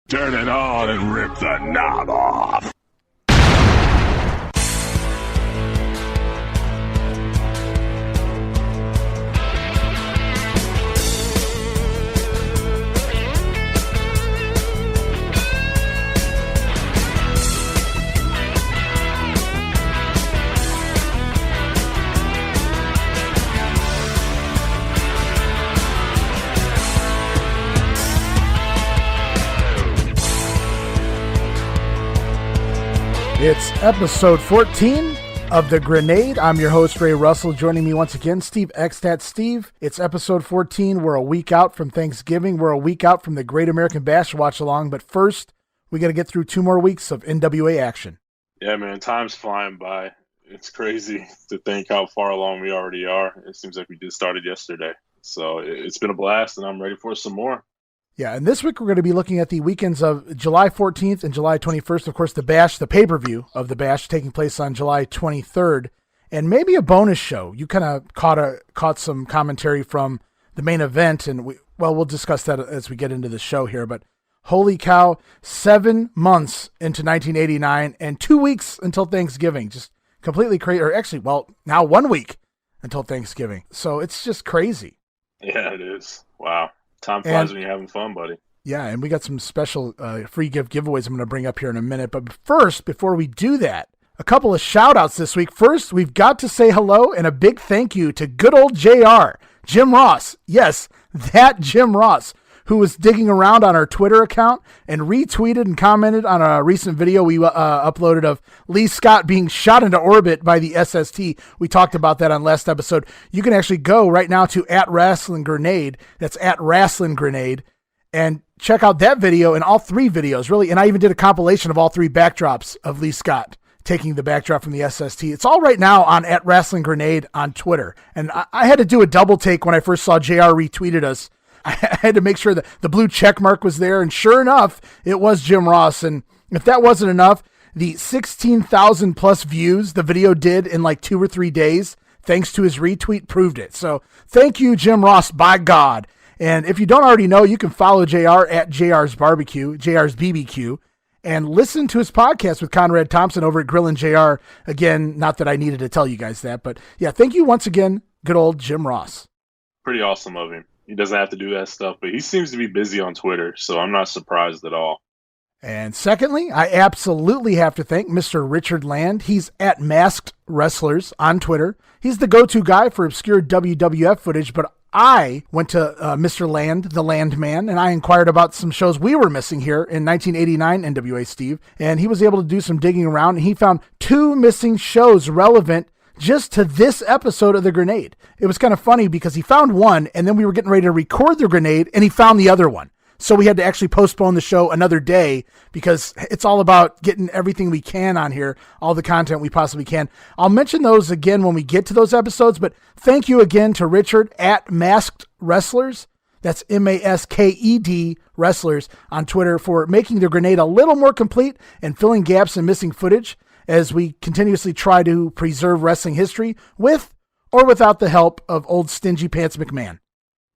Turn it on and rip the knob off. It's episode 14 of The Grenade. I'm your host, Ray Russell. Joining me once again, Steve Eckstat. Steve, it's episode 14. We're a week out from Thanksgiving. We're a week out from the Great American Bash watch along. But first, we got to get through 2 more weeks of NWA action. Yeah, man, time's flying by. It's crazy to think how far along we already are. It seems like we just started yesterday. So it's been a blast, and I'm ready for some more. Yeah, and this week we're going to be looking at the weekends of July 14th and July 21st. Of course, the Bash, the pay-per-view of the Bash taking place on July 23rd, and maybe a bonus show. You kind of caught some commentary from the main event, and we'll discuss that as we get into the show here. But holy cow, 7 months into 1989 and 2 weeks until Thanksgiving. Just completely crazy. Or actually, now 1 week until Thanksgiving. So it's just crazy. Yeah, it is. Wow. Time flies when you're having fun, buddy. Yeah, and we got some special free giveaways I'm going to bring up here in a minute. But first, before we do that, a couple of shout-outs this week. First, we've got to say hello and a big thank you to Good Old J.R., Jim Ross. Yes, that Jim Ross, who was digging around on our Twitter account and retweeted and commented on a recent video we uploaded of Lee Scott being shot into orbit by the SST. We talked about that on last episode. You can actually go right now to @WrestlingGrenade. That's @WrestlingGrenade, and check out that video and all 3 videos, really. And I even did a compilation of all 3 backdrops of Lee Scott taking the backdrop from the SST. It's all right now on @WrestlingGrenade on Twitter. And I had to do a double take when I first saw JR retweeted us. I had to make sure that the blue check mark was there, and sure enough, it was Jim Ross. And if that wasn't enough, the 16,000 plus views the video did in like 2 or 3 days, thanks to his retweet, proved it. So thank you, Jim Ross, by God. And if you don't already know, you can follow JR at JR's Barbecue, JR's BBQ, and listen to his podcast with Conrad Thompson over at Grillin' JR. Again, not that I needed to tell you guys that, but yeah, thank you once again, good old Jim Ross. Pretty awesome of him. He doesn't have to do that stuff, but he seems to be busy on Twitter, so I'm not surprised at all. And secondly, I absolutely have to thank Mr. Richard Land. He's at Masked Wrestlers on Twitter. He's the go-to guy for obscure WWF footage, but I went to Mr. Land, the Land Man, and I inquired about some shows we were missing here in 1989 NWA, Steve, and he was able to do some digging around, and he found 2 missing shows relevant just to this episode of The Grenade. It was kind of funny because he found one, and then we were getting ready to record The Grenade, and he found the other one. So we had to actually postpone the show another day because it's all about getting everything we can on here, all the content we possibly can. I'll mention those again when we get to those episodes, but thank you again to Richard at Masked Wrestlers. That's MASKED Wrestlers on Twitter for making The Grenade a little more complete and filling gaps in missing footage, as we continuously try to preserve wrestling history with or without the help of old Stingy Pants McMahon.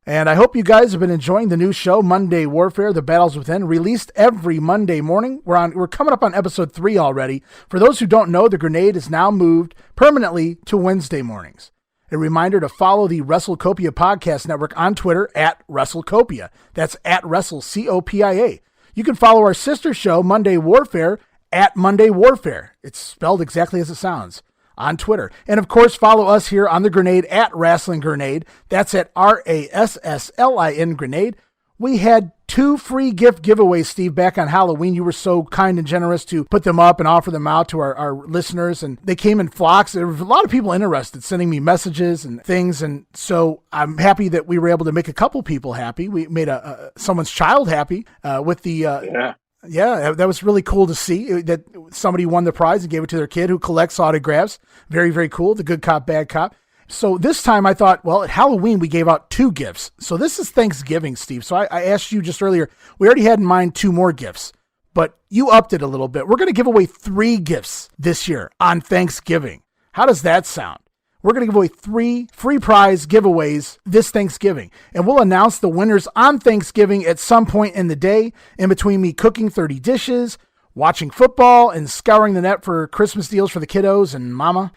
And I hope you guys have been enjoying the new show, Monday Warfare, The Battles Within, released every Monday morning. We're coming up on episode 3 already. For those who don't know, The Grenade is now moved permanently to Wednesday mornings. A reminder to follow the WrestleCopia podcast network on Twitter at WrestleCopia. That's at WrestleCopia. You can follow our sister show, Monday Warfare, at Monday Warfare. It's spelled exactly as it sounds on Twitter. And of course, follow us here on The Grenade at Wrestling Grenade. That's at RASSLIN Grenade. We had 2 free gift giveaways, Steve, back on Halloween. You were so kind and generous to put them up and offer them out to our listeners, and they came in flocks. There were a lot of people interested, sending me messages and things, and so I'm happy that we were able to make a couple people happy. We made someone's child happy with the... Yeah, that was really cool to see that somebody won the prize and gave it to their kid who collects autographs. Very, very cool. The good cop, bad cop. So this time I thought, well, at Halloween, we gave out 2 gifts. So this is Thanksgiving, Steve. So I asked you just earlier, we already had in mind 2 more gifts, but you upped it a little bit. We're going to give away 3 gifts this year on Thanksgiving. How does that sound? we're going to give away 3 free prize giveaways this Thanksgiving. And we'll announce the winners on Thanksgiving at some point in the day, in between me cooking 30 dishes, watching football, and scouring the net for Christmas deals for the kiddos and mama.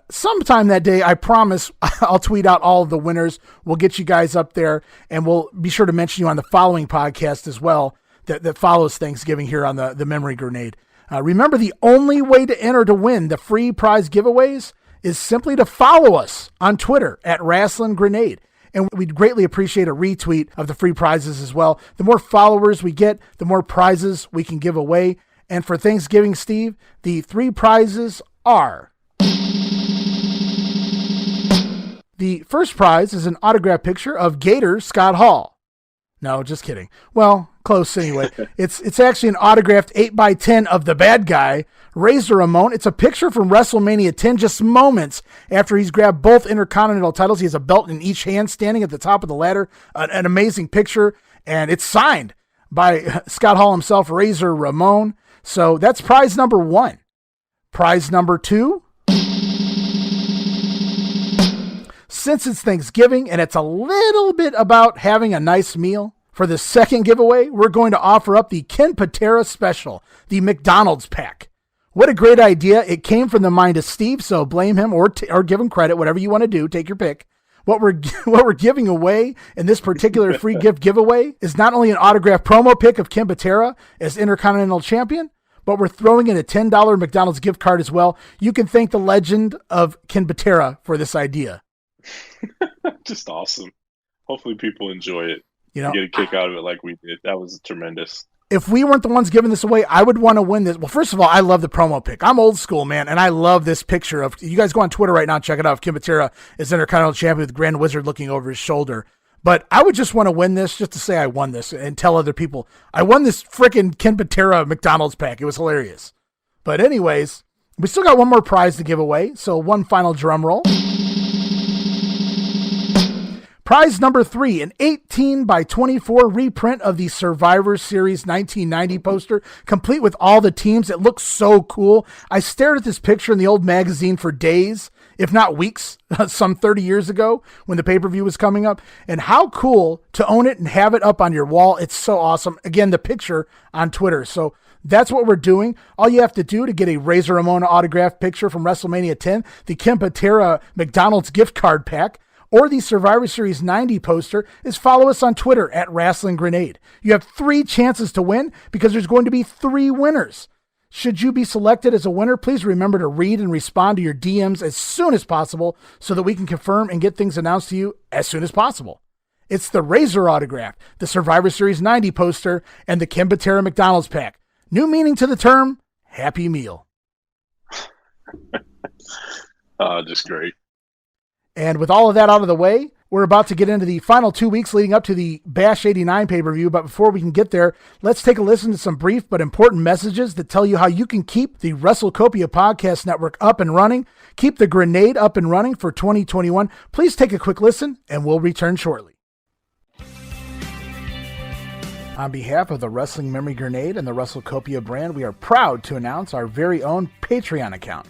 Sometime that day, I promise, I'll tweet out all of the winners. We'll get you guys up there, and we'll be sure to mention you on the following podcast as well that follows Thanksgiving here on the Memory Grenade. Remember, the only way to enter to win the free prize giveaways is simply to follow us on Twitter at Wrestling Grenade. And we'd greatly appreciate a retweet of the free prizes as well. The more followers we get, the more prizes we can give away. And for Thanksgiving, Steve, the 3 prizes are: the first prize is an autographed picture of Gator Scott Hall. No, just kidding. Well, close anyway. It's actually an autographed 8x10 of the bad guy, Razor Ramon. It's a picture from WrestleMania 10, just moments after he's grabbed both Intercontinental titles. He has a belt in each hand, standing at the top of the ladder. An amazing picture, and it's signed by Scott Hall himself, Razor Ramon. So that's prize number 1. Prize number 2. Since it's Thanksgiving and it's a little bit about having a nice meal, for the second giveaway, we're going to offer up the Ken Patera special, the McDonald's pack. What a great idea. It came from the mind of Steve, so blame him or give him credit, whatever you want to do. Take your pick. What we're giving away in this particular free gift giveaway is not only an autographed promo pic of Ken Patera as Intercontinental Champion, but we're throwing in a $10 McDonald's gift card as well. You can thank the legend of Ken Patera for this idea. Just awesome. Hopefully people enjoy it. You know, get a kick out of it like we did. That was tremendous. If we weren't the ones giving this away, I would want to win this. Well, first of all, I love the promo pic. I'm old school, man, and I love this picture of, you guys go on Twitter right now and check it out. Ken Patera is Intercontinental Champion with Grand Wizard looking over his shoulder. But I would just want to win this just to say I won this and tell other people I won this freaking Ken Patera McDonald's pack. It was hilarious. But anyways, we still got one more prize to give away. So one final drum roll. Prize number 3, an 18x24 reprint of the Survivor Series 1990 poster, complete with all the teams. It looks so cool. I stared at this picture in the old magazine for days, if not weeks, some 30 years ago when the pay-per-view was coming up. And how cool to own it and have it up on your wall. It's so awesome. Again, the picture on Twitter. So that's what we're doing. All you have to do to get a Razor Ramon autographed picture from WrestleMania 10, the Ken Patera McDonald's gift card pack, or the Survivor Series 90 poster, is follow us on Twitter at Wrestling Grenade. You have 3 chances to win because there's going to be 3 winners. Should you be selected as a winner, please remember to read and respond to your DMs as soon as possible so that we can confirm and get things announced to you as soon as possible. It's the Razor autograph, the Survivor Series 90 poster, and the Ken Patera McDonald's pack. New meaning to the term, Happy Meal. Just great. And with all of that out of the way, we're about to get into the final 2 weeks leading up to the Bash 89 pay-per-view. But before we can get there, let's take a listen to some brief but important messages that tell you how you can keep the WrestleCopia podcast network up and running, keep the Grenade up and running for 2021. Please take a quick listen, and we'll return shortly. On behalf of the Wrestling Memory Grenade and the WrestleCopia brand, we are proud to announce our very own Patreon account.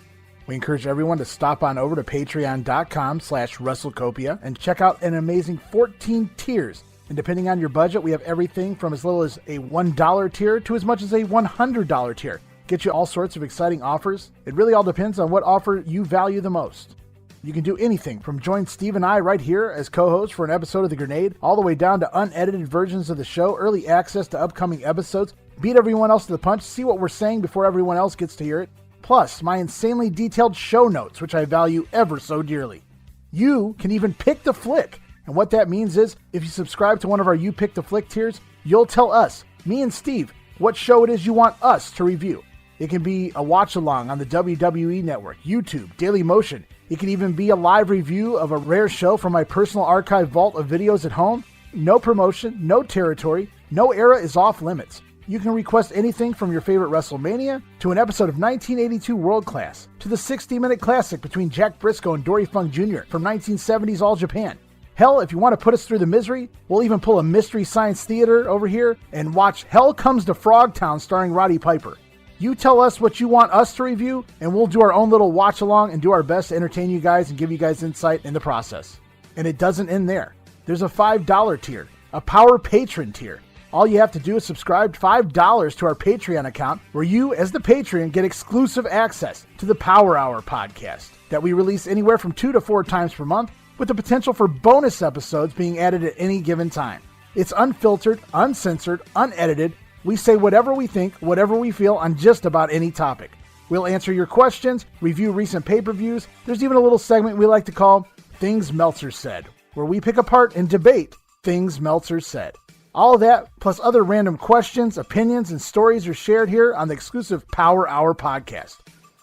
We encourage everyone to stop on over to patreon.com/WrestleCopia and check out an amazing 14 tiers. And depending on your budget, we have everything from as little as a $1 tier to as much as a $100 tier. Get you all sorts of exciting offers. It really all depends on what offer you value the most. You can do anything from join Steve and I right here as co-hosts for an episode of The Grenade, all the way down to unedited versions of the show, early access to upcoming episodes, beat everyone else to the punch, see what we're saying before everyone else gets to hear it, plus my insanely detailed show notes, which I value ever so dearly. You can even pick the flick. And what that means is, if you subscribe to one of our You Pick the Flick tiers, you'll tell us, me and Steve, what show it is you want us to review. It can be a watch-along on the WWE Network, YouTube, Daily Motion. It can even be a live review of a rare show from my personal archive vault of videos at home. No promotion, no territory, no era is off limits. You can request anything from your favorite WrestleMania to an episode of 1982 World Class to the 60-minute classic between Jack Briscoe and Dory Funk Jr. from 1970's All Japan. Hell, if you want to put us through the misery, we'll even pull a Mystery Science Theater over here and watch Hell Comes to Frogtown starring Roddy Piper. You tell us what you want us to review, and we'll do our own little watch along and do our best to entertain you guys and give you guys insight in the process. And it doesn't end there. There's a $5 tier, a Power Patron tier. All you have to do is subscribe $5 to our Patreon account, where you, as the patron, get exclusive access to the Power Hour podcast that we release anywhere from 2 to 4 times per month, with the potential for bonus episodes being added at any given time. It's unfiltered, uncensored, unedited. We say whatever we think, whatever we feel on just about any topic. We'll answer your questions, review recent pay-per-views. There's even a little segment we like to call Things Meltzer Said, where we pick apart and debate things Meltzer said. All of that, plus other random questions, opinions, and stories are shared here on the exclusive Power Hour podcast.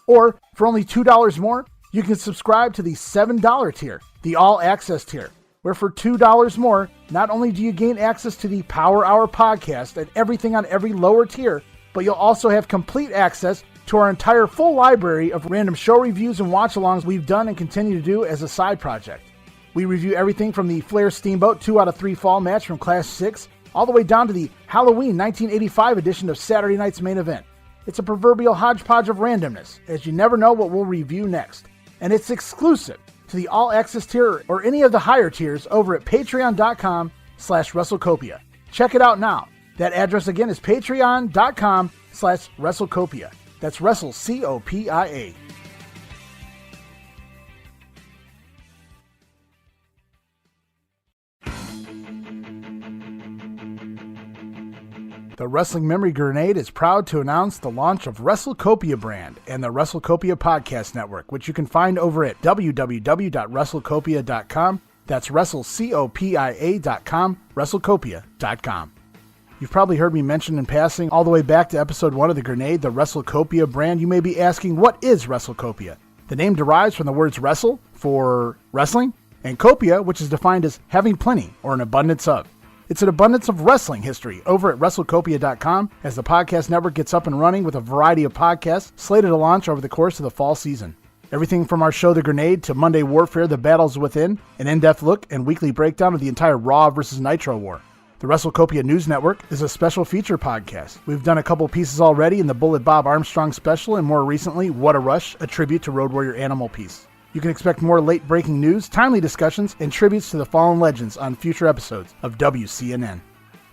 Or, for only $2 more, you can subscribe to the $7 tier, the All Access tier, where for $2 more, not only do you gain access to the Power Hour podcast and everything on every lower tier, but you'll also have complete access to our entire full library of random show reviews and watch-alongs we've done and continue to do as a side project. We review everything from the Flair Steamboat 2 out of 3 fall match from Class 6, all the way down to the Halloween 1985 edition of Saturday Night's Main Event. It's a proverbial hodgepodge of randomness, as you never know what we'll review next. And it's exclusive to the All Access tier or any of the higher tiers over at patreon.com/WrestleCopia. Check it out now. That address again is patreon.com/WrestleCopia. That's WrestleCopia. The Wrestling Memory Grenade is proud to announce the launch of WrestleCopia brand and the WrestleCopia Podcast Network, which you can find over at www.WrestleCopia.com. That's WrestleCopia.com, WrestleCopia.com. You've probably heard me mention in passing all the way back to episode 1 of The Grenade, the WrestleCopia brand. You may be asking, what is WrestleCopia? The name derives from the words wrestle, for wrestling, and copia, which is defined as having plenty or an abundance of. It's an abundance of wrestling history over at WrestleCopia.com as the podcast network gets up and running with a variety of podcasts slated to launch over the course of the fall season. Everything from our show The Grenade to Monday Warfare, The Battles Within, an in-depth look and weekly breakdown of the entire Raw vs. Nitro war. The WrestleCopia News Network is a special feature podcast. We've done a couple pieces already in the Bullet Bob Armstrong special and more recently, What a Rush, a tribute to Road Warrior Animal piece. You can expect more late-breaking news, timely discussions, and tributes to the fallen legends on future episodes of WCNN.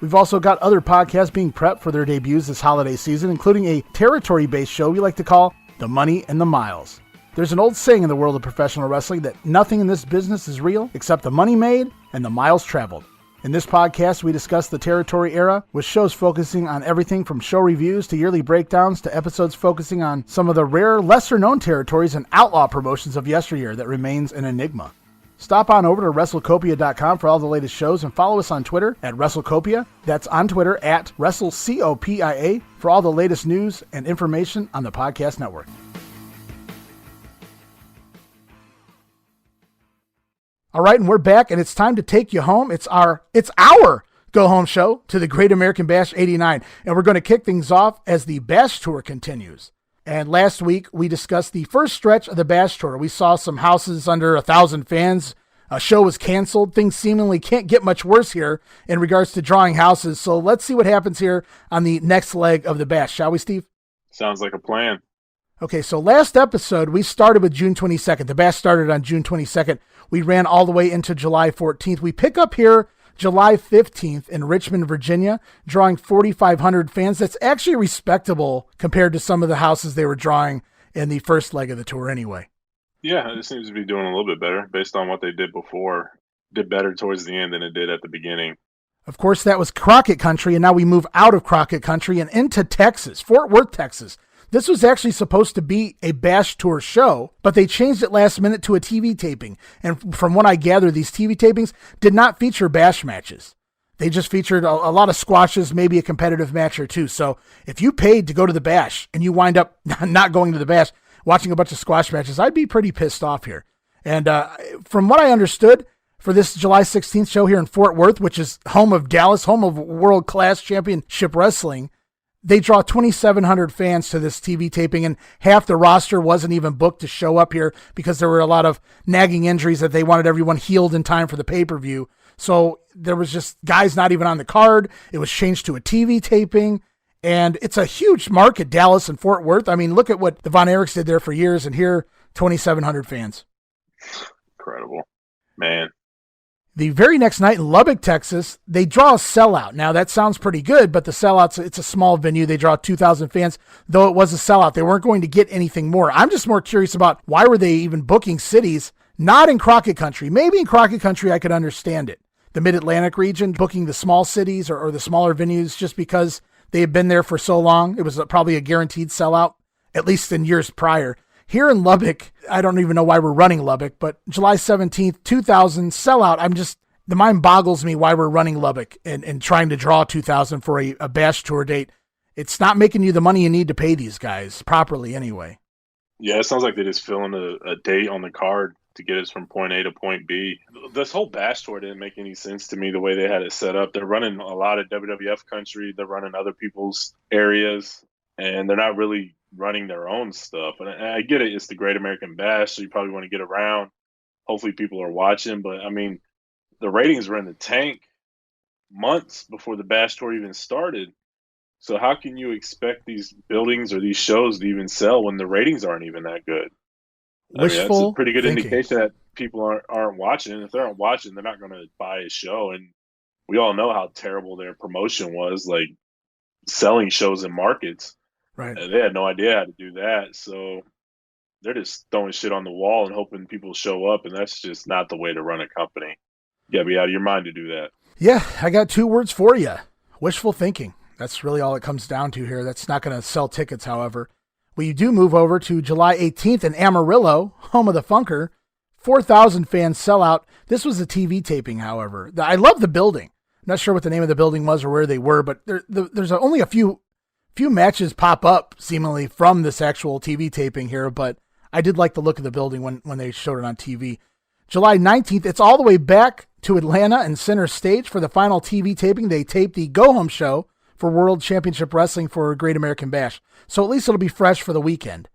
We've also got other podcasts being prepped for their debuts this holiday season, including a territory-based show we like to call The Money and the Miles. There's an old saying in the world of professional wrestling that nothing in this business is real except the money made and the miles traveled. In this podcast, we discuss the territory era, with shows focusing on everything from show reviews to yearly breakdowns to episodes focusing on some of the rare, lesser-known territories and outlaw promotions of yesteryear that remains an enigma. Stop on over to WrestleCopia.com for all the latest shows and follow us on Twitter at WrestleCopia. That's on Twitter at WrestleCopia for all the latest news and information on the podcast network. All right, and we're back, and it's time to take you home. It's our go-home show to the Great American Bash 89, and we're going to kick things off as the Bash Tour continues. And last week, we discussed the first stretch of the Bash Tour. We saw some houses under 1,000 fans. A show was canceled. Things seemingly can't get much worse here in regards to drawing houses, so let's see what happens here on the next leg of the Bash, shall we, Steve? Sounds like a plan. Okay, so last episode, we started with June 22nd. The Bash started on June 22nd. We ran all the way into July 14th. We pick up here July 15th in Richmond, Virginia, drawing 4,500 fans. That's actually respectable compared to some of the houses they were drawing in the first leg of the tour anyway. Yeah, it seems to be doing a little bit better based on what they did before. Did better towards the end than it did at the beginning. Of course, that was Crockett Country, and now we move out of Crockett Country and into Texas, Fort Worth, Texas. This was actually supposed to be a Bash Tour show, but they changed it last minute to a TV taping. And from what I gather, these TV tapings did not feature Bash matches. They just featured a lot of squashes, maybe a competitive match or two. So if you paid to go to the Bash and you wind up not going to the Bash, watching a bunch of squash matches, I'd be pretty pissed off here. And from what I understood, for this July 16th show here in Fort Worth, which is home of Dallas, home of world-class championship wrestling, they draw 2,700 fans to this TV taping, and half the roster wasn't even booked to show up here because there were a lot of nagging injuries that they wanted everyone healed in time for the pay-per-view. So there was just guys not even on the card. It was changed to a TV taping, And it's a huge market, Dallas and Fort Worth. I mean, look at what the Von Erichs did there for years, and here, 2,700 fans. Incredible. Man. The very next night in Lubbock, Texas, they draw a sellout. Now, that sounds pretty good, but the sellout's, it's a small venue. They draw 2,000 fans, though it was a sellout. They weren't going to get anything more. I'm just more curious about why were they even booking cities not in Crockett Country. Maybe in Crockett Country I could understand it. The Mid-Atlantic region booking the small cities or the smaller venues just because they had been there for so long. It was probably a guaranteed sellout, at least in years prior. Here in Lubbock, I don't even know why we're running Lubbock, but July 17th, 2000 sellout. The mind boggles me why we're running Lubbock and trying to draw 2,000 for a Bash tour date. It's not making you the money you need to pay these guys properly anyway. Yeah, it sounds like they're just filling a date on the card to get us from point A to point B. This whole Bash tour didn't make any sense to me the way they had it set up. They're running a lot of WWF country. They're running other people's areas, and they're not really running their own stuff. And I get it. It's the Great American Bash, so you probably want to get around. Hopefully people are watching. But, I mean, the ratings were in the tank months before the Bash tour even started. So how can you expect these buildings or these shows to even sell when the ratings aren't even that good? Wishful that's a pretty good thinking. indication that people aren't watching. And if they aren't watching, they're not going to buy a show. And we all know how terrible their promotion was, like selling shows in markets. Right. They had no idea how to do that. So they're just throwing shit on the wall and hoping people show up. And that's just not the way to run a company. You got to be out of your mind to do that. Yeah, I got 2 words for you. Wishful thinking. That's really all it comes down to here. That's not going to sell tickets, however. We do move over to July 18th in Amarillo, home of the Funker. 4,000 fans sellout. This was a TV taping, however. I love the building. I'm not sure what the name of the building was or where they were, but there's only a few matches pop up seemingly from this actual TV taping here, but I did like the look of the building when they showed it on TV. July 19th, it's all the way back to Atlanta and center stage for the final TV taping. They taped the go-home show for World Championship Wrestling for Great American Bash. So at least it'll be fresh for the weekend.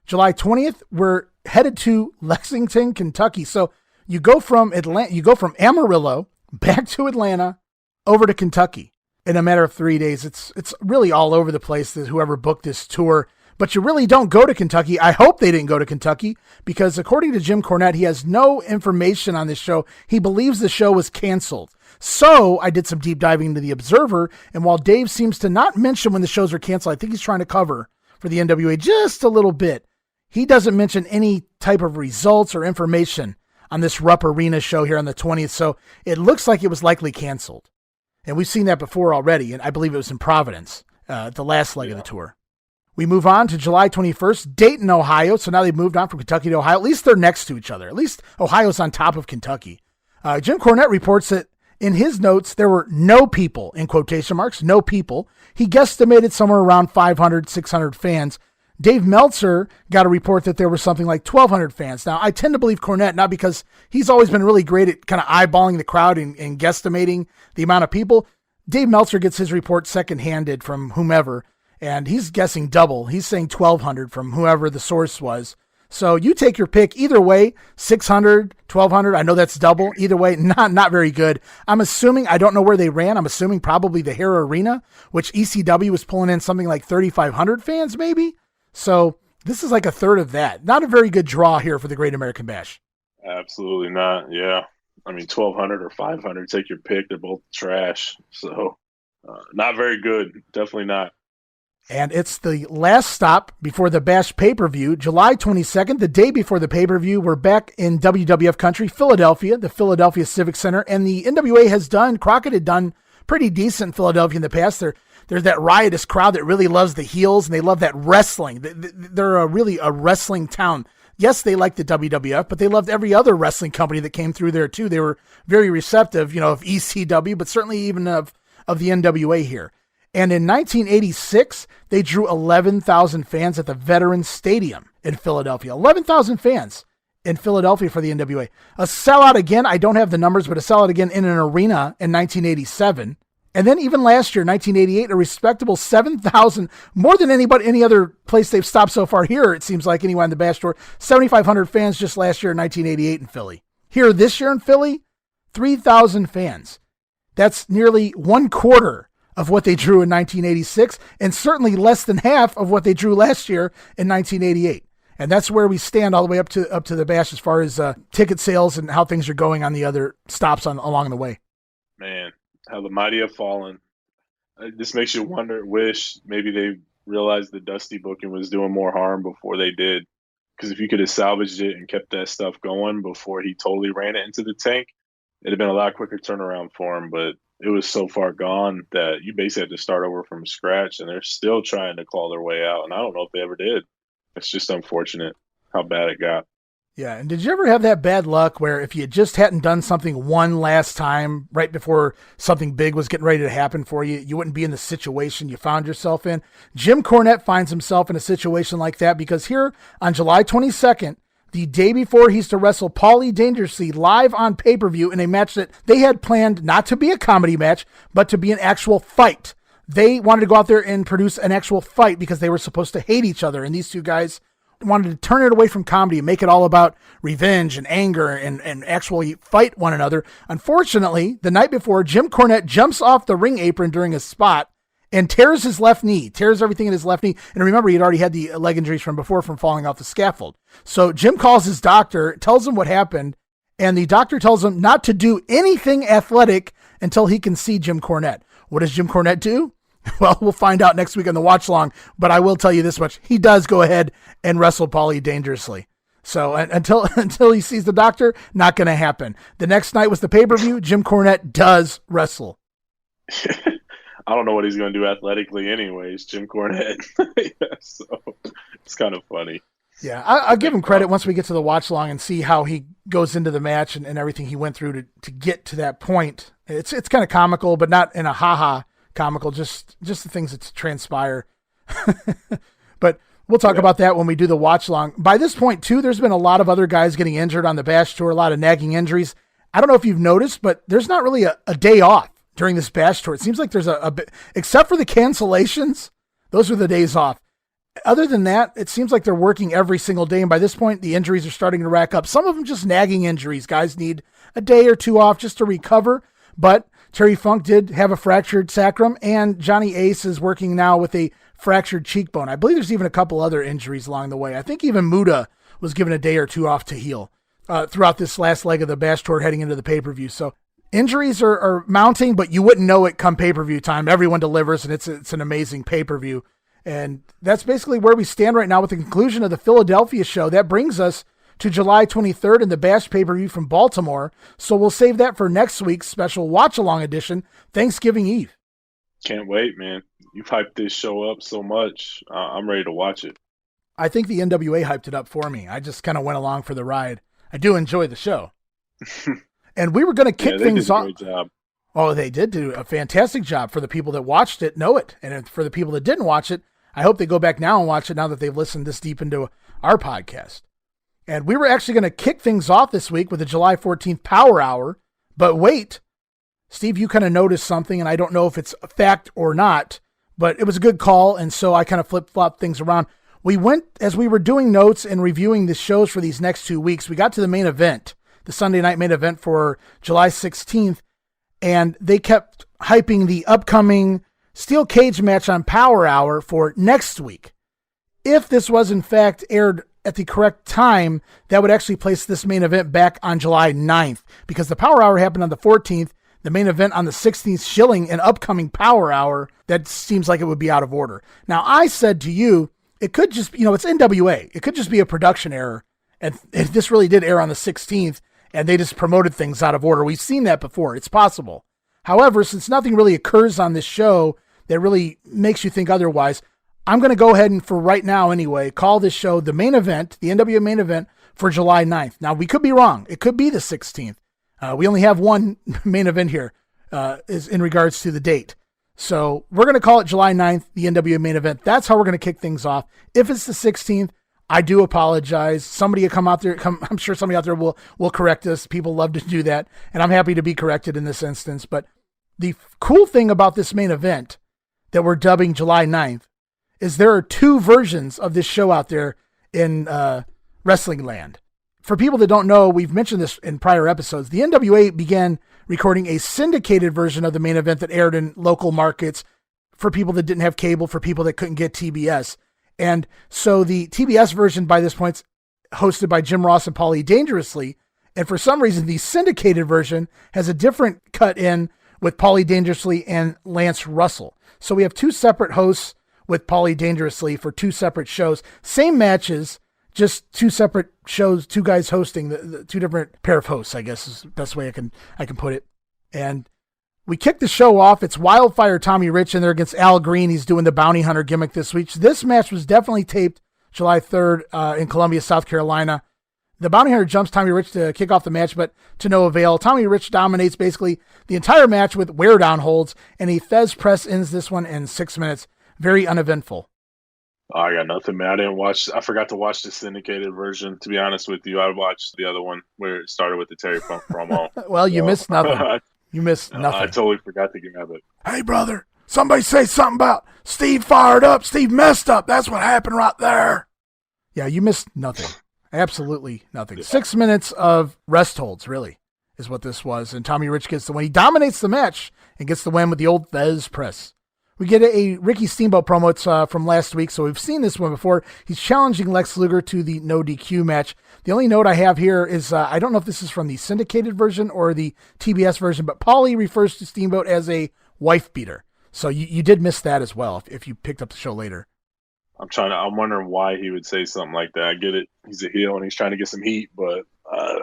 July 20th, we're headed to Lexington, Kentucky. So you go from Amarillo back to Atlanta over to Kentucky in a matter of 3 days. It's really all over the place, whoever booked this tour. But you really don't go to Kentucky. I hope they didn't go to Kentucky because according to Jim Cornette, he has no information on this show. He believes the show was canceled. So I did some deep diving into the Observer. And while Dave seems to not mention when the shows are canceled, I think he's trying to cover for the NWA just a little bit. He doesn't mention any type of results or information on this Rupp Arena show here on the 20th. So it looks like it was likely canceled. And we've seen that before already. And I believe it was in Providence, the last leg of the tour. We move on to July 21st, Dayton, Ohio. So now they've moved on from Kentucky to Ohio. At least they're next to each other. At least Ohio's on top of Kentucky. Jim Cornette reports that in his notes, there were no people, in quotation marks, no people. He guesstimated somewhere around 500, 600 fans. Dave Meltzer got a report that there were something like 1,200 fans. Now, I tend to believe Cornette, not because he's always been really great at kind of eyeballing the crowd and guesstimating the amount of people. Dave Meltzer gets his report second-handed from whomever, and he's guessing double. He's saying 1,200 from whoever the source was. So you take your pick. Either way, 600, 1,200, I know that's double. Either way, not very good. I'm assuming, I don't know where they ran. I'm assuming probably the Hara Arena, which ECW was pulling in something like 3,500 fans maybe. So this is like a third of that. Not a very good draw here for the Great American Bash. Absolutely not. Yeah. I mean, 1,200 or 500, take your pick. They're both trash. So not very good. Definitely not. And it's the last stop before the Bash pay-per-view, July 22nd, the day before the pay-per-view. We're back in WWF country, Philadelphia, the Philadelphia Civic Center. And the NWA Crockett had done pretty decent in Philadelphia in the past. There's that riotous crowd that really loves the heels, and they love that wrestling. They're really a wrestling town. Yes, they like the WWF, but they loved every other wrestling company that came through there too. They were very receptive, of ECW, but certainly even of the NWA here. And in 1986, they drew 11,000 fans at the Veterans Stadium in Philadelphia. 11,000 fans in Philadelphia for the NWA. A sellout again, I don't have the numbers, but a sellout again in an arena in 1987. And then even last year, 1988, a respectable 7,000, more than any other place they've stopped so far here, it seems like, anyway, on the Bash Tour. 7,500 fans just last year in 1988 in Philly. Here this year in Philly, 3,000 fans. That's nearly 1/4 of what they drew in 1986, and certainly less than half of what they drew last year in 1988. And that's where we stand all the way up to the Bash as far as ticket sales and how things are going on the other stops along the way. Man, how the mighty have fallen. This makes you wish maybe they realized the Dusty booking was doing more harm before they did. Because if you could have salvaged it and kept that stuff going before he totally ran it into the tank, it'd have been a lot quicker turnaround for him. But it was so far gone that you basically had to start over from scratch, and they're still trying to claw their way out. And I don't know if they ever did. It's just unfortunate how bad it got. Yeah, and did you ever have that bad luck where if you just hadn't done something one last time right before something big was getting ready to happen for you, you wouldn't be in the situation you found yourself in? Jim Cornette finds himself in a situation like that because here on July 22nd, the day before he's to wrestle Paulie Dangerously live on pay-per-view in a match that they had planned not to be a comedy match, but to be an actual fight. They wanted to go out there and produce an actual fight because they were supposed to hate each other, and these two guys wanted to turn it away from comedy and make it all about revenge and anger and actually fight one another. Unfortunately, the night before, Jim Cornette jumps off the ring apron during a spot and tears his left knee, tears everything in his left knee. And remember, he'd already had the leg injuries from before from falling off the scaffold. So Jim calls his doctor, tells him what happened, and the doctor tells him not to do anything athletic until he can see Jim Cornette. What does Jim Cornette do? Well, we'll find out next week on the watch long, but I will tell you this much. He does go ahead and wrestle Paulie Dangerously. So until he sees the doctor, not going to happen. The next night was the pay-per-view. Jim Cornette does wrestle. I don't know what he's going to do athletically anyways, Jim Cornette. So it's kind of funny. Yeah, I'll give him credit once we get to the watch long and see how he goes into the match and everything he went through to get to that point. It's kind of comical, but not in a ha-ha comical, just the things that transpire. But we'll talk about that when we do the watch long. By this point, too, there's been a lot of other guys getting injured on the Bash Tour, a lot of nagging injuries. I don't know if you've noticed, but there's not really a day off during this Bash Tour. It seems like there's a bit, except for the cancellations, those are the days off. Other than that, it seems like they're working every single day. And by this point, the injuries are starting to rack up. Some of them just nagging injuries. Guys need a day or two off just to recover. But Terry Funk did have a fractured sacrum, and Johnny Ace is working now with a fractured cheekbone. I believe there's even a couple other injuries along the way. I think even Muda was given a day or two off to heal throughout this last leg of the Bash Tour heading into the pay-per-view. So injuries are mounting, but you wouldn't know it come pay-per-view time. Everyone delivers, and it's an amazing pay-per-view. And that's basically where we stand right now with the conclusion of the Philadelphia show. That brings us to July 23rd in the Bash pay-per-view from Baltimore. So we'll save that for next week's special watch-along edition, Thanksgiving Eve. Can't wait, man. You've hyped this show up so much. I'm ready to watch it. I think the NWA hyped it up for me. I just kind of went along for the ride. I do enjoy the show. And we were going to kick things off. Great job. Oh, they did do a fantastic job. For the people that watched it, know it. And for the people that didn't watch it, I hope they go back now and watch it now that they've listened this deep into our podcast. And we were actually going to kick things off this week with the July 14th Power Hour. But wait, Steve, you kind of noticed something, and I don't know if it's a fact or not, but it was a good call, and so I kind of flip-flopped things around. We went, as we were doing notes and reviewing the shows for these next 2 weeks, we got to the main event, the Sunday night main event for July 16th, and they kept hyping the upcoming steel cage match on Power Hour for next week. If this was, in fact, aired at the correct time, that would actually place this main event back on July 9th, because the Power Hour happened on the 14th, the main event on the 16th, shilling an upcoming Power Hour. That seems like it would be out of order. Now, I said to you, it could just, it's NWA. It could just be a production error. And if this really did air on the 16th, and they just promoted things out of order. We've seen that before. It's possible. However, since nothing really occurs on this show that really makes you think otherwise, I'm going to go ahead and, for right now anyway, call this show the main event, the NWA main event for July 9th. Now, we could be wrong. It could be the 16th. We only have one main event here is in regards to the date. So we're going to call it July 9th, the NWA main event. That's how we're going to kick things off. If it's the 16th, I do apologize. Somebody will come out there. I'm sure somebody out there will correct us. People love to do that, and I'm happy to be corrected in this instance. But the cool thing about this main event that we're dubbing July 9th is there are two versions of this show out there in wrestling land. For people that don't know, we've mentioned this in prior episodes. The NWA began recording a syndicated version of the main event that aired in local markets for people that didn't have cable, for people that couldn't get TBS. And so the TBS version by this point is hosted by Jim Ross and Paulie Dangerously. And for some reason, the syndicated version has a different cut in with Paulie Dangerously and Lance Russell. So we have two separate hosts with Paulie Dangerously for two separate shows. Same matches, just two separate shows, two guys hosting, the two different pair of hosts, I guess is the best way I can put it. And we kick the show off. It's Wildfire Tommy Rich in there against Al Green. He's doing the bounty hunter gimmick this week. This match was definitely taped July 3rd in Columbia, South Carolina. The bounty hunter jumps Tommy Rich to kick off the match, but to no avail. Tommy Rich dominates basically the entire match with wear down holds, and a Fez press ends this one in 6 minutes. Very uneventful. I got nothing, man. I forgot to watch the syndicated version, to be honest with you. I watched the other one where it started with the Terry Funk promo. Well, you missed nothing. You missed nothing. I totally forgot to grab it. Hey, brother, somebody say something about Steve fired up. Steve messed up. That's what happened right there. Yeah, you missed nothing. Absolutely nothing. 6 minutes of rest holds, really, is what this was. And Tommy Rich gets the win. He dominates the match and gets the win with the old Fez press. We get a Ricky Steamboat promo. It's from last week, so we've seen this one before. He's challenging Lex Luger to the no DQ match. The only note I have here is I don't know if this is from the syndicated version or the TBS version, but Paulie refers to Steamboat as a wife beater. So you did miss that as well if you picked up the show later. I'm wondering why he would say something like that. I get it. He's a heel and he's trying to get some heat, but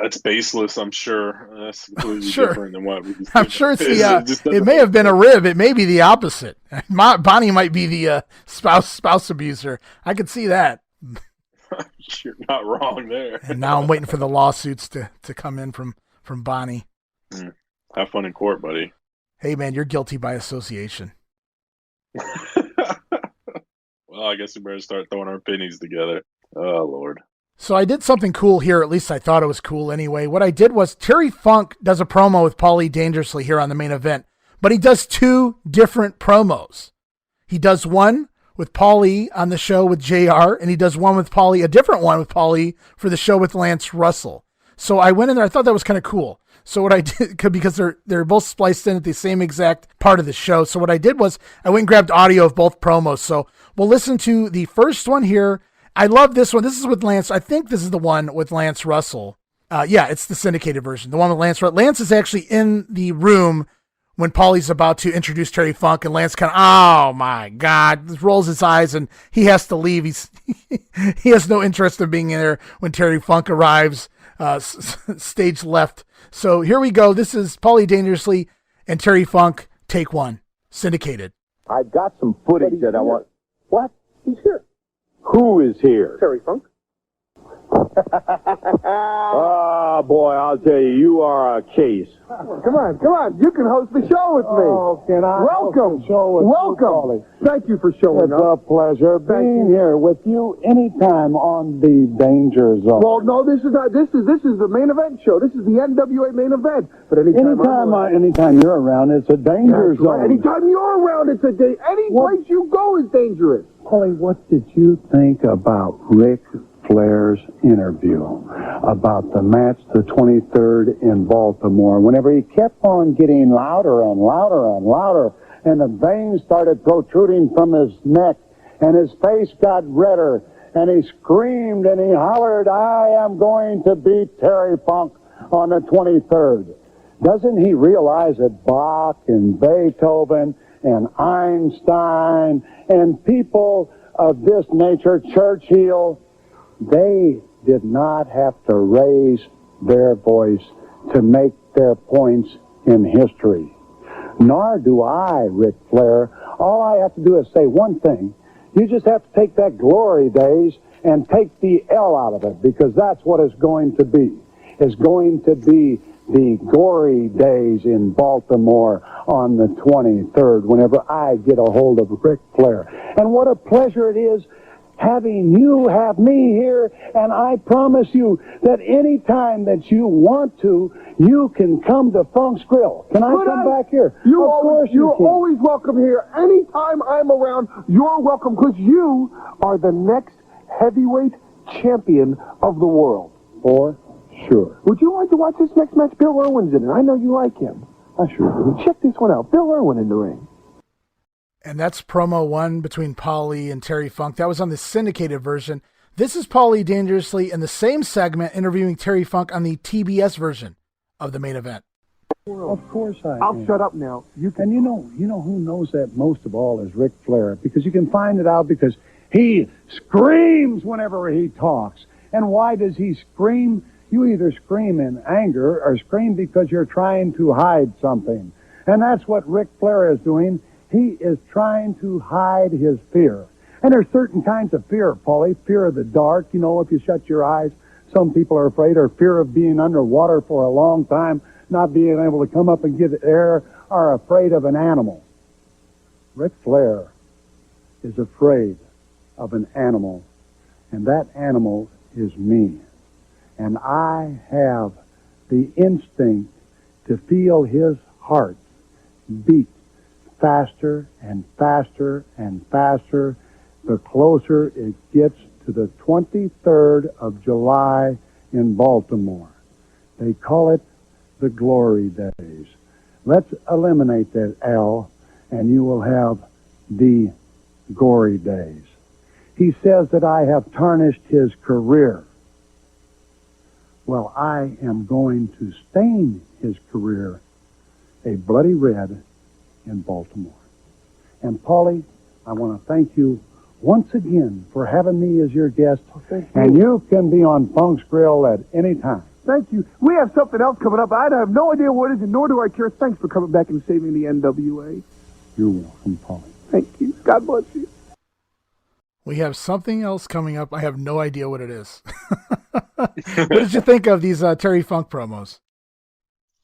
that's baseless, I'm sure. That's completely different than what we just I'm sure it's it may have been a rib. It may be the opposite. Bonnie might be the spouse abuser. I could see that. You're not wrong there. And now I'm waiting for the lawsuits to come in from Bonnie. Have fun in court, buddy. Hey, man, you're guilty by association. Well, I guess we better start throwing our pennies together. Oh, Lord. So I did something cool here. At least I thought it was cool anyway. What I did was Terry Funk does a promo with Paulie Dangerously here on the main event, but he does two different promos. He does one with Paulie on the show with JR, and he does one with Paulie, a different one with Paulie for the show with Lance Russell. So I went in there. I thought that was kind of cool. So what I did, because they're both spliced in at the same exact part of the show. So what I did was I went and grabbed audio of both promos. So we'll listen to the first one here. I love this one. This is with Lance. I think this is the one with Lance Russell. Yeah, it's the syndicated version. The one with Lance Russell. Lance is actually in the room when Paulie's about to introduce Terry Funk, and Lance kind of, oh my God, rolls his eyes and he has to leave. He has no interest in being in there when Terry Funk arrives, stage left. So here we go. This is Paulie Dangerously and Terry Funk, take one, syndicated. I've got some footage that I want. What? He's here. Who is here? Terry Funk. Oh, boy, I'll tell you, you are a case. Come on. You can host the show with me. Oh, can I? Welcome. Welcome. Thank you for showing up. It's a pleasure being here with you anytime on the Danger Zone. Well, no, this is not. This is the main event show. This is the NWA main event. But anytime you're around, it's a Danger Zone. Right. Anytime you're around, it's a day. Any place you go is dangerous. Paulie, what did you think about Ric Flair's interview about the match, the 23rd in Baltimore, whenever he kept on getting louder and louder and louder, and the veins started protruding from his neck, and his face got redder, and he screamed and he hollered, I am going to beat Terry Funk on the 23rd. Doesn't he realize that Bach and Beethoven and Einstein and people of this nature, Churchill, they did not have to raise their voice to make their points in history. Nor do I, Ric Flair. All I have to do is say one thing. You just have to take that glory days and take the L out of it, because that's what it's going to be. It's going to be the gory days in Baltimore on the 23rd whenever I get a hold of Ric Flair. And what a pleasure it is having you have me here, and I promise you that any time that you want to, you can come to Funk's Grill. Can I come back here? You're always welcome here. Anytime I'm around, you're welcome, because you are the next heavyweight champion of the world. For sure. Would you like to watch this next match? Bill Irwin's in it. I know you like him. I sure do. Check this one out. Bill Irwin in the ring. And that's promo 1 between Paulie and Terry Funk. That was on the syndicated version. This is Paulie Dangerously in the same segment interviewing Terry Funk on the TBS version of the main event. Of course I'll shut up now. And you know who knows that most of all is Ric Flair, because you can find it out because he screams whenever he talks. And why does he scream? You either scream in anger or scream because you're trying to hide something. And that's what Ric Flair is doing. He is trying to hide his fear. And there's certain kinds of fear, Paulie. Fear of the dark, if you shut your eyes. Some people are afraid, or fear of being underwater for a long time, not being able to come up and get air, are afraid of an animal. Ric Flair is afraid of an animal, and that animal is me. And I have the instinct to feel his heart beat faster and faster and faster the closer it gets to the 23rd of July in Baltimore. They call it the Glory Days. Let's eliminate that L, and you will have the Gory Days. He says that I have tarnished his career. Well, I am going to stain his career a bloody red in Baltimore. And Paulie, I want to thank you once again for having me as your guest. And you can be on Funk's Grill at any time. Thank you. We have something else coming up. I have no idea what it is, and nor do I care. Thanks for coming back and saving the NWA. You're welcome, Paulie. Thank you. God bless you. We have something else coming up. I have no idea what it is. What did you think of these Terry Funk promos?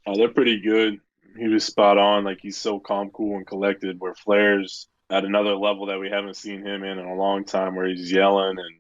Oh, they're pretty good. He was spot on. Like, he's so calm, cool, and collected, where Flair's at another level that we haven't seen him in a long time, where he's yelling and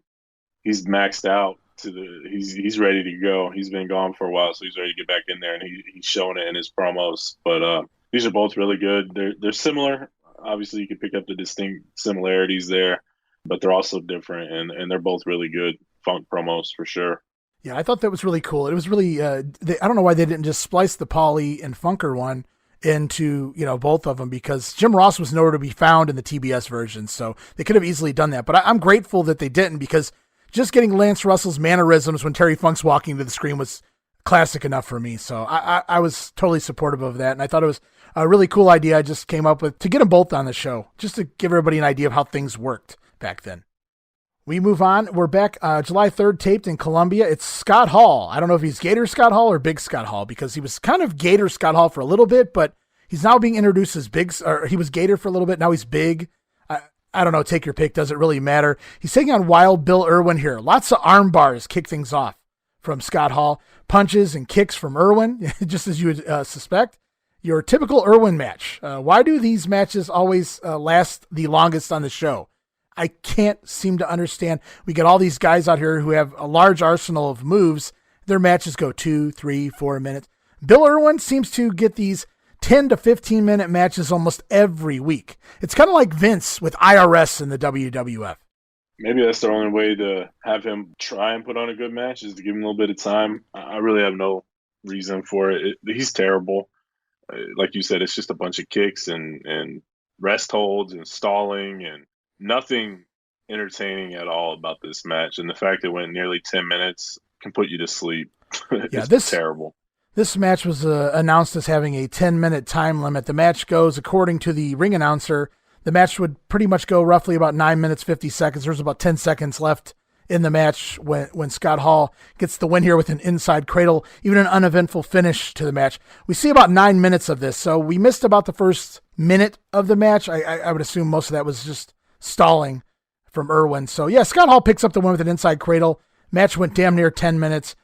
he's maxed out he's ready to go. He's been gone for a while, so he's ready to get back in there, and he's showing it in his promos. But these are both really good. They're similar. Obviously, you can pick up the distinct similarities there, but they're also different, and they're both really good Funk promos for sure. Yeah, I thought that was really cool. It was really, I don't know why they didn't just splice the Paulie and Funker one into, both of them, because Jim Ross was nowhere to be found in the TBS version. So they could have easily done that, but I'm grateful that they didn't, because just getting Lance Russell's mannerisms when Terry Funk's walking to the screen was classic enough for me. So I was totally supportive of that. And I thought it was a really cool idea I just came up with to get them both on the show, just to give everybody an idea of how things worked back then. We move on. We're back July 3rd, taped in Columbia. It's Scott Hall. I don't know if he's Gator Scott Hall or Big Scott Hall, because he was kind of Gator Scott Hall for a little bit, but he's now being introduced as Big, or he was Gator for a little bit. Now he's Big. I don't know. Take your pick. Doesn't really matter. He's taking on Wild Bill Irwin here. Lots of arm bars kick things off from Scott Hall. Punches and kicks from Irwin, just as you would suspect. Your typical Irwin match. Why do these matches always last the longest on the show? I can't seem to understand. We get all these guys out here who have a large arsenal of moves. Their matches go 2, 3, 4 minutes. Bill Irwin seems to get these 10 to 15 minute matches almost every week. It's kind of like Vince with IRS in the WWF. Maybe that's the only way to have him try and put on a good match, is to give him a little bit of time. I really have no reason for it. He's terrible. Like you said, it's just a bunch of kicks and rest holds and stalling, and nothing entertaining at all about this match. And the fact it went nearly 10 minutes can put you to sleep. It's terrible. This match was announced as having a 10-minute time limit. The match goes, according to the ring announcer, the match would pretty much go roughly about 9 minutes, 50 seconds. There's about 10 seconds left in the match when Scott Hall gets the win here with an inside cradle, even an uneventful finish to the match. We see about 9 minutes of this, so we missed about the first minute of the match. I would assume most of that was just stalling from Irwin. So yeah, Scott Hall picks up the win with an inside cradle. Match went damn near 10 minutes.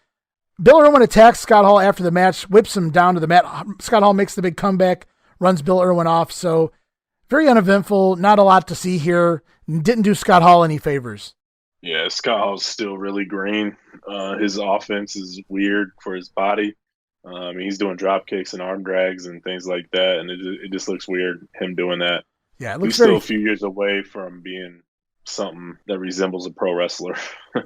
Bill Irwin attacks Scott Hall after the match, whips him down to the mat. Scott Hall makes the big comeback, runs Bill Irwin off. So very uneventful, not a lot to see here. Didn't do Scott Hall any favors. Yeah, Scott Hall's still really green. His offense is weird for his body. He's doing drop kicks and arm drags and things like that, and it just looks weird, him doing that. Yeah, it looks He's still a few years away from being something that resembles a pro wrestler.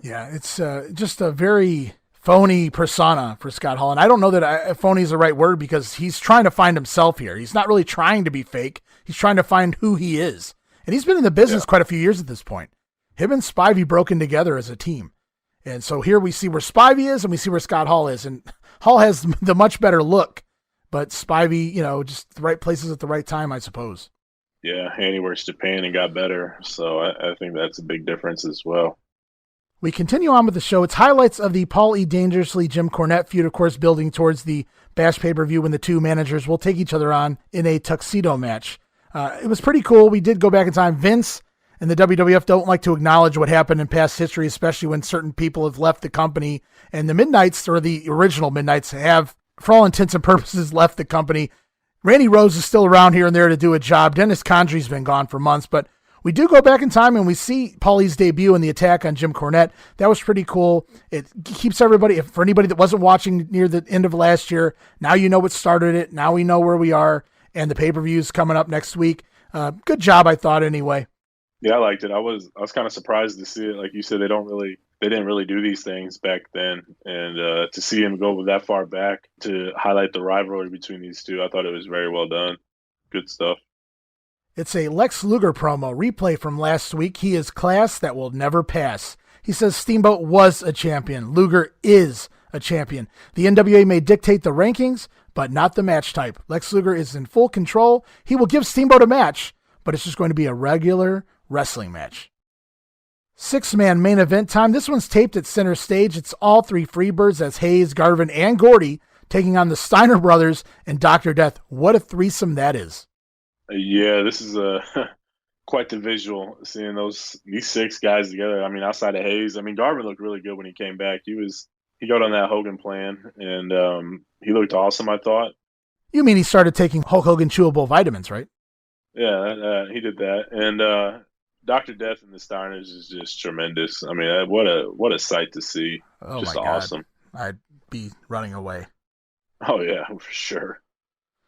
Yeah, it's just a very phony persona for Scott Hall. And I don't know that phony is the right word, because he's trying to find himself here. He's not really trying to be fake. He's trying to find who he is. And he's been in the business quite a few years at this point. Him and Spivey broken together as a team. And so here we see where Spivey is and we see where Scott Hall is. And Hall has the much better look, but Spivey, just the right places at the right time, I suppose. Yeah, and he works Japan and got better. So I think that's a big difference as well. We continue on with the show. It's highlights of the Paul E. Dangerously Jim Cornette feud, of course, building towards the Bash pay-per-view when the two managers will take each other on in a tuxedo match. It was pretty cool. We did go back in time. Vince and the WWF don't like to acknowledge what happened in past history, especially when certain people have left the company. And the Midnights, or the original Midnights, have, for all intents and purposes, left the company. Randy Rose is still around here and there to do a job. Dennis Condrey's been gone for months, but we do go back in time and we see Paulie's debut in the attack on Jim Cornette. That was pretty cool. It keeps everybody, for anybody that wasn't watching near the end of last year, now you know what started it. Now we know where we are, and the pay-per-view's coming up next week. Good job, I thought, anyway. Yeah, I liked it. I was kind of surprised to see it. Like you said, they didn't really do these things back then, and to see him go that far back to highlight the rivalry between these two, I thought it was very well done. Good stuff. It's a Lex Luger promo replay from last week. He is class that will never pass. He says Steamboat was a champion. Luger is a champion. The NWA may dictate the rankings, but not the match type. Lex Luger is in full control. He will give Steamboat a match, but it's just going to be a regular wrestling match. 6-man main event time. This one's taped at center stage. It's all three Freebirds as Hayes, Garvin, and Gordy taking on the Steiner brothers and Dr. Death. What a threesome that is. Yeah, this is quite the visual, seeing these 6 guys together. I mean, outside of Hayes, Garvin looked really good when he came back. He got on that Hogan plan, and he looked awesome, I thought. You mean he started taking Hulk Hogan chewable vitamins, right? Yeah, he did that. And Dr. Death and the Steiners is just tremendous. I mean, what a sight to see. Oh, just my God. Awesome. I'd be running away. Oh, yeah, for sure.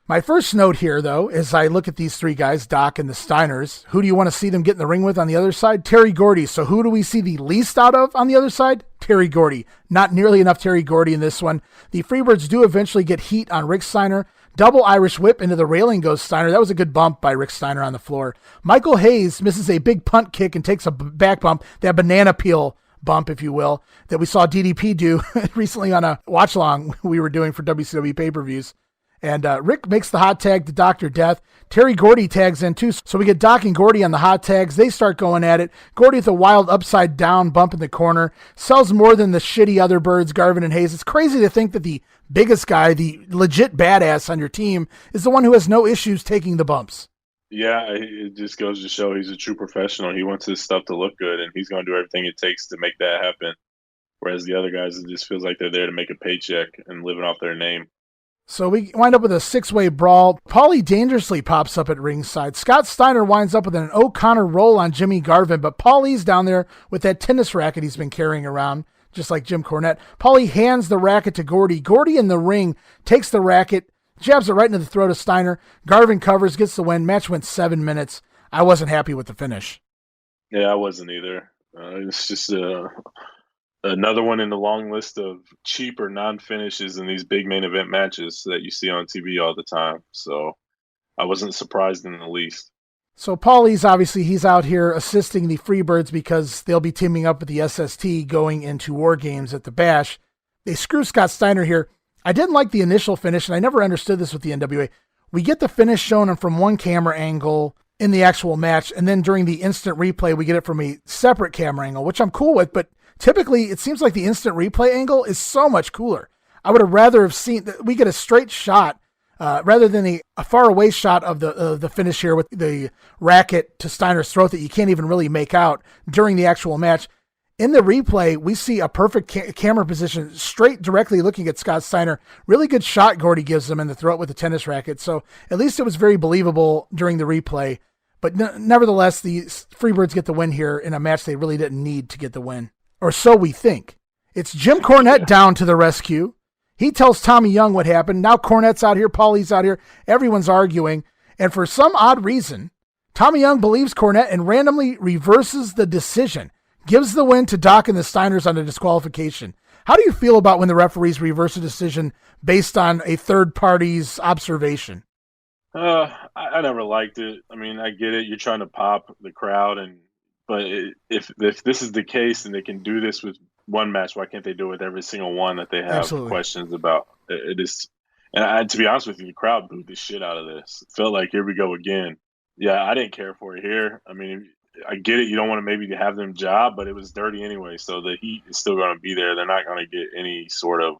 My first note here, though, is I look at these 3 guys, Doc and the Steiners. Who do you want to see them get in the ring with on the other side? Terry Gordy. So who do we see the least out of on the other side? Terry Gordy. Not nearly enough Terry Gordy in this one. The Freebirds do eventually get heat on Rick Steiner. Double Irish whip into the railing goes Steiner. That was a good bump by Rick Steiner on the floor. Michael Hayes misses a big punt kick and takes a back bump, that banana peel bump, if you will, that we saw DDP do recently on a watch-along we were doing for WCW pay-per-views. And Rick makes the hot tag to Dr. Death. Terry Gordy tags in too. So we get Doc and Gordy on the hot tags. They start going at it. Gordy with a wild upside down bump in the corner. Sells more than the shitty other birds, Garvin and Hayes. It's crazy to think that the biggest guy, the legit badass on your team, is the one who has no issues taking the bumps. Yeah, it just goes to show he's a true professional. He wants his stuff to look good, and he's going to do everything it takes to make that happen. Whereas the other guys, it just feels like they're there to make a paycheck and living off their name. So we wind up with a 6-way brawl. Paulie dangerously pops up at ringside. Scott Steiner winds up with an O'Connor roll on Jimmy Garvin, but Paulie's down there with that tennis racket he's been carrying around, just like Jim Cornette. Paulie hands the racket to Gordy. Gordy in the ring takes the racket, jabs it right into the throat of Steiner. Garvin covers, gets the win. Match went 7 minutes. I wasn't happy with the finish. Yeah, I wasn't either. It's just another one in the long list of cheap or non-finishes in these big main event matches that you see on TV all the time. So I wasn't surprised in the least. So Paulie's obviously, he's out here assisting the Freebirds because they'll be teaming up with the SST going into War Games at the Bash. They screw Scott Steiner here. I didn't like the initial finish, and I never understood this with the NWA. We get the finish shown from one camera angle in the actual match, and then during the instant replay, we get it from a separate camera angle, which I'm cool with, but typically, it seems like the instant replay angle is so much cooler. I would have rather have seen that we get a straight shot rather than a far away shot of the finish here with the racket to Steiner's throat that you can't even really make out during the actual match. In the replay, we see a perfect camera position straight directly looking at Scott Steiner. Really good shot Gordy gives him in the throat with the tennis racket. So at least it was very believable during the replay. But nevertheless, the Freebirds get the win here in a match they really didn't need to get the win. Or so we think. It's Jim Cornette down to the rescue. He tells Tommy Young what happened. Now Cornette's out here, Paulie's out here. Everyone's arguing. And for some odd reason, Tommy Young believes Cornette and randomly reverses the decision. Gives the win to Doc and the Steiners on a disqualification. How do you feel about when the referees reverse a decision based on a third party's observation? I never liked it. I mean, I get it. You're trying to pop the crowd, but if this is the case and they can do this with one match, why can't they do it with every single one that they have questions about? It is, and to be honest with you, the crowd booed the shit out of this. It felt like here we go again. Yeah, I didn't care for it here. I mean, I get it. You don't want to maybe have them job, but it was dirty anyway, so the heat is still going to be there. They're not going to get any sort of.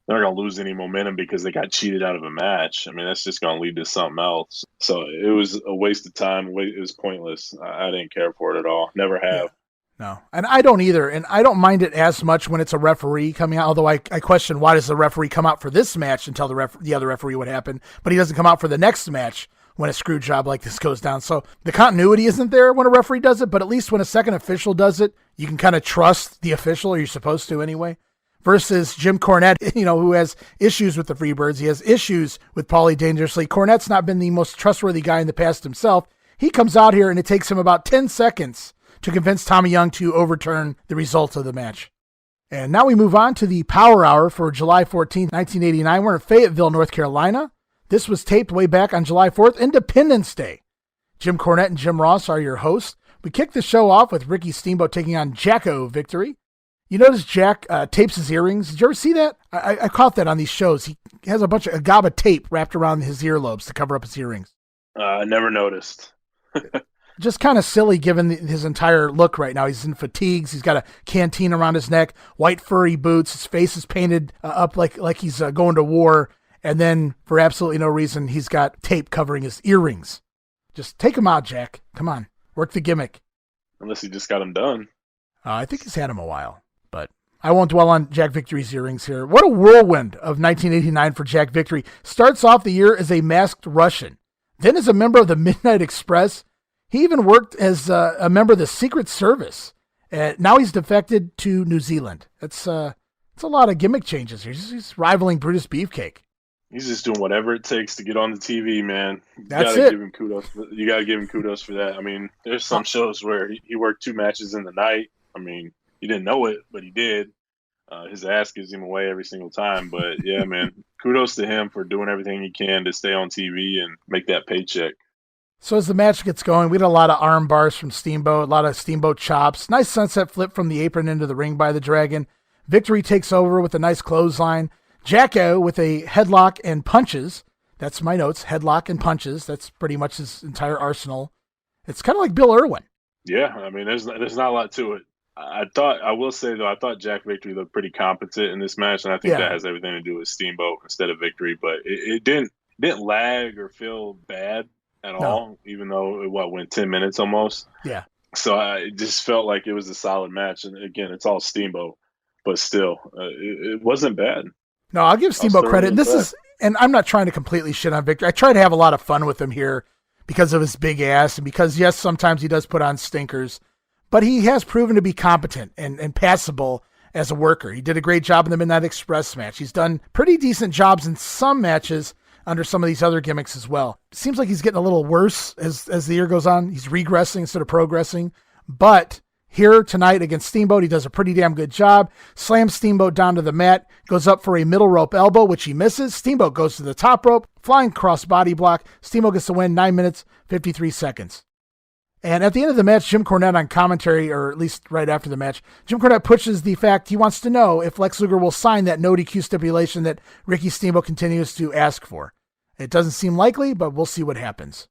They're not going to lose any momentum because they got cheated out of a match. I mean, that's just going to lead to something else. So it was a waste of time. It was pointless. I didn't care for it at all. Never have. No, and I don't either. And I don't mind it as much when it's a referee coming out, although I question why does the referee come out for this match and tell the other referee what happened, but he doesn't come out for the next match when a screw job like this goes down. So the continuity isn't there when a referee does it, but at least when a second official does it, you can kind of trust the official, or you're supposed to anyway. Versus Jim Cornette, who has issues with the Freebirds. He has issues with Paulie Dangerously. Cornette's not been the most trustworthy guy in the past himself. He comes out here and it takes him about 10 seconds to convince Tommy Young to overturn the results of the match. And now we move on to the Power Hour for July 14th, 1989. We're in Fayetteville, North Carolina. This was taped way back on July 4th, Independence Day. Jim Cornette and Jim Ross are your hosts. We kick the show off with Ricky Steamboat taking on Jacko Victory. You notice Jack tapes his earrings. Did you ever see that? I caught that on these shows. He has a bunch of agave tape wrapped around his earlobes to cover up his earrings. I never noticed. Just kind of silly given his entire look right now. He's in fatigues. He's got a canteen around his neck, white furry boots. His face is painted up like he's going to war. And then for absolutely no reason, he's got tape covering his earrings. Just take him out, Jack. Come on. Work the gimmick. Unless he just got him done. I think he's had him a while. But I won't dwell on Jack Victory's earrings here. What a whirlwind of 1989 for Jack Victory. Starts off the year as a masked Russian. Then as a member of the Midnight Express. He even worked as a member of the Secret Service. Now he's defected to New Zealand. It's a lot of gimmick changes here. He's rivaling Brutus Beefcake. He's just doing whatever it takes to get on the TV, man. That's it. Give him kudos. You got to give him kudos for that. I mean, there's some shows where he worked 2 matches in the night. I mean, he didn't know it, but he did. His ass gives him away every single time. But, yeah, man, kudos to him for doing everything he can to stay on TV and make that paycheck. So as the match gets going, we had a lot of arm bars from Steamboat, a lot of Steamboat chops. Nice sunset flip from the apron into the ring by the Dragon. Victory takes over with a nice clothesline. Jacko with a headlock and punches. That's my notes, headlock and punches. That's pretty much his entire arsenal. It's kind of like Bill Irwin. Yeah, I mean, there's not a lot to it. I will say, though, I thought Jack Victory looked pretty competent in this match, and I think that has everything to do with Steamboat instead of Victory. But it didn't lag or feel bad at all, even though it went 10 minutes almost. Yeah. So it just felt like it was a solid match. And again, it's all Steamboat, but still, it wasn't bad. No, I'll give Steamboat credit. And I'm not trying to completely shit on Victor. I try to have a lot of fun with him here because of his big ass and because, yes, sometimes he does put on stinkers, but he has proven to be competent and passable as a worker. He did a great job in the Midnight Express match. He's done pretty decent jobs in some matches under some of these other gimmicks as well. It seems like he's getting a little worse as the year goes on. He's regressing instead of progressing, but here tonight against Steamboat, he does a pretty damn good job. Slams Steamboat down to the mat, goes up for a middle rope elbow, which he misses. Steamboat goes to the top rope, flying cross body block. Steamboat gets to win 9 minutes, 53 seconds. And at the end of the match, Jim Cornette on commentary, or at least right after the match, Jim Cornette pushes the fact he wants to know if Lex Luger will sign that no DQ stipulation that Ricky Steamboat continues to ask for. It doesn't seem likely, but we'll see what happens.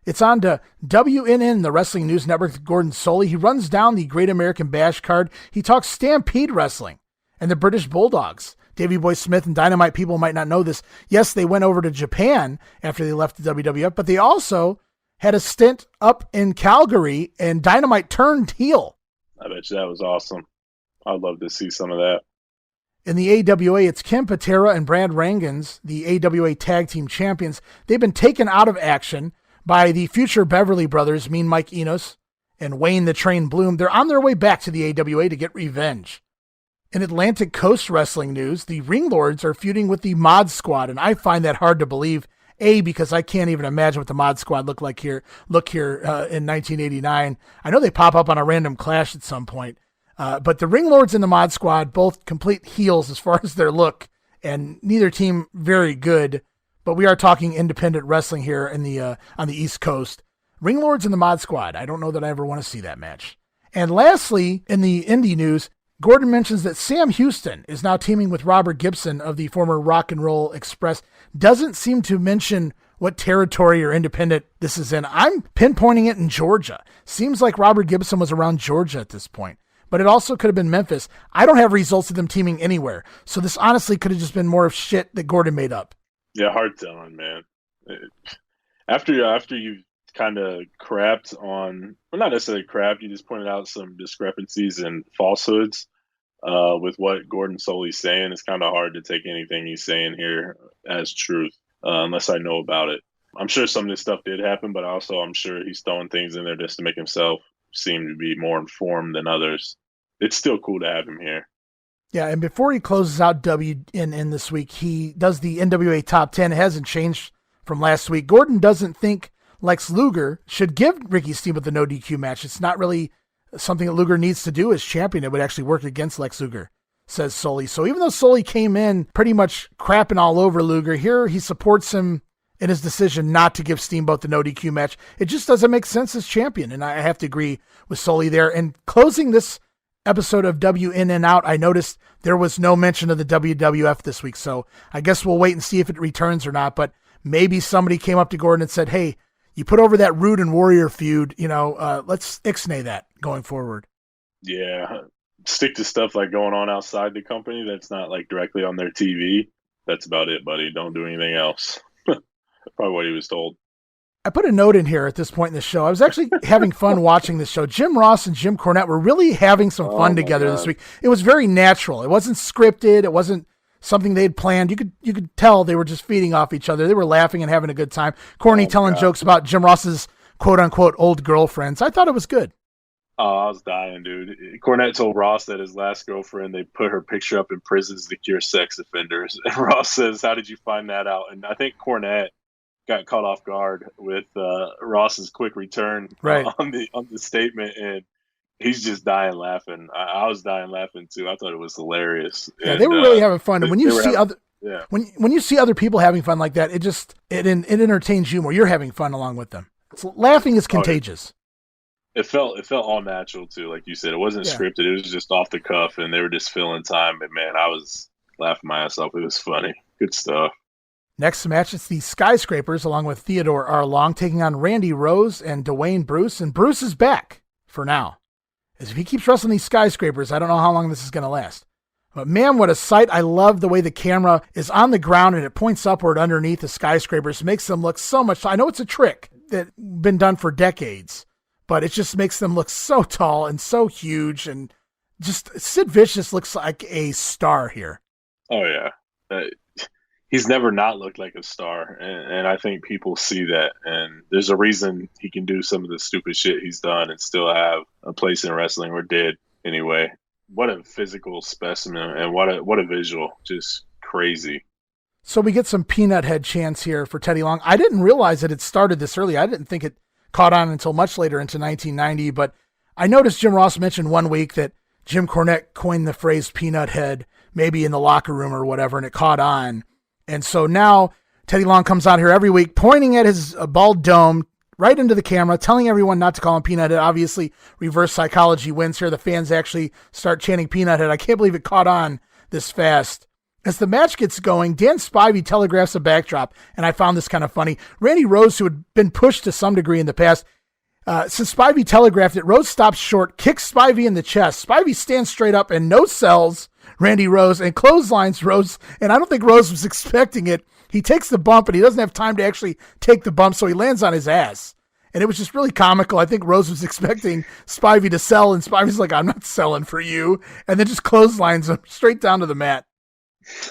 It's on to WNN, the Wrestling News Network, with Gordon Soley. He runs down the Great American Bash card. He talks Stampede Wrestling and the British Bulldogs. Davey Boy Smith and Dynamite people might not know this. Yes, they went over to Japan after they left the WWF, but they also had a stint up in Calgary, and Dynamite turned heel. I bet you that was awesome. I'd love to see some of that. In the AWA, it's Ken Patera and Brad Rangans, the AWA Tag Team Champions. They've been taken out of action by the future Beverly Brothers, Mean Mike Enos and Wayne the Train Bloom. They're on their way back to the AWA to get revenge. In Atlantic Coast Wrestling news, the Ring Lords are feuding with the Mod Squad, and I find that hard to believe. Because I can't even imagine what the Mod Squad look here in 1989. I know they pop up on a random Clash at some point. But the Ring Lords and the Mod Squad, both complete heels as far as their look, and neither team very good. But we are talking independent wrestling here in the on the East Coast. Ring Lords and the Mod Squad. I don't know that I ever want to see that match. And lastly, in the indie news, Gordon mentions that Sam Houston is now teaming with Robert Gibson of the former Rock and Roll Express. Doesn't seem to mention what territory or independent this is in. I'm pinpointing it in Georgia. Seems like Robert Gibson was around Georgia at this point, but it also could have been Memphis. I don't have results of them teaming anywhere. So this honestly could have just been more of shit that Gordon made up. Yeah, hard telling, man. After you kind of crapped on, well, not necessarily crapped, you just pointed out some discrepancies and falsehoods with what Gordon Soley's saying. It's kind of hard to take anything he's saying here as truth unless I know about it. I'm sure some of this stuff did happen, but also I'm sure he's throwing things in there just to make himself seem to be more informed than others. It's still cool to have him here. Yeah, and before he closes out WNN this week, he does the NWA Top 10. It hasn't changed from last week. Gordon doesn't think Lex Luger should give Ricky Steamboat the no DQ match. It's not really something that Luger needs to do as champion. It would actually work against Lex Luger, says Sully. So even though Sully came in pretty much crapping all over Luger, here he supports him in his decision not to give Steamboat the no DQ match. It just doesn't make sense as champion, and I have to agree with Sully there. And closing this episode of WNN out, I noticed there was no mention of the WWF this week, so I guess we'll wait and see if it returns or not, but maybe somebody came up to Gordon and said, hey, you put over that Rude and Warrior feud, let's ixnay that going forward. Yeah, stick to stuff like going on outside the company that's not like directly on their TV. That's about it, buddy. Don't do anything else. Probably what he was told. I put a note in here at this point in the show. I was actually having fun watching this show. Jim Ross and Jim Cornette were really having some fun together this week. It was very natural. It wasn't scripted. It wasn't something they'd planned. You could tell they were just feeding off each other. They were laughing and having a good time. Corny telling jokes about Jim Ross's quote unquote old girlfriends. I thought it was good. Oh, I was dying, dude. Cornette told Ross that his last girlfriend, they put her picture up in prisons to cure sex offenders. And Ross says, how did you find that out? And I think Cornette got caught off guard with Ross's quick return on the statement, and he's just dying laughing. I was dying laughing too. I thought it was hilarious. Yeah, and, they were really having fun. And when you see when you see other people having fun like that, it entertains you more. You're having fun along with them. Laughing is contagious. It felt all natural too, like you said. It wasn't scripted. It was just off the cuff, and they were just filling time. And man, I was laughing my ass off. It was funny. Good stuff. Next match, it's the Skyscrapers, along with Theodore R. Long, taking on Randy Rose and Dwayne Bruce. And Bruce is back for now. As if he keeps wrestling these Skyscrapers, I don't know how long this is going to last. But man, what a sight. I love the way the camera is on the ground and it points upward underneath the Skyscrapers. It makes them look so much. I know it's a trick that's been done for decades, but it just makes them look so tall and so huge. And just Sid Vicious looks like a star here. Oh, yeah. He's never not looked like a star, and I think people see that, and there's a reason he can do some of the stupid shit he's done and still have a place in wrestling, or did anyway. What a physical specimen, and what a visual. Just crazy. So we get some peanut head chants here for Teddy Long. I didn't realize that it started this early. I didn't think it caught on until much later into 1990, but I noticed Jim Ross mentioned one week that Jim Cornette coined the phrase peanut head, maybe in the locker room or whatever, and it caught on. And so now Teddy Long comes out here every week pointing at his bald dome right into the camera, telling everyone not to call him Peanut Head. Obviously, reverse psychology wins here. The fans actually start chanting Peanut Head. I can't believe it caught on this fast. As the match gets going, Dan Spivey telegraphs a backdrop, and I found this kind of funny. Randy Rose, who had been pushed to some degree in the past, since Spivey telegraphed it, Rose stops short, kicks Spivey in the chest. Spivey stands straight up and no-sells Randy Rose and clotheslines Rose, and I don't think Rose was expecting it. He takes the bump, and he doesn't have time to actually take the bump, so he lands on his ass. And it was just really comical. I think Rose was expecting Spivey to sell, and Spivey's like, I'm not selling for you, and then just clotheslines him straight down to the mat.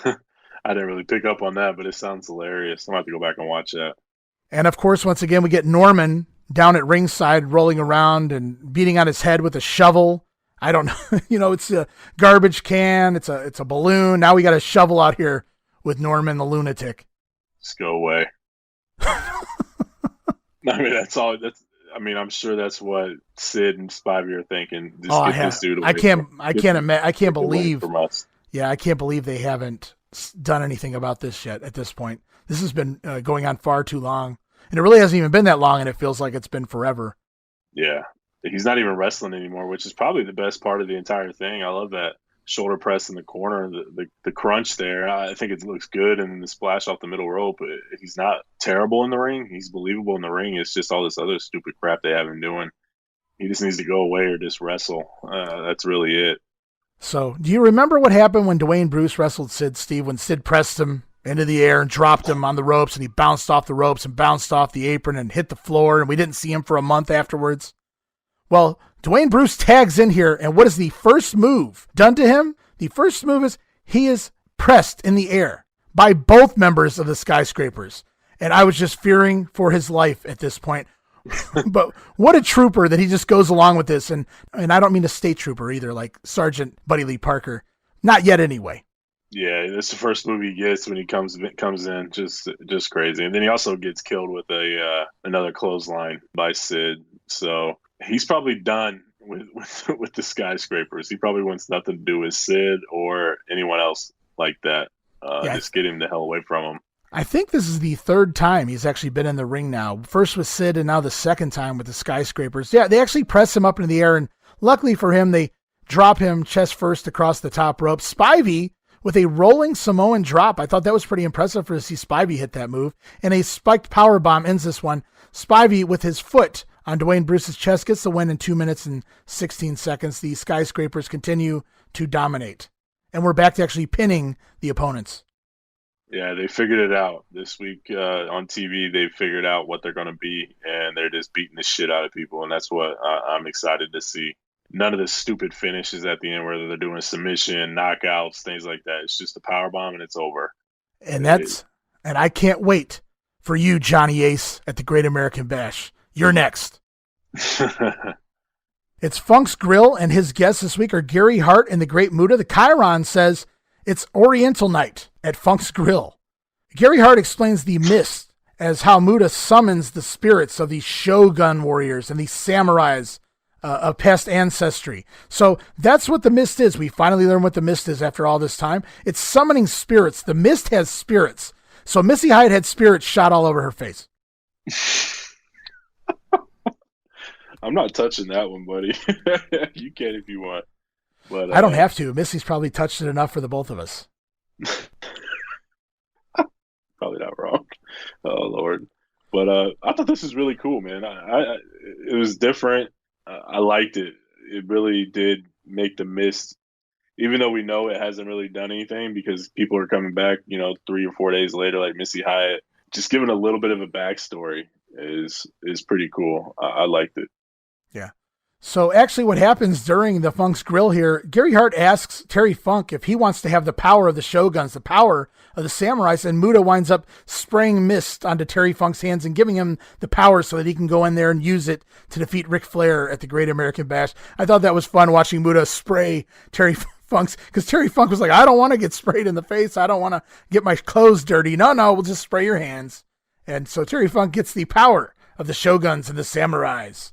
I didn't really pick up on that, but it sounds hilarious. I'm going to have to go back and watch that. And, of course, once again, we get Norman down at ringside rolling around and beating on his head with a shovel. I don't know. It's a garbage can. It's a balloon. Now we got a shovel out here with Norman the lunatic. Just go away. I mean, that's all. I mean, I'm sure that's what Sid and Spivey are thinking. Just this dude away I can't believe. From us. Yeah, I can't believe they haven't done anything about this yet at this point. This has been going on far too long. And it really hasn't even been that long, and it feels like it's been forever. Yeah. He's not even wrestling anymore, which is probably the best part of the entire thing. I love that shoulder press in the corner, the crunch there. I think it looks good, and the splash off the middle rope. He's not terrible in the ring. He's believable in the ring. It's just all this other stupid crap they have him doing. He just needs to go away or just wrestle. That's really it. So, do you remember what happened when Dwayne Bruce wrestled Sid, Steve, when Sid pressed him into the air and dropped him on the ropes, and he bounced off the ropes and bounced off the apron and hit the floor, and we didn't see him for a month afterwards? Well, Dwayne Bruce tags in here, and what is the first move done to him? The first move is he is pressed in the air by both members of the Skyscrapers. And I was just fearing for his life at this point. But what a trooper that he just goes along with this. And I don't mean a state trooper either, like Sergeant Buddy Lee Parker. Not yet anyway. Yeah, that's the first move he gets when he comes in. Just crazy. And then he also gets killed with another clothesline by Sid. So he's probably done with the Skyscrapers. He probably wants nothing to do with Sid or anyone else like that. Just get him the hell away from him. I think this is the third time he's actually been in the ring now. First with Sid, and now the second time with the Skyscrapers. Yeah, they actually press him up into the air, and luckily for him, they drop him chest first across the top rope. Spivey with a rolling Samoan drop. I thought that was pretty impressive to see Spivey hit that move. And a spiked powerbomb ends this one. Spivey with his foot on Dwayne Bruce's chest gets the win in 2 minutes and 16 seconds. The Skyscrapers continue to dominate. And we're back to actually pinning the opponents. Yeah, they figured it out this week on TV. They figured out what they're going to be, and they're just beating the shit out of people, and that's what I'm excited to see. None of the stupid finishes at the end, whether they're doing submission, knockouts, things like that. It's just a power bomb, and it's over. And I can't wait for you, Johnny Ace, at the Great American Bash. You're next. It's Funk's Grill, and his guests this week are Gary Hart and the Great Muta. The Chiron says it's Oriental Night at Funk's Grill. Gary Hart explains the mist as how Muta summons the spirits of these Shogun warriors and these samurais of past ancestry. So that's what the mist is. We finally learned what the mist is after all this time. It's summoning spirits. The mist has spirits. So Missy Hyatt had spirits shot all over her face. I'm not touching that one, buddy. You can if you want. But I don't have to. Missy's probably touched it enough for the both of us. Probably not wrong. Oh, Lord. But I thought this was really cool, man. It was different. I liked it. It really did make the mist, even though we know it hasn't really done anything because people are coming back, 3 or 4 days later, like Missy Hyatt. Just giving a little bit of a backstory is pretty cool. I liked it. Yeah. So actually what happens during the Funk's Grill here, Gary Hart asks Terry Funk if he wants to have the power of the Shoguns, the power of the samurais, and Muta winds up spraying mist onto Terry Funk's hands and giving him the power so that he can go in there and use it to defeat Ric Flair at the Great American Bash. I thought that was fun watching Muta spray Terry Funk's, because Terry Funk was like, I don't want to get sprayed in the face. I don't want to get my clothes dirty. No, we'll just spray your hands. And so Terry Funk gets the power of the Shoguns and the samurais.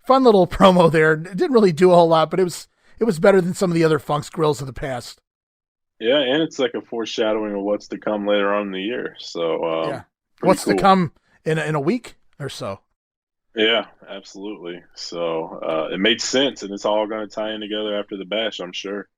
Fun little promo there. It didn't really do a whole lot, but it was better than some of the other Funk's Grills of the past. Yeah, and it's like a foreshadowing of what's to come later on in the year. So yeah, what's cool to come in a week or so. Yeah, absolutely. So it made sense, and it's all going to tie in together after the Bash, I'm sure.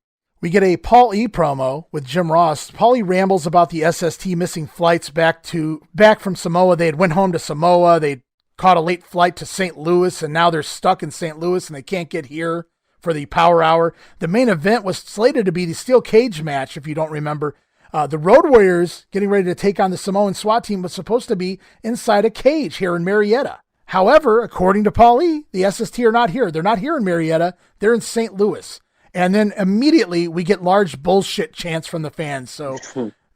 We get a Paul E promo with Jim Ross. Paul E rambles about the SST missing flights back from Samoa. They had went home to Samoa. They caught a late flight to St. Louis, and now they're stuck in St. Louis, and they can't get here for the Power Hour. The main event was slated to be the steel cage match, if you don't remember. The Road Warriors getting ready to take on the Samoan SWAT team was supposed to be inside a cage here in Marietta. However, according to Paul E., the SST are not here. They're not here in Marietta. They're in St. Louis. And then immediately we get large bullshit chants from the fans. So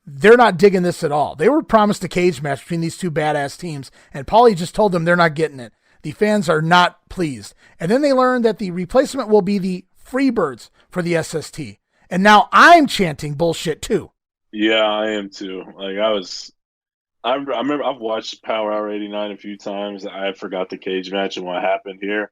they're not digging this at all. They were promised a cage match between these two badass teams, and Paulie just told them they're not getting it. The fans are not pleased. And then they learned that the replacement will be the Freebirds for the SST. And now I'm chanting bullshit too. Yeah, I am too. Like I remember I've watched Power Hour 89 a few times. I forgot the cage match and what happened here.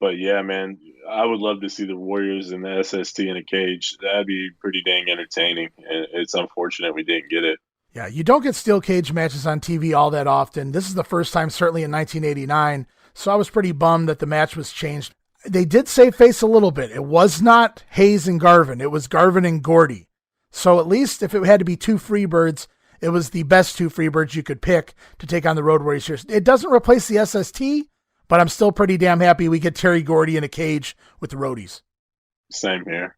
But yeah, man, I would love to see the Warriors and the SST in a cage. That'd be pretty dang entertaining. And it's unfortunate we didn't get it. Yeah, you don't get steel cage matches on TV all that often. This is the first time, certainly in 1989. So I was pretty bummed that the match was changed. They did save face a little bit. It was not Hayes and Garvin. It was Garvin and Gordy. So at least if it had to be two Freebirds, it was the best two Freebirds you could pick to take on the Road Warriors here. It doesn't replace the SST, but I'm still pretty damn happy we get Terry Gordy in a cage with the Roadies. Same here.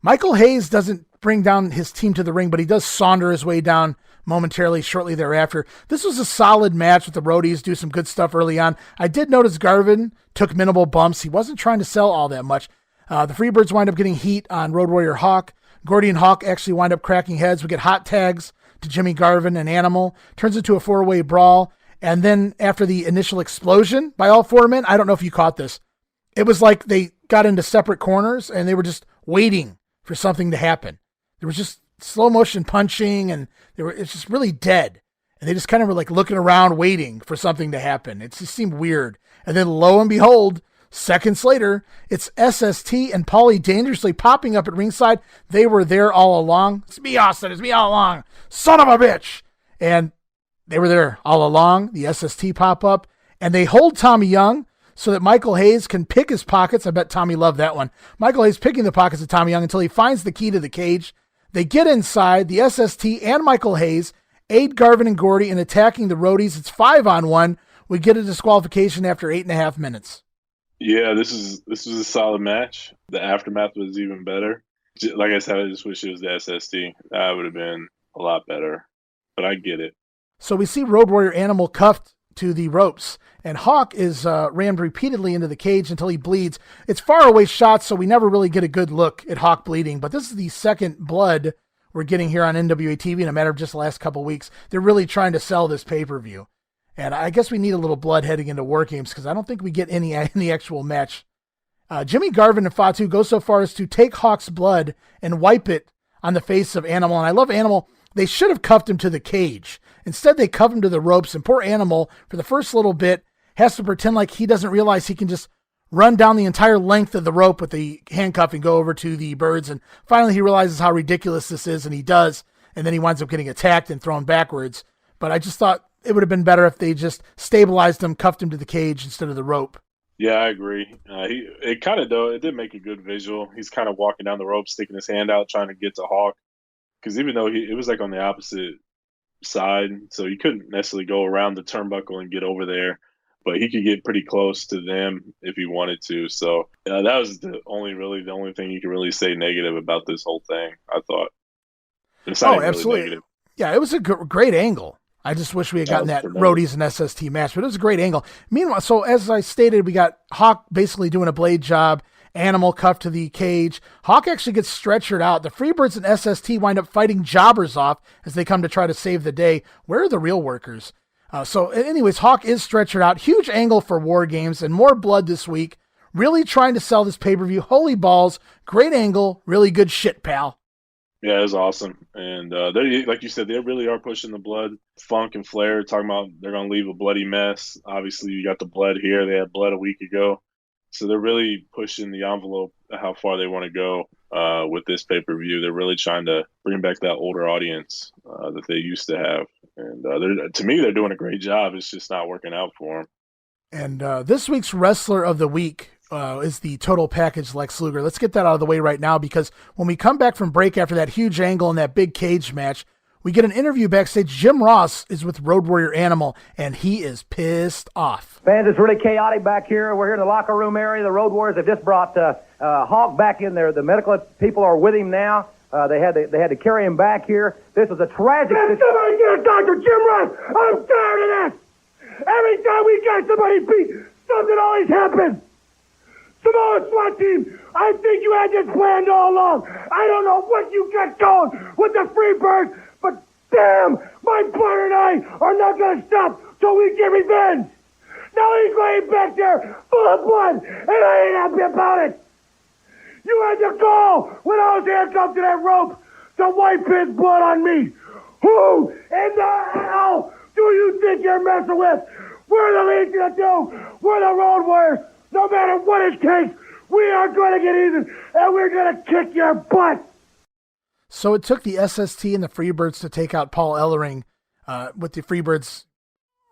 Michael Hayes doesn't bring down his team to the ring, but he does saunter his way down momentarily shortly thereafter. This was a solid match with the Roadies, do some good stuff early on. I did notice Garvin took minimal bumps. He wasn't trying to sell all that much. The Freebirds wind up getting heat on Road Warrior Hawk. Gordy and Hawk actually wind up cracking heads. We get hot tags to Jimmy Garvin and Animal. Turns into a four-way brawl. And then after the initial explosion by all four men, I don't know if you caught this. It was like they got into separate corners and they were just waiting for something to happen. There was just slow motion punching and it's just really dead. And they just kind of were like looking around waiting for something to happen. It just seemed weird. And then lo and behold, seconds later, it's SST and Paulie dangerously popping up at ringside. They were there all along. It's me, Austin. It's me all along. Son of a bitch. And they were there all along. The SST pop up and they hold Tommy Young so that Michael Hayes can pick his pockets. I bet Tommy loved that one. Michael Hayes picking the pockets of Tommy Young until he finds the key to the cage. They get inside. The SST and Michael Hayes aid Garvin and Gordy in attacking the Roadies. It's 5-on-1. We get a disqualification after 8.5 minutes. Yeah, this is a solid match. The aftermath was even better. Like I said, I just wish it was the SST. That would have been a lot better. But I get it. So we see Road Warrior Animal cuffed to the ropes, and Hawk is rammed repeatedly into the cage until he bleeds. It's far away shots, so we never really get a good look at Hawk bleeding, but this is the second blood we're getting here on NWA TV in a matter of just the last couple weeks. They're really trying to sell this pay-per-view, and I guess we need a little blood heading into War Games because I don't think we get any in the actual match. Jimmy Garvin and Fatu go so far as to take Hawk's blood and wipe it on the face of Animal, and I love Animal. They should have cuffed him to the cage. Instead, they cuff him to the ropes, and poor Animal, for the first little bit, has to pretend like he doesn't realize he can just run down the entire length of the rope with the handcuff and go over to the birds. And finally, he realizes how ridiculous this is, and he does. And then he winds up getting attacked and thrown backwards. But I just thought it would have been better if they just stabilized him, cuffed him to the cage instead of the rope. Yeah, I agree. It did make a good visual. He's kind of walking down the rope, sticking his hand out, trying to get to Hawk. Because even though it was like on the opposite side, so you couldn't necessarily go around the turnbuckle and get over there, but he could get pretty close to them if he wanted to. So that was the only thing you could really say negative about this whole thing, I thought. It's not absolutely. Really negative. Yeah, it was a great angle. I just wish we had gotten that Roadies and SST match, but it was a great angle. Meanwhile, so as I stated, we got Hawk basically doing a blade job, Animal cuffed to the cage. Hawk actually gets stretchered out. The Freebirds and SST wind up fighting jobbers off as they come to try to save the day. Where are the real workers? So anyways, Hawk is stretchered out. Huge angle for War Games and more blood this week. Really trying to sell this pay-per-view. Holy balls. Great angle. Really good shit, pal. Yeah, it was awesome. And they, like you said, they really are pushing the blood. Funk and Flair talking about they're going to leave a bloody mess. Obviously, you got the blood here. They had blood a week ago. So they're really pushing the envelope how far they want to go with this pay-per-view. They're really trying to bring back that older audience that they used to have. And to me, they're doing a great job. It's just not working out for them. And this week's Wrestler of the Week is the total package Lex Luger. Let's get that out of the way right now because when we come back from break after that huge angle and that big cage match, we get an interview backstage. Jim Ross is with Road Warrior Animal, and he is pissed off. Fans, it's really chaotic back here. We're here in the locker room area. The Road Warriors have just brought Hawk back in there. The medical people are with him now. They had to carry him back here. This is a tragic situation. Somebody get Dr. Jim Ross. I'm tired of this. Every time we got somebody beat, something always happens. Samoa SWAT team, I think you had this planned all along. I don't know what you got going with the Freebirds, but damn, my partner and I are not going to stop till we get revenge. Now he's laying back there full of blood, and I ain't happy about it. You had to call when I was handcuffed to that rope to wipe his blood on me. Who in the hell do you think you're messing with? We're the least gonna do. We're the Road Warriors. No matter what it takes, we are going to get even, and we're going to kick your butt. So it took the SST and the Freebirds to take out Paul Ellering, with the Freebirds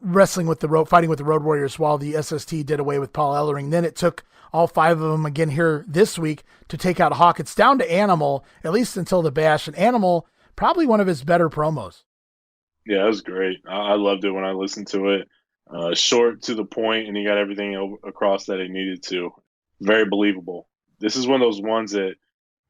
wrestling with the fighting with the Road Warriors while the SST did away with Paul Ellering. Then it took all 5 of them again here this week to take out Hawk. It's down to Animal, at least until the Bash, and Animal, probably one of his better promos. Yeah, it was great. I loved it when I listened to it. Short, to the point, and he got everything across that he needed to. Very believable. This is one of those ones that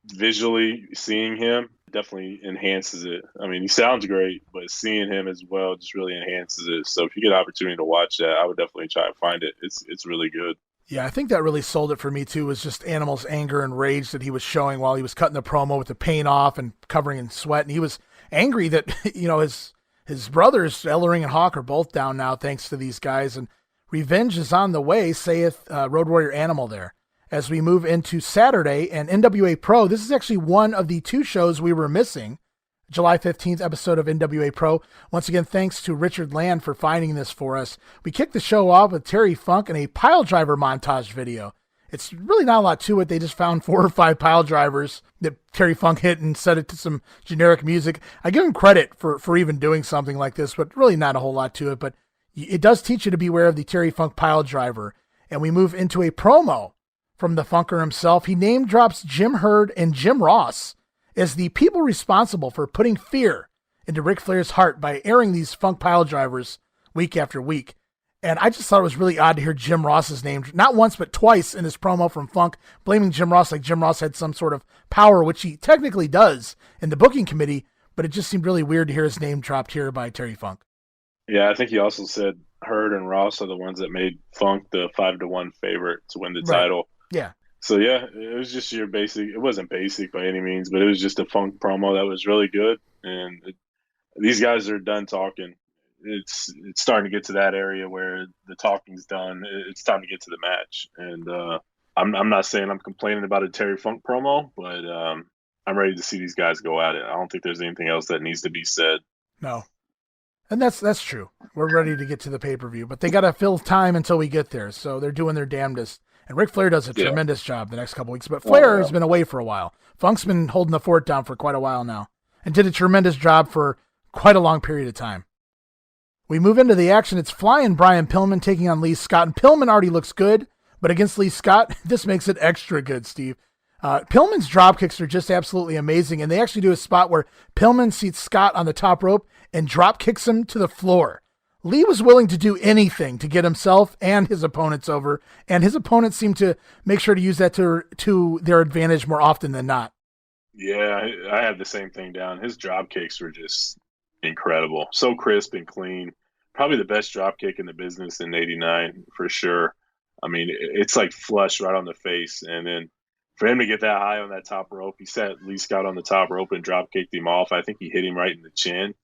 visually seeing him definitely enhances it. I mean, he sounds great, but seeing him as well just really enhances it. So if you get an opportunity to watch that, I would definitely try and find it. It's really good. Yeah, I think that really sold it for me too, was just Animal's anger and rage that he was showing while he was cutting the promo with the paint off and covering in sweat. And he was angry that, his brothers, Ellering and Hawk, are both down now thanks to these guys. And revenge is on the way, saith Road Warrior Animal there. As we move into Saturday and NWA Pro, this is actually one of the 2 shows we were missing. July 15th episode of NWA Pro. Once again, thanks to Richard Land for finding this for us. We kicked the show off with Terry Funk and a pile driver montage video. It's really not a lot to it. They just found 4 or 5 pile drivers that Terry Funk hit and set it to some generic music. I give him credit for even doing something like this, but really not a whole lot to it. But it does teach you to beware of the Terry Funk pile driver. And we move into a promo from the Funker himself. He name drops Jim Herd and Jim Ross as the people responsible for putting fear into Ric Flair's heart by airing these Funk pile drivers week after week. And I just thought it was really odd to hear Jim Ross's name, not once, but twice in this promo from Funk, blaming Jim Ross like Jim Ross had some sort of power, which he technically does in the booking committee, but it just seemed really weird to hear his name dropped here by Terry Funk. Yeah, I think he also said Hurd and Ross are the ones that made Funk the 5-1 favorite to win the title. Yeah. So, yeah, it was just your basic – it wasn't basic by any means, but it was just a Funk promo that was really good. And these guys are done talking. It's starting to get to that area where the talking's done. It's time to get to the match. And I'm not saying I'm complaining about a Terry Funk promo, but I'm ready to see these guys go at it. I don't think there's anything else that needs to be said. No. And that's true. We're ready to get to the pay-per-view, but they got to fill time until we get there. So they're doing their damnedest. And Ric Flair does a tremendous job the next couple weeks. But Flair has been away for a while. Funk's been holding the fort down for quite a while now and did a tremendous job for quite a long period of time. We move into the action. It's Flying Brian Pillman taking on Lee Scott. And Pillman already looks good, but against Lee Scott, this makes it extra good, Steve. Pillman's drop kicks are just absolutely amazing. And they actually do a spot where Pillman seats Scott on the top rope and drop kicks him to the floor. Lee was willing to do anything to get himself and his opponents over, and his opponents seem to make sure to use that to their advantage more often than not. Yeah, I have the same thing down. His drop kicks were just incredible. So crisp and clean. Probably the best drop kick in the business in '89 for sure. I mean, it's like flush right on the face. And then for him to get that high on that top rope, he set Lee Scott on the top rope and drop kicked him off. I think he hit him right in the chin.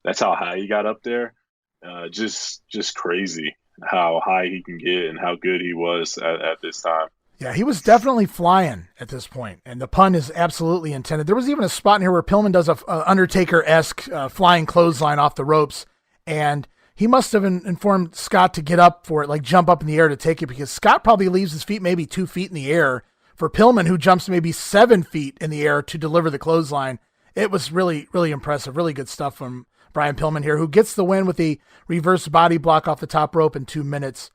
That's how high he got up there. Just crazy how high he can get and how good he was at this time. Yeah, he was definitely flying at this point, and the pun is absolutely intended. There was even a spot in here where Pillman does a Undertaker-esque flying clothesline off the ropes, and he must have informed Scott to get up for it, like jump up in the air to take it, because Scott probably leaves his feet maybe 2 feet in the air for Pillman, who jumps maybe 7 feet in the air to deliver the clothesline. It was really, really impressive. Really good stuff from Brian Pillman here, who gets the win with a reverse body block off the top rope in 2 minutes.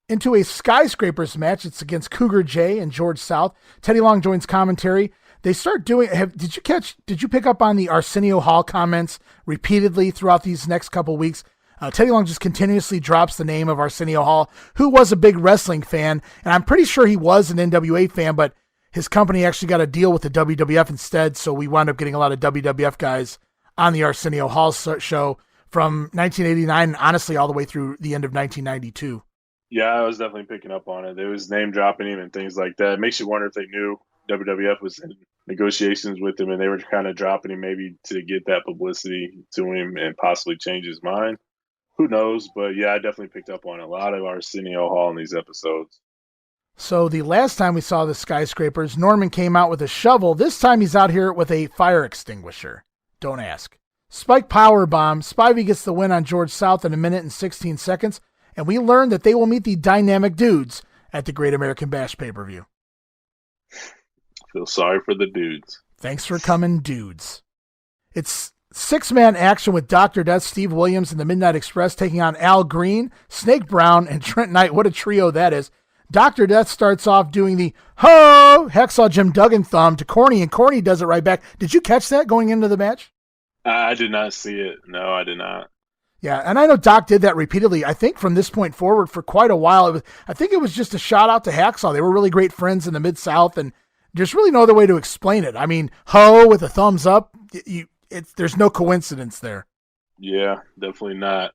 Into a skyscrapers match. It's against Cougar J and George South. Teddy Long joins commentary. They start doing, did you pick up on the Arsenio Hall comments repeatedly throughout these next couple weeks? Teddy Long just continuously drops the name of Arsenio Hall, who was a big wrestling fan, and I'm pretty sure he was an NWA fan, but his company actually got a deal with the WWF instead, so we wound up getting a lot of WWF guys on the Arsenio Hall show from 1989 and honestly all the way through the end of 1992. Yeah, I was definitely picking up on it. There was name dropping him and things like that. It makes you wonder if they knew WWF was in negotiations with him and they were kind of dropping him maybe to get that publicity to him and possibly change his mind. Who knows? But yeah, I definitely picked up on a lot of Arsenio Hall in these episodes. So the last time we saw the skyscrapers, Norman came out with a shovel. This time he's out here with a fire extinguisher. Don't ask. Spike powerbomb. Spivey gets the win on George South in 1 minute and 16 seconds. And we learn that they will meet the Dynamic Dudes at the Great American Bash pay-per-view. Feel sorry for the dudes. Thanks for coming, dudes. It's 6-man action with Dr. Death, Steve Williams, and the Midnight Express taking on Al Green, Snake Brown, and Trent Knight. What a trio that is. Dr. Death starts off doing the ho Hacksaw Jim Duggan thumb to Corny, and Corny does it right back. Did you catch that going into the match? I did not see it. No, I did not. Yeah, and I know Doc did that repeatedly. I think from this point forward for quite a while. I think it was just a shout out to Hacksaw. They were really great friends in the Mid-South, and there's really no other way to explain it. I mean, ho with a thumbs up, there's no coincidence there. Yeah, definitely not.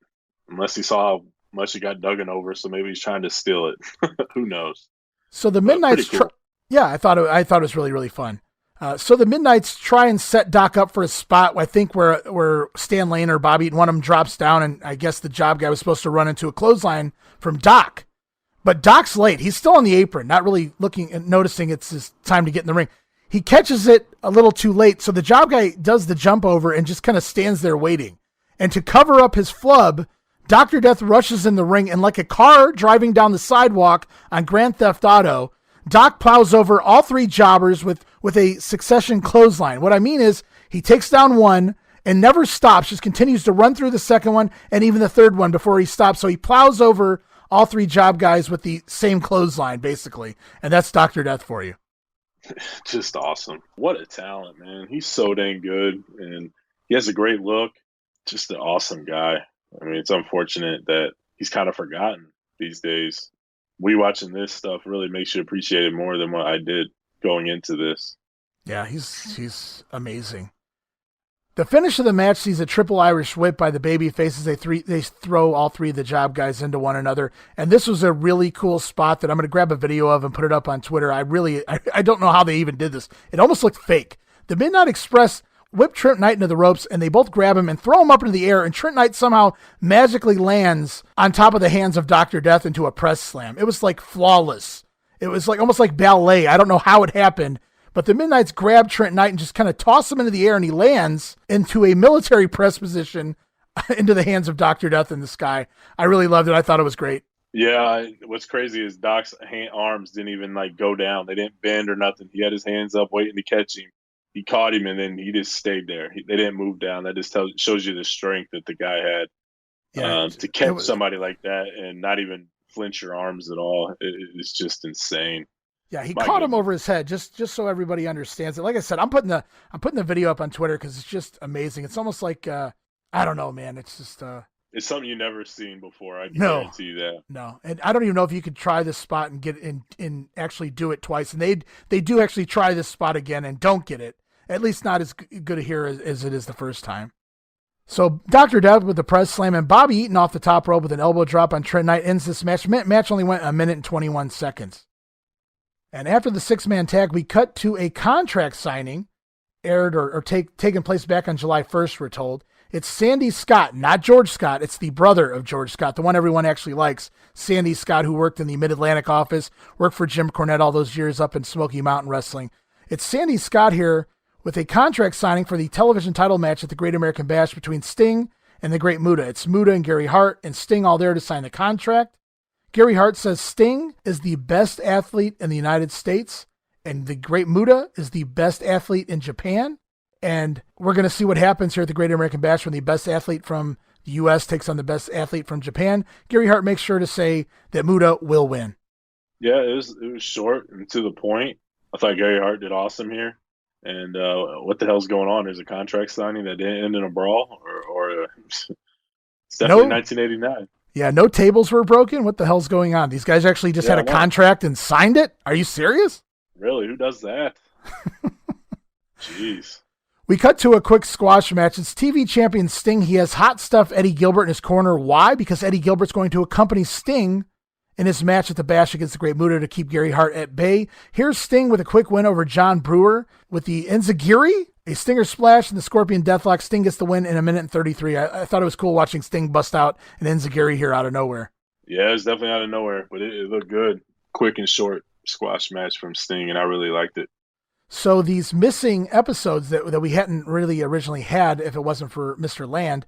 Unless he saw how much he got Duggan over, so maybe he's trying to steal it. Who knows? So the Midnights, cool. I thought it was really, really fun. So the Midnights try and set Doc up for a spot, I think, where Stan Lane or Bobby Eaton, one of them drops down, and I guess the job guy was supposed to run into a clothesline from Doc. But Doc's late. He's still on the apron, not really looking and noticing it's his time to get in the ring. He catches it a little too late, so the job guy does the jump over and just kind of stands there waiting. And to cover up his flub, Dr. Death rushes in the ring, and like a car driving down the sidewalk on Grand Theft Auto, Doc plows over all 3 jobbers with a succession clothesline. What I mean is he takes down one and never stops, just continues to run through the second one and even the third one before he stops. So he plows over all 3 job guys with the same clothesline, basically. And that's Dr. Death for you. Just awesome. What a talent, man. He's so dang good, and he has a great look. Just an awesome guy. I mean, it's unfortunate that he's kind of forgotten these days. We watching this stuff really makes you appreciate it more than what I did going into this. Yeah, he's amazing. The finish of the match sees a triple Irish whip by the baby faces. They throw all 3 of the job guys into one another. And this was a really cool spot that I'm going to grab a video of and put it up on Twitter. I don't know how they even did this. It almost looked fake. The Midnight Express whip Trent Knight into the ropes, and they both grab him and throw him up into the air, and Trent Knight somehow magically lands on top of the hands of Dr. Death into a press slam. It was like flawless. It was like almost like ballet. I don't know how it happened, but the Midnights grab Trent Knight and just kind of toss him into the air, and he lands into a military press position into the hands of Dr. Death in the sky. I really loved it. I thought it was great. Yeah, what's crazy is Doc's arms didn't even go down. They didn't bend or nothing. He had his hands up waiting to catch him. He caught him, and then he just stayed there. They didn't move down. That just shows you the strength that the guy had to catch somebody like that and not even flinch your arms at all. It's just insane. Yeah, he caught him over his head, just so everybody understands it. Like I said, I'm putting the video up on Twitter because it's just amazing. It's almost like I don't know, man. It's just it's something you've never seen before. I can guarantee you that. No, and I don't even know if you could try this spot and get in and actually do it twice. And they do actually try this spot again and don't get it. At least not as good a here as it is the first time. So Dr. Death with the press slam and Bobby Eaton off the top rope with an elbow drop on Trent Knight ends this match. Match only went 1 minute and 21 seconds. And after the 6-man tag, we cut to a contract signing aired or taking place back on July 1st, we're told. It's Sandy Scott, not George Scott. It's the brother of George Scott, the one everyone actually likes. Sandy Scott, who worked in the Mid-Atlantic office, worked for Jim Cornette all those years up in Smoky Mountain Wrestling. It's Sandy Scott here with a contract signing for the television title match at the Great American Bash between Sting and the Great Muta. It's Muta and Gary Hart and Sting all there to sign the contract. Gary Hart says Sting is the best athlete in the United States and the Great Muta is the best athlete in Japan. And we're going to see what happens here at the Great American Bash when the best athlete from the U.S. takes on the best athlete from Japan. Gary Hart makes sure to say that Muta will win. Yeah, it was short and to the point. I thought Gary Hart did awesome here. And what the hell's going on? There's a contract signing that didn't end in a brawl, or it's definitely 1989. Yeah, no tables were broken. What the hell's going on? These guys actually just had a contract and signed it? Are you serious? Really? Who does that? Jeez. We cut to a quick squash match. It's TV champion Sting. He has hot stuff Eddie Gilbert in his corner. Why? Because Eddie Gilbert's going to accompany Sting in his match at the Bash against the Great Muta to keep Gary Hart at bay. Here's Sting with a quick win over John Brewer with the Enziguri, a Stinger Splash, and the Scorpion Deathlock. Sting gets the win in 1 minute and 33. I thought it was cool watching Sting bust out an Enziguri here out of nowhere. Yeah, it was definitely out of nowhere, but it looked good. Quick and short squash match from Sting, and I really liked it. So these missing episodes that we hadn't really originally had, if it wasn't for Mr. Land,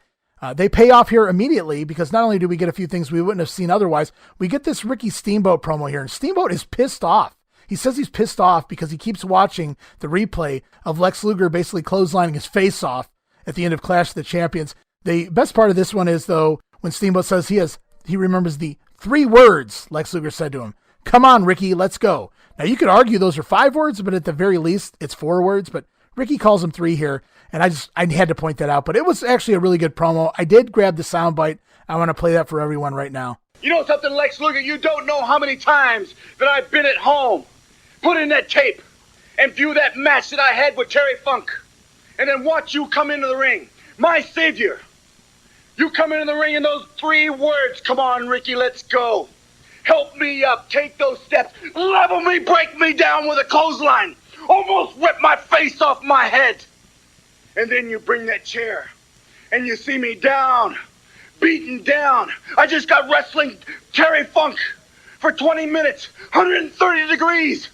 they pay off here immediately, because not only do we get a few things we wouldn't have seen otherwise, we get this Ricky Steamboat promo here, and Steamboat is pissed off. He says he's pissed off because he keeps watching the replay of Lex Luger basically clotheslining his face off at the end of Clash of the Champions. The best part of this one is, though, when Steamboat says he remembers the 3 words Lex Luger said to him. Come on, Ricky, let's go. Now, you could argue those are 5 words, but at the very least, it's 4 words. But Ricky calls him 3 here, and I had to point that out. But it was actually a really good promo. I did grab the soundbite. I want to play that for everyone right now. You know something, Lex Luger? You don't know how many times that I've been at home, put in that tape, and view that match that I had with Terry Funk, and then watch you come into the ring. My savior. You come into the ring and those 3 words, come on, Ricky, let's go. Help me up, take those steps, level me, break me down with a clothesline, almost rip my face off my head. And then you bring that chair, and you see me down, beaten down. I just got wrestling Terry Funk for 20 minutes, 130 degrees.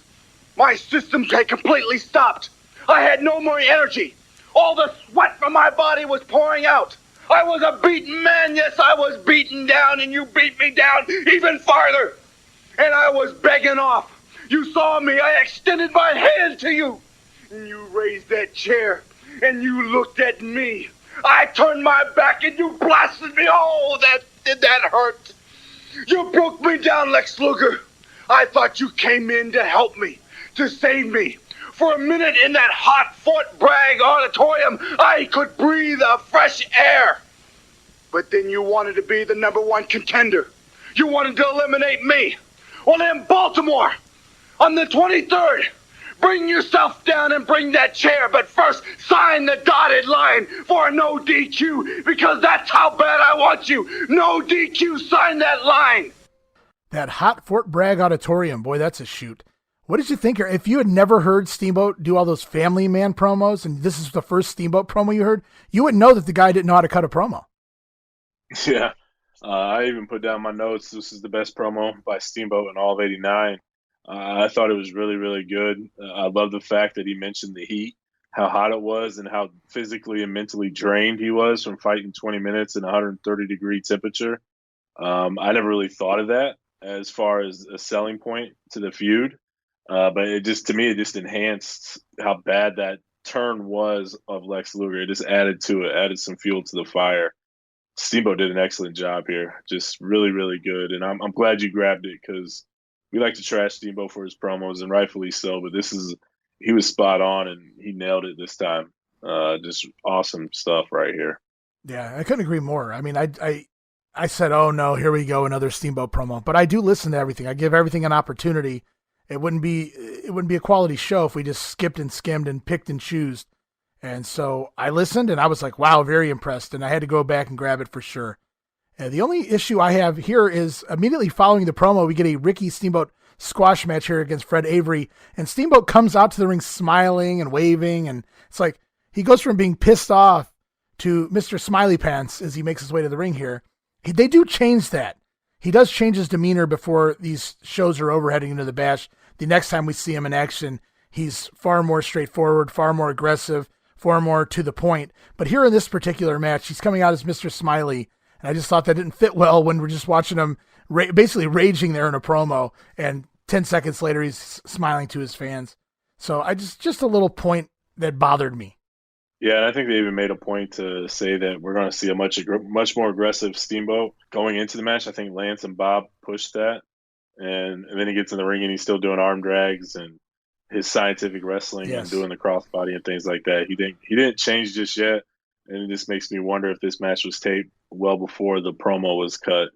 My system had completely stopped. I had no more energy. All the sweat from my body was pouring out. I was a beaten man. Yes, I was beaten down, and you beat me down even farther. And I was begging off. You saw me. I extended my hand to you. And you raised that chair, and you looked at me. I turned my back, and you blasted me. Oh, did that hurt? You broke me down, Lex Luger. I thought you came in to help me, to save me. For a minute in that hot Fort Bragg auditorium, I could breathe a fresh air. But then you wanted to be the #1 contender. You wanted to eliminate me. Well, in Baltimore, on the 23rd, bring yourself down and bring that chair. But first, sign the dotted line for a no DQ, because that's how bad I want you. No DQ, sign that line. That hot Fort Bragg auditorium, boy, that's a shoot. What did you think? If you had never heard Steamboat do all those Family Man promos, and this is the first Steamboat promo you heard, you would know that the guy didn't know how to cut a promo. Yeah. I even put down my notes. This is the best promo by Steamboat in all of '89. I thought it was really, really good. I love the fact that he mentioned the heat, how hot it was, and how physically and mentally drained he was from fighting 20 minutes in 130-degree temperature. I never really thought of that as far as a selling point to the feud. But it just enhanced how bad that turn was of Lex Luger. It just added to it, added some fuel to the fire. Steamboat did an excellent job here. Just really, really good. And I'm glad you grabbed it, because we like to trash Steamboat for his promos, and rightfully so. But he was spot on, and he nailed it this time. Just awesome stuff right here. Yeah, I couldn't agree more. I mean, I said, oh no, here we go, another Steamboat promo. But I do listen to everything. I give everything an opportunity. It wouldn't be a quality show if we just skipped and skimmed and picked and choose. And so I listened, and I was like, wow, very impressed. And I had to go back and grab it for sure. And the only issue I have here is immediately following the promo, we get a Ricky Steamboat squash match here against Fred Avery. And Steamboat comes out to the ring smiling and waving. And it's like he goes from being pissed off to Mr. Smiley Pants as he makes his way to the ring here. They do change that. He does change his demeanor before these shows are over heading into the Bash. The next time we see him in action, he's far more straightforward, far more aggressive, far more to the point. But here in this particular match, he's coming out as Mr. Smiley, and I just thought that didn't fit well when we're just watching him basically raging there in a promo, and 10 seconds later he's smiling to his fans. So just a little point that bothered me. Yeah, and I think they even made a point to say that we're going to see a much more aggressive Steamboat going into the match. I think Lance and Bob pushed that, and then he gets in the ring and he's still doing arm drags and his scientific wrestling and doing the crossbody and things like that. He didn't change just yet, and it just makes me wonder if this match was taped well before the promo was cut.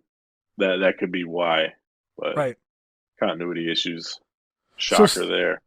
That could be why, but right. Continuity issues. Shocker there.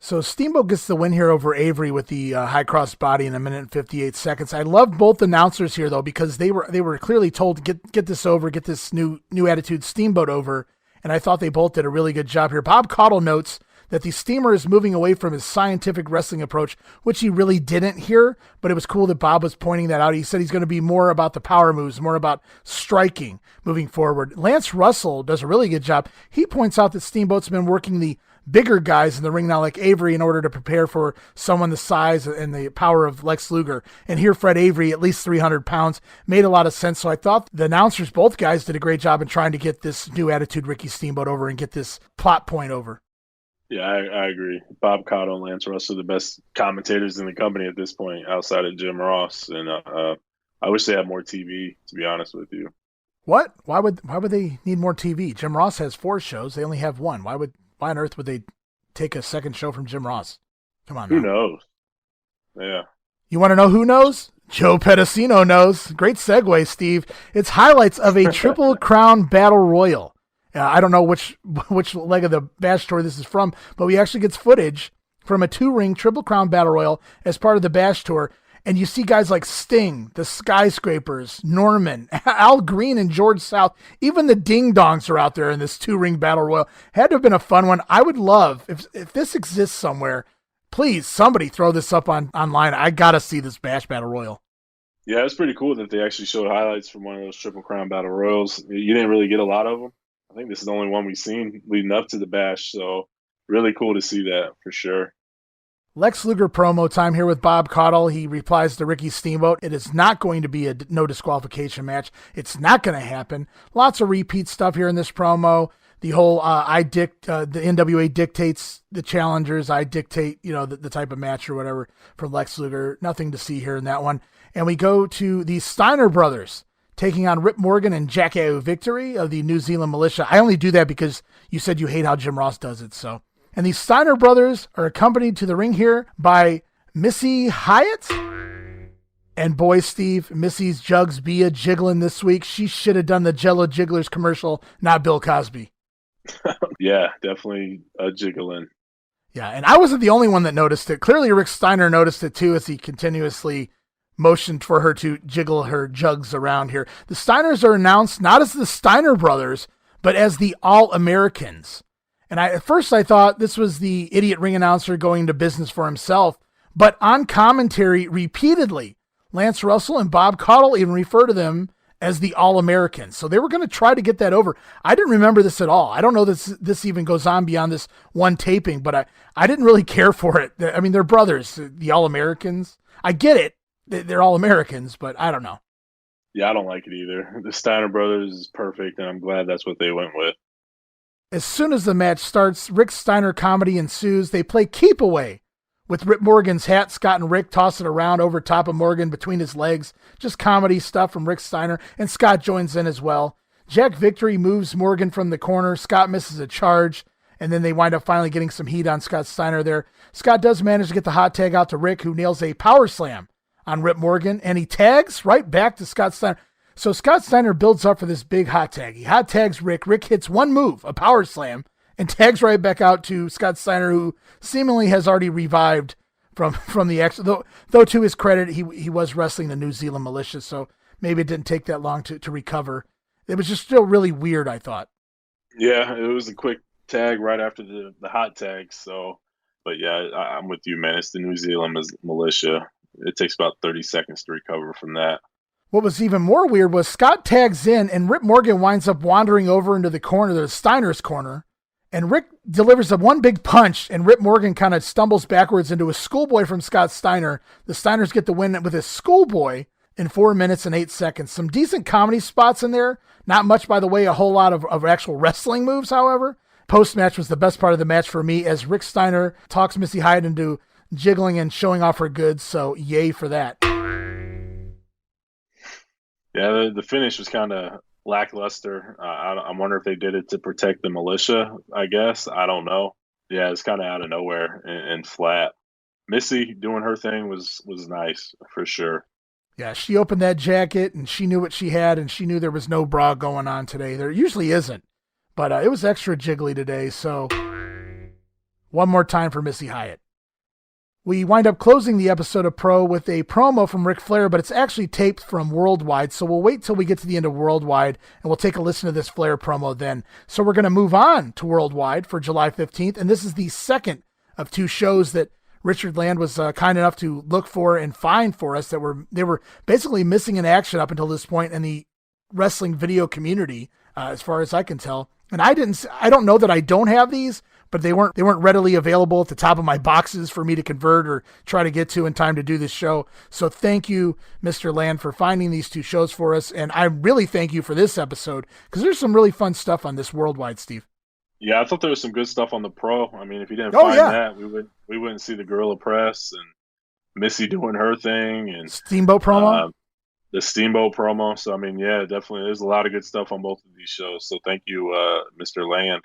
So Steamboat gets the win here over Avery with the high cross body in 1 minute and 58 seconds. I love both announcers here though, because they were clearly told to get this over, get this new attitude Steamboat over, and I thought they both did a really good job here. Bob Caudle notes that the Steamer is moving away from his scientific wrestling approach, which he really didn't here, but it was cool that Bob was pointing that out. He said he's going to be more about the power moves, more about striking moving forward. Lance Russell does a really good job. He points out that Steamboat's been working the bigger guys in the ring now, like Avery, in order to prepare for someone the size and the power of Lex Luger. And here, Fred Avery, at least 300 pounds, made a lot of sense. So I thought the announcers, both guys, did a great job in trying to get this new attitude Ricky Steamboat over and get this plot point over. Yeah, I agree. Bob Caudle and Lance Russell are the best commentators in the company at this point, outside of Jim Ross. And I wish they had more TV, to be honest with you. What? Why would they need more TV? Jim Ross has 4 shows. They only have 1. Why on earth would they take a second show from Jim Ross? Come on now. Who knows? Yeah. You want to know who knows? Joe Pedicino knows. Great segue, Steve. It's highlights of a Triple Crown Battle Royal. I don't know which leg of the Bash tour this is from, but we actually get footage from a 2-ring Triple Crown Battle Royal as part of the Bash tour. And you see guys like Sting, the Skyscrapers, Norman, Al Green, and George South. Even the Ding Dongs are out there in this 2-ring Battle Royal. Had to have been a fun one. I would love, if this exists somewhere, please, somebody throw this up online. I got to see this Bash Battle Royal. Yeah, it's pretty cool that they actually showed highlights from one of those Triple Crown Battle Royals. You didn't really get a lot of them. I think this is the only one we've seen leading up to the Bash, so really cool to see that for sure. Lex Luger promo time here with Bob Caudle. He replies to Ricky Steamboat. It is not going to be a no disqualification match. It's not going to happen. Lots of repeat stuff here in this promo. The whole the NWA dictates the challengers. I dictate, the type of match or whatever from Lex Luger. Nothing to see here in that one. And we go to the Steiner brothers taking on Rip Morgan and Jack Victory of the New Zealand Militia. I only do that because you said you hate how Jim Ross does it. So, and the Steiner brothers are accompanied to the ring here by Missy Hyatt. And boy, Steve, Missy's jugs be a jiggling this week. She should have done the Jello Jigglers commercial, not Bill Cosby. Yeah, definitely a jiggling. Yeah, and I wasn't the only one that noticed it. Clearly, Rick Steiner noticed it too as he continuously motioned for her to jiggle her jugs around here. The Steiners are announced not as the Steiner brothers, but as the All-Americans. And at first I thought this was the idiot ring announcer going to business for himself, but on commentary repeatedly, Lance Russell and Bob Caudle even refer to them as the All-Americans. So they were going to try to get that over. I didn't remember this at all. I don't know that this even goes on beyond this one taping, but I didn't really care for it. I mean, they're brothers, the All-Americans. I get it. They're all Americans, but I don't know. Yeah, I don't like it either. The Steiner brothers is perfect, and I'm glad that's what they went with. As soon as the match starts, Rick Steiner comedy ensues. They play Keep Away with Rip Morgan's hat. Scott and Rick toss it around over top of Morgan between his legs. Just comedy stuff from Rick Steiner, and Scott joins in as well. Jack Victory moves Morgan from the corner. Scott misses a charge, and then they wind up finally getting some heat on Scott Steiner there. Scott does manage to get the hot tag out to Rick, who nails a power slam on Rip Morgan, and he tags right back to Scott Steiner. So Scott Steiner builds up for this big hot tag. He hot tags Rick. Rick hits one move, a power slam, and tags right back out to Scott Steiner, who seemingly has already revived from the action. Though to his credit, he was wrestling the New Zealand Militia, so maybe it didn't take that long to recover. It was just still really weird, I thought. Yeah, it was a quick tag right after the hot tag. So, but yeah, I'm with you, man. It's the New Zealand Militia. It takes about 30 seconds to recover from that. What was even more weird was Scott tags in, and Rip Morgan winds up wandering over into the corner, the Steiner's corner, and Rick delivers one big punch, and Rip Morgan kind of stumbles backwards into a schoolboy from Scott Steiner. The Steiners get the win with a schoolboy in 4 minutes and 8 seconds. Some decent comedy spots in there. Not much, by the way, a whole lot of actual wrestling moves, however. Post-match was the best part of the match for me, as Rick Steiner talks Missy Hyatt into jiggling and showing off her goods, so yay for that. Yeah, the finish was kind of lackluster. I wonder if they did it to protect the militia, I guess. I don't know. Yeah, it's kind of out of nowhere and flat. Missy doing her thing was nice, for sure. Yeah, she opened that jacket, and she knew what she had, and she knew there was no bra going on today. There usually isn't, but it was extra jiggly today, so one more time for Missy Hyatt. We wind up closing the episode of Pro with a promo from Ric Flair, but it's actually taped from Worldwide, so we'll wait till we get to the end of Worldwide, and we'll take a listen to this Flair promo then. So we're going to move on to Worldwide for July 15th, and this is the second of 2 shows that Richard Land was kind enough to look for and find for us that they were basically missing in action up until this point in the wrestling video community, as far as I can tell. And I don't know that I don't have these, but they weren't readily available at the top of my boxes for me to convert or try to get to in time to do this show. So thank you, Mr. Land, for finding these 2 shows for us. And I really thank you for this episode, because there's some really fun stuff on this Worldwide, Steve. Yeah, I thought there was some good stuff on the Pro. I mean, if you didn't find that, we wouldn't see the Gorilla Press and Missy doing her thing and Steamboat promo. The Steamboat promo. So, I mean, yeah, definitely. There's a lot of good stuff on both of these shows. So thank you, Mr. Land.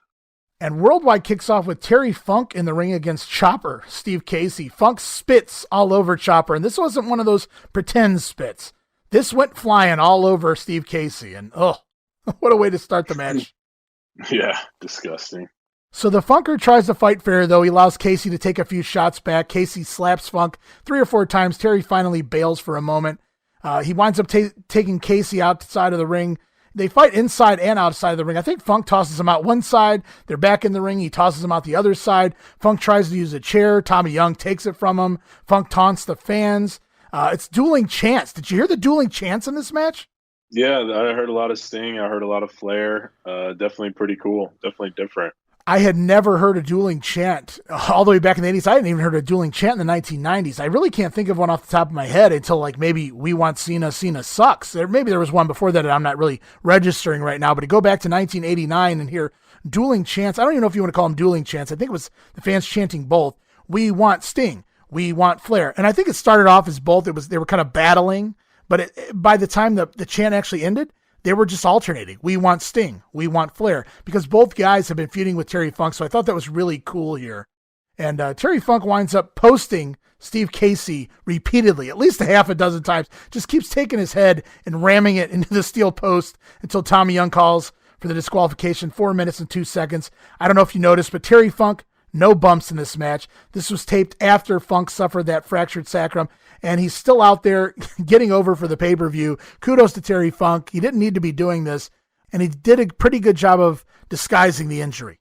And Worldwide kicks off with Terry Funk in the ring against Chopper, Steve Casey. Funk spits all over Chopper, and this wasn't one of those pretend spits. This went flying all over Steve Casey, and what a way to start the match. Yeah, disgusting. So the Funker tries to fight fair, though. He allows Casey to take a few shots back. Casey slaps Funk 3 or 4 times. Terry finally bails for a moment. He winds up taking Casey outside of the ring. They fight inside and outside of the ring. I think Funk tosses him out one side. They're back in the ring. He tosses him out the other side. Funk tries to use a chair. Tommy Young takes it from him. Funk taunts the fans. It's dueling chants. Did you hear the dueling chants in this match? Yeah, I heard a lot of Sting. I heard a lot of Flair. Definitely pretty cool. Definitely different. I had never heard a dueling chant all the way back in the 80s. I hadn't even heard a dueling chant in the 1990s. I really can't think of one off the top of my head until like maybe We Want Cena, Cena Sucks. Maybe there was one before that I'm not really registering right now, but to go back to 1989 and hear dueling chants, I don't even know if you want to call them dueling chants. I think it was the fans chanting both. We want Sting. We want Flair. And I think it started off as both. They were kind of battling, but by the time the chant actually ended, they were just alternating. We want Sting. We want Flair. Because both guys have been feuding with Terry Funk, so I thought that was really cool here. And Terry Funk winds up posting Steve Casey repeatedly, at least a half a dozen times. Just keeps taking his head and ramming it into the steel post until Tommy Young calls for the disqualification, 4 minutes and 2 seconds. I don't know if you noticed, but Terry Funk, no bumps in this match. This was taped after Funk suffered that fractured sacrum, and he's still out there getting over for the pay-per-view. Kudos to Terry Funk. He didn't need to be doing this, and he did a pretty good job of disguising the injury.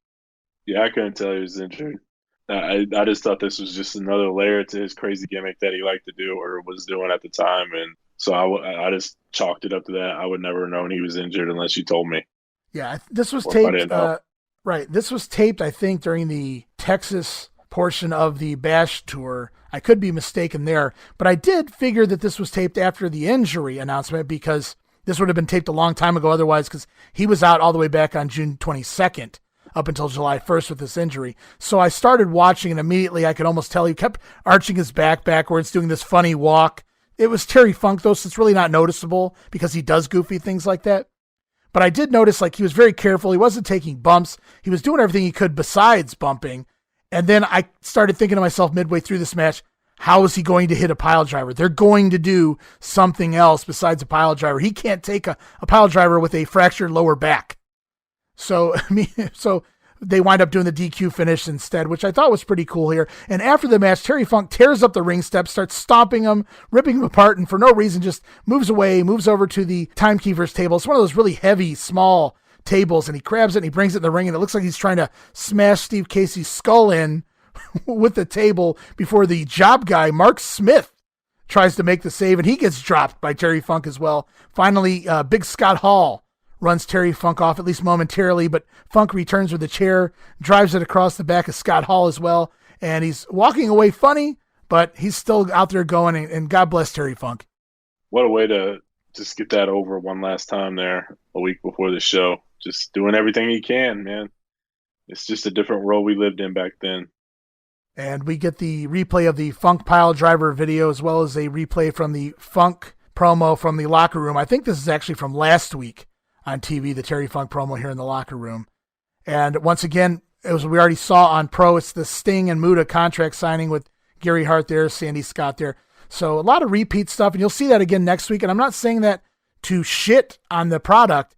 Yeah, I couldn't tell he was injured. I just thought this was just another layer to his crazy gimmick that he liked to do or was doing at the time, and so I just chalked it up to that. I would never have known he was injured unless you told me. Yeah, this was taped. Right, this was taped, I think, during the Texas portion of the Bash tour. I could be mistaken there, but I did figure that this was taped after the injury announcement because this would have been taped a long time ago otherwise, because he was out all the way back on June 22nd up until July 1st with this injury. So I started watching, and immediately I could almost tell he kept arching his back backwards, doing this funny walk. It was Terry Funk, though, so it's really not noticeable because he does goofy things like that. But I did notice, like, he was very careful. He wasn't taking bumps. He was doing everything he could besides bumping. And then I started thinking to myself midway through this match, how is he going to hit a pile driver? They're going to do something else besides a pile driver. He can't take a pile driver with a fractured lower back. So they wind up doing the DQ finish instead, which I thought was pretty cool here. And after the match, Terry Funk tears up the ring steps, starts stomping him, ripping him apart, and for no reason just moves away, moves over to the timekeeper's table. It's one of those really heavy, small tables, and he grabs it and he brings it in the ring, and it looks like he's trying to smash Steve Casey's skull in with the table before the job guy, Mark Smith, tries to make the save, and he gets dropped by Terry Funk as well. Finally, Big Scott Hall runs Terry Funk off, at least momentarily, but Funk returns with a chair, drives it across the back of Scott Hall as well, and he's walking away funny, but he's still out there going, and God bless Terry Funk. What a way to just get that over one last time there a week before the show. Just doing everything he can, man. It's just a different world we lived in back then. And we get the replay of the Funk pile driver video as well as a replay from the Funk promo from the locker room. I think this is actually from last week on TV, the Terry Funk promo here in the locker room. And once again, as we already saw on Pro, it's the Sting and Muta contract signing with Gary Hart there, Sandy Scott there. So a lot of repeat stuff, and you'll see that again next week. And I'm not saying that to shit on the product.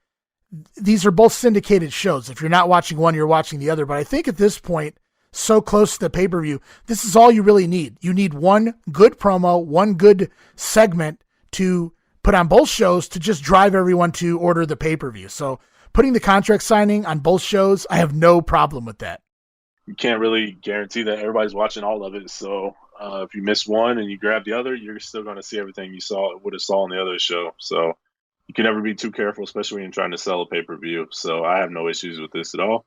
These are both syndicated shows. If you're not watching one, you're watching the other. But I think at this point, so close to the pay-per-view, this is all you really need. You need one good promo, one good segment to put on both shows to just drive everyone to order the pay-per-view. So putting the contract signing on both shows, I have no problem with that. You can't really guarantee that everybody's watching all of it. So if you miss one and you grab the other, you're still going to see everything you would have saw on the other show. So you can never be too careful, especially when you're trying to sell a pay-per-view. So I have no issues with this at all.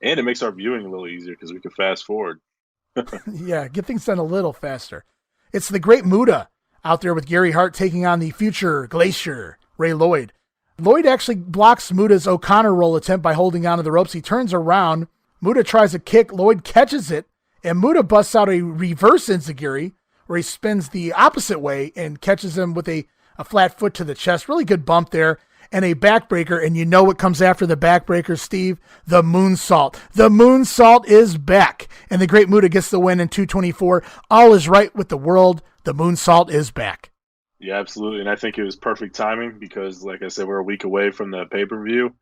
And it makes our viewing a little easier because we can fast forward. Yeah, get things done a little faster. It's the Great Muta out there with Gary Hart taking on the future Glacier, Ray Lloyd. Lloyd actually blocks Muta's O'Connor roll attempt by holding onto the ropes. He turns around. Muta tries a kick. Lloyd catches it, and Muta busts out a reverse enziguri where he spins the opposite way and catches him with a flat foot to the chest. Really good bump there. And a backbreaker, and you know what comes after the backbreaker, Steve? The moonsault. The moonsault is back, and the Great Muta gets the win in 224. All is right with the world. The moonsault is back. Yeah, absolutely, and I think it was perfect timing because, like I said, we're a week away from the pay-per-view,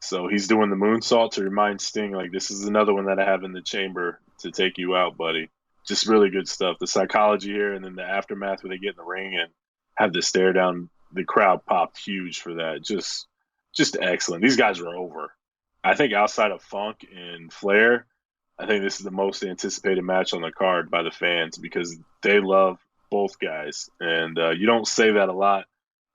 so he's doing the moonsault to remind Sting, like, this is another one that I have in the chamber to take you out, buddy. Just really good stuff. The psychology here, and then the aftermath where they get in the ring and have the stare down. The crowd popped huge for that. Just excellent. These guys are over. I think outside of Funk and Flair, I think this is the most anticipated match on the card by the fans because they love both guys. And you don't say that a lot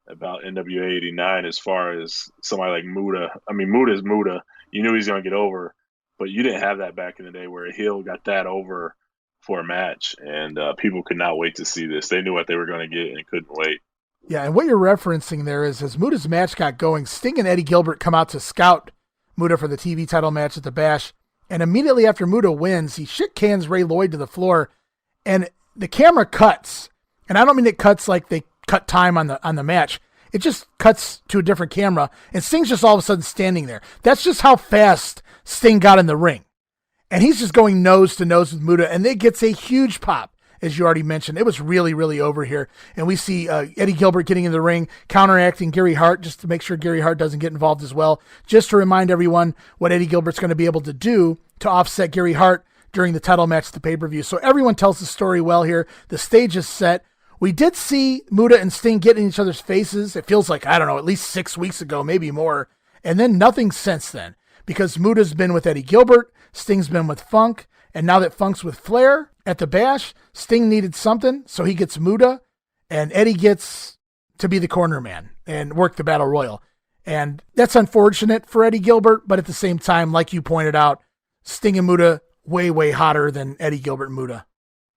about NWA 89 as far as somebody like Muta. I mean, Muta is Muta. You knew he's going to get over, but you didn't have that back in the day where a heel got that over for a match. And people could not wait to see this. They knew what they were going to get and couldn't wait. Yeah, and what you're referencing there is as Muta's match got going, Sting and Eddie Gilbert come out to scout Muta for the TV title match at the Bash, and immediately after Muta wins, he shit cans Ray Lloyd to the floor, and the camera cuts, and I don't mean it cuts like they cut time on the match. It just cuts to a different camera, and Sting's just all of a sudden standing there. That's just how fast Sting got in the ring, and he's just going nose to nose with Muta, and it gets a huge pop. As you already mentioned, it was really, really over here. And we see Eddie Gilbert getting in the ring, counteracting Gary Hart, just to make sure Gary Hart doesn't get involved as well. Just to remind everyone what Eddie Gilbert's going to be able to do to offset Gary Hart during the title match at the pay-per-view. So everyone tells the story well here. The stage is set. We did see Muta and Sting get in each other's faces. It feels like, I don't know, at least 6 weeks ago, maybe more. And then nothing since then. Because Muta's been with Eddie Gilbert, Sting's been with Funk, and now that Funk's with Flair at the Bash, Sting needed something, so he gets Muta, and Eddie gets to be the corner man and work the Battle Royal. And that's unfortunate for Eddie Gilbert, but at the same time, like you pointed out, Sting and Muta way, way hotter than Eddie Gilbert and Muta.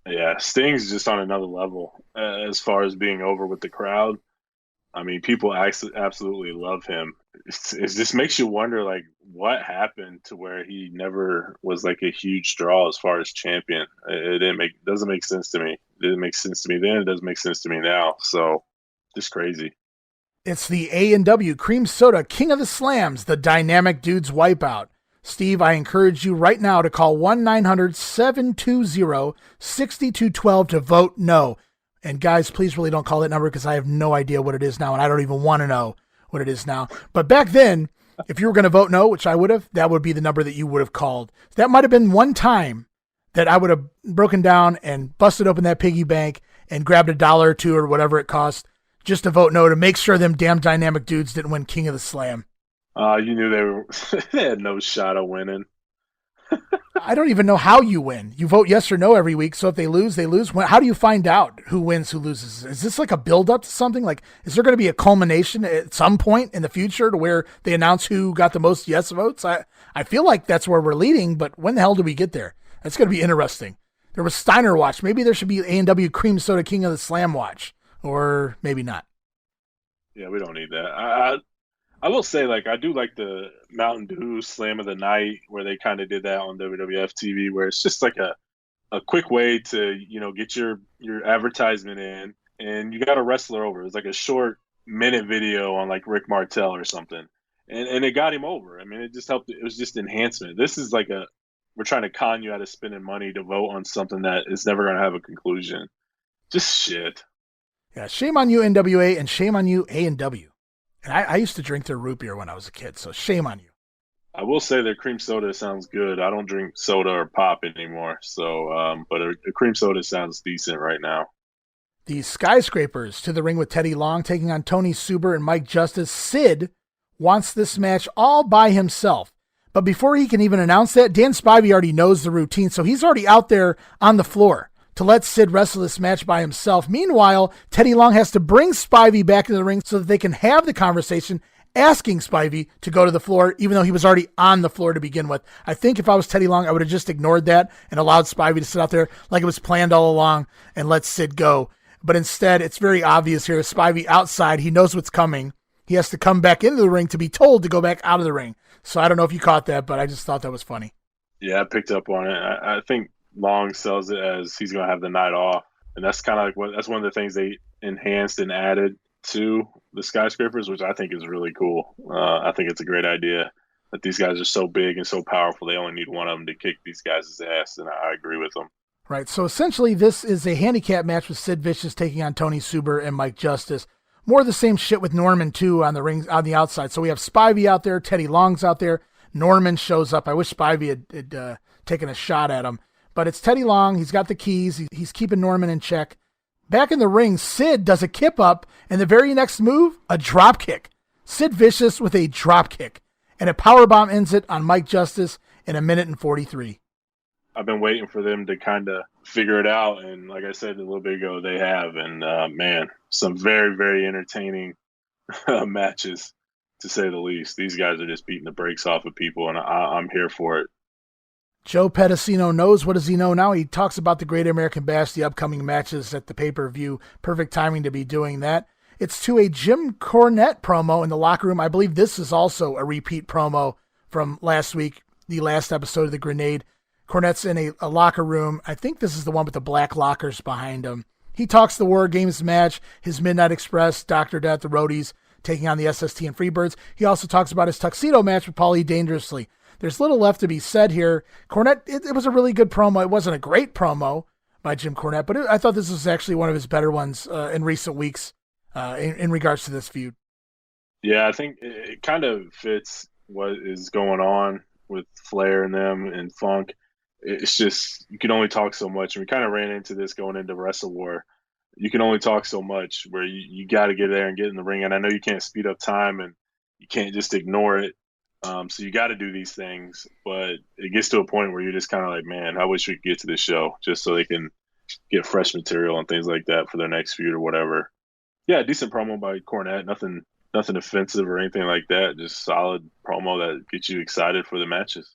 Yeah, Sting's just on another level as far as being over with the crowd. I mean, people absolutely love him. It just makes you wonder, like, what happened to where he never was like a huge draw as far as champion. It doesn't make sense to me. It didn't make sense to me then. It doesn't make sense to me now. So, just crazy. It's the A&W Cream Soda King of the Slams, the Dynamic Dudes Wipeout. Steve, I encourage you right now to call 1-900-720-6212 to vote no. And guys, please really don't call that number because I have no idea what it is now, and I don't even want to know what it is now. But back then, if you were going to vote no, which I would have, that would be the number that you would have called. That might have been one time that I would have broken down and busted open that piggy bank and grabbed $1 or $2 or whatever it cost just to vote no to make sure them damn Dynamic Dudes didn't win King of the Slam. You knew they had no shot of winning. I don't even know how you win. You vote yes or no every week, so if they lose, they lose. How do you find out who wins, who loses? Is this like a build-up to something? Like, is there going to be a culmination at some point in the future to where they announce who got the most yes votes? I feel like that's where we're leading, but when the hell do we get there? That's going to be interesting. There was Steiner Watch. Maybe there should be A&W Cream Soda King of the Slam Watch, or maybe not. Yeah, we don't need that. I will say, like, I do like the Mountain Dew Slam of the Night where they kind of did that on WWF TV, where it's just like a quick way to, you know, get your advertisement in, and you got a wrestler over. It's like a short minute video on like Rick Martel or something, and it got him over. I mean, it just helped. It was just enhancement. This is like we're trying to con you out of spending money to vote on something that is never going to have a conclusion. Just shit. Yeah, shame on you, NWA, and shame on you, A&W. And I used to drink their root beer when I was a kid, so shame on you. I will say their cream soda sounds good. I don't drink soda or pop anymore, so but a cream soda sounds decent right now. The Skyscrapers to the ring with Teddy Long taking on Tony Suber and Mike Justice. Sid wants this match all by himself. But before he can even announce that, Dan Spivey already knows the routine, so he's already out there on the floor to let Sid wrestle this match by himself. Meanwhile, Teddy Long has to bring Spivey back into the ring so that they can have the conversation asking Spivey to go to the floor, even though he was already on the floor to begin with. I think if I was Teddy Long, I would have just ignored that and allowed Spivey to sit out there like it was planned all along and let Sid go. But instead, it's very obvious here. Spivey outside, he knows what's coming. He has to come back into the ring to be told to go back out of the ring. So I don't know if you caught that, but I just thought that was funny. Yeah, I picked up on it. I think Long sells it as he's going to have the night off. And that's kind of like that's one of the things they enhanced and added to the skyscrapers, which I think is really cool. I think it's a great idea that these guys are so big and so powerful. They only need one of them to kick these guys' ass, and I agree with them. Right. So essentially, this is a handicap match with Sid Vicious taking on Tony Suber and Mike Justice. More of the same shit with Norman too on the ring on the outside. So we have Spivey out there, Teddy Long's out there. Norman shows up. I wish Spivey had taken a shot at him, but it's Teddy Long. He's got the keys. He's keeping Norman in check. Back in the ring, Sid does a kip up, and the very next move, a drop kick. Sid Vicious with a drop kick, and a powerbomb ends it on Mike Justice in 1:43. I've been waiting for them to kind of figure it out, and like I said a little bit ago, they have. And man, some very, very entertaining matches, to say the least. These guys are just beating the brakes off of people, and I'm here for it. Joe Pedicino knows. What does he know now? He talks about the Great American Bash, the upcoming matches at the pay-per-view. Perfect timing to be doing that. It's to a Jim Cornette promo in the locker room. I believe this is also a repeat promo from last week, the last episode of The Grenade. Cornette's in a locker room. I think this is the one with the black lockers behind him. He talks the War Games match, his Midnight Express, Dr. Death, the Roadies, taking on the SST and Freebirds. He also talks about his tuxedo match with Paulie Dangerously. There's little left to be said here. Cornette, it was a really good promo. It wasn't a great promo by Jim Cornette, but I thought this was actually one of his better ones in recent weeks in regards to this feud. Yeah, I think it kind of fits what is going on with Flair and them and Funk. It's just, you can only talk so much. And we kind of ran into this going into Wrestle War. You can only talk so much where you got to get there and get in the ring. And I know you can't speed up time and you can't just ignore it. So you got to do these things. But it gets to a point where you're just kind of like, man, I wish we could get to this show just so they can get fresh material and things like that for their next feud or whatever. Yeah, decent promo by Cornette. Nothing offensive or anything like that. Just solid promo that gets you excited for the matches.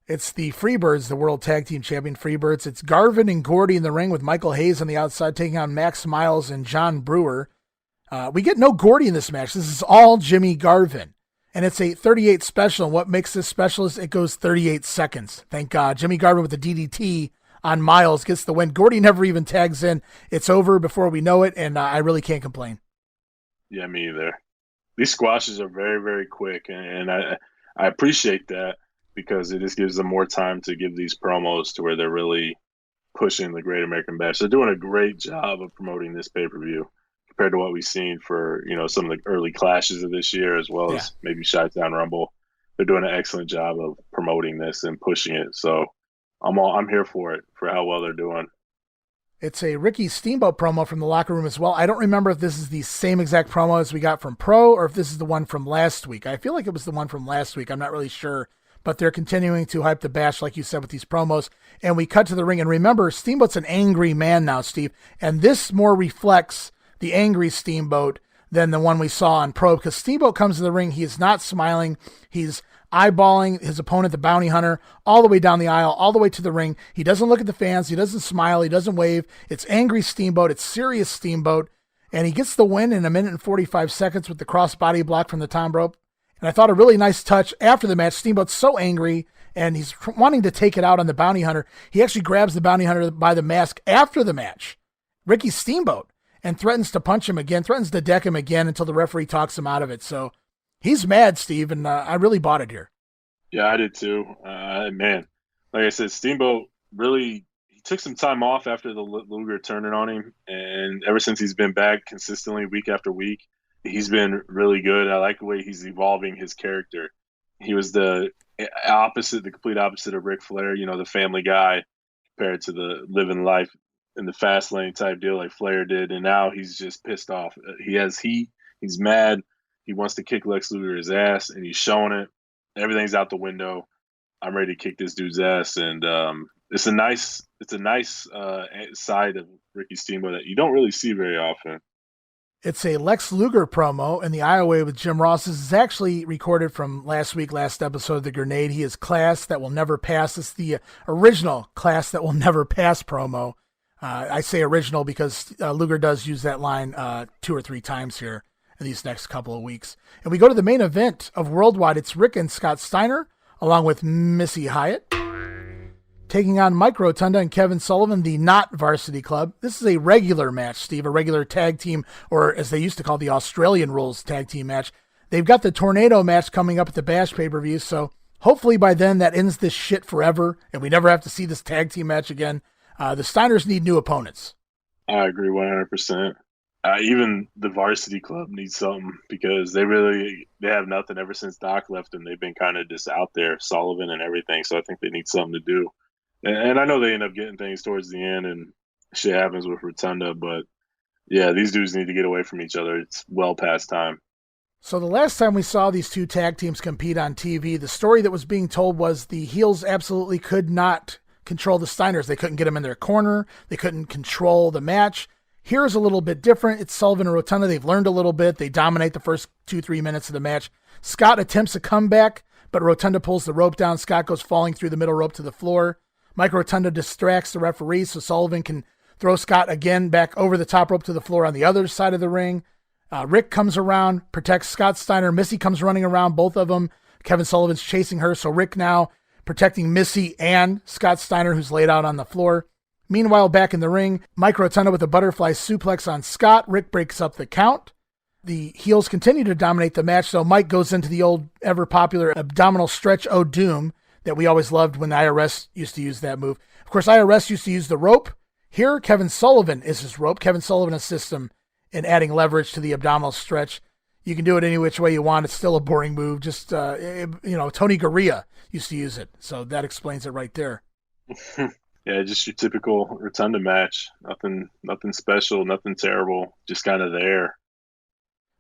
It's the Freebirds, the World Tag Team Champion Freebirds. It's Garvin and Gordy in the ring with Michael Hayes on the outside taking on Max Miles and John Brewer. We get no Gordy in this match. This is all Jimmy Garvin. And it's a 38 special. And what makes this special is it goes 38 seconds. Thank God. Jimmy Garvin with the DDT on Miles gets the win. Gordy never even tags in. It's over before we know it, and I really can't complain. Yeah, me either. These squashes are very, very quick, and I appreciate that, because it just gives them more time to give these promos to where they're really pushing the Great American Bash. They're doing a great job of promoting this pay-per-view compared to what we've seen for, some of the early clashes of this year, as well as maybe Chi-Town Rumble. They're doing an excellent job of promoting this and pushing it. So I'm here for it, for how well they're doing. It's a Ricky Steamboat promo from the locker room as well. I don't remember if this is the same exact promo as we got from Pro or if this is the one from last week. I feel like it was the one from last week. I'm not really sure. But they're continuing to hype the Bash, like you said, with these promos. And we cut to the ring. And remember, Steamboat's an angry man now, Steve. And this more reflects the angry Steamboat than the one we saw on Pro. Because Steamboat comes to the ring. He is not smiling. He's eyeballing his opponent, the Bounty Hunter, all the way down the aisle, all the way to the ring. He doesn't look at the fans. He doesn't smile. He doesn't wave. It's angry Steamboat. It's serious Steamboat. And he gets the win in 1:45 with the crossbody block from the top rope. And I thought a really nice touch after the match. Steamboat's so angry, and he's wanting to take it out on the Bounty Hunter. He actually grabs the Bounty Hunter by the mask after the match, Ricky Steamboat, and threatens to punch him again, threatens to deck him again until the referee talks him out of it. So he's mad, Steve, and I really bought it here. Yeah, I did too. Man, like I said, Steamboat really, he took some time off after the Luger turning on him, and ever since he's been back consistently week after week, he's been really good. I like the way he's evolving his character. He was the complete opposite of Ric Flair, the family guy, compared to the living life in the fast lane type deal like Flair did. And now he's just pissed off. He has heat. He's mad. He wants to kick Lex Luger's ass, and he's showing it. Everything's out the window. I'm ready to kick this dude's ass. And it's a nice side of Ricky Steamboat that you don't really see very often. It's a Lex Luger promo in the Iowa with Jim Ross. This is actually recorded from last episode of The Grenade. He is class that will never pass. It's the original class that will never pass promo. I say original because Luger does use that line 2 or 3 times here in these next couple of weeks. And we go to the main event of Worldwide. It's Rick and Scott Steiner, along with Missy Hyatt, taking on Mike Rotunda and Kevin Sullivan, the Not Varsity Club. This is a regular match, Steve, a regular tag team, or as they used to call the Australian Rules tag team match. They've got the Tornado match coming up at the Bash pay-per-view, so hopefully by then that ends this shit forever, and we never have to see this tag team match again. The Steiners need new opponents. I agree 100%. Even the Varsity Club needs something because they have nothing ever since Doc left them. They've been kind of just out there, Sullivan and everything, so I think they need something to do. And I know they end up getting things towards the end and shit happens with Rotunda, but yeah, these dudes need to get away from each other. It's well past time. So the last time we saw these two tag teams compete on TV, the story that was being told was the heels absolutely could not control the Steiners. They couldn't get them in their corner. They couldn't control the match. Here's a little bit different. It's Sullivan and Rotunda. They've learned a little bit. They dominate the first 2-3 minutes of the match. Scott attempts a comeback, but Rotunda pulls the rope down. Scott goes falling through the middle rope to the floor. Mike Rotunda distracts the referee so Sullivan can throw Scott again back over the top rope to the floor on the other side of the ring. Rick comes around, protects Scott Steiner. Missy comes running around, both of them. Kevin Sullivan's chasing her, so Rick now protecting Missy and Scott Steiner, who's laid out on the floor. Meanwhile, back in the ring, Mike Rotunda with a butterfly suplex on Scott. Rick breaks up the count. The heels continue to dominate the match, so Mike goes into the old ever-popular abdominal stretch O-Doom that we always loved when the IRS used to use that move. Of course, IRS used to use the rope. Here, Kevin Sullivan is his rope. Kevin Sullivan assists him in adding leverage to the abdominal stretch. You can do it any which way you want. It's still a boring move. Just, Tony Garea used to use it. So that explains it right there. Yeah, just your typical Rotunda match. Nothing special, nothing terrible. Just kind of there.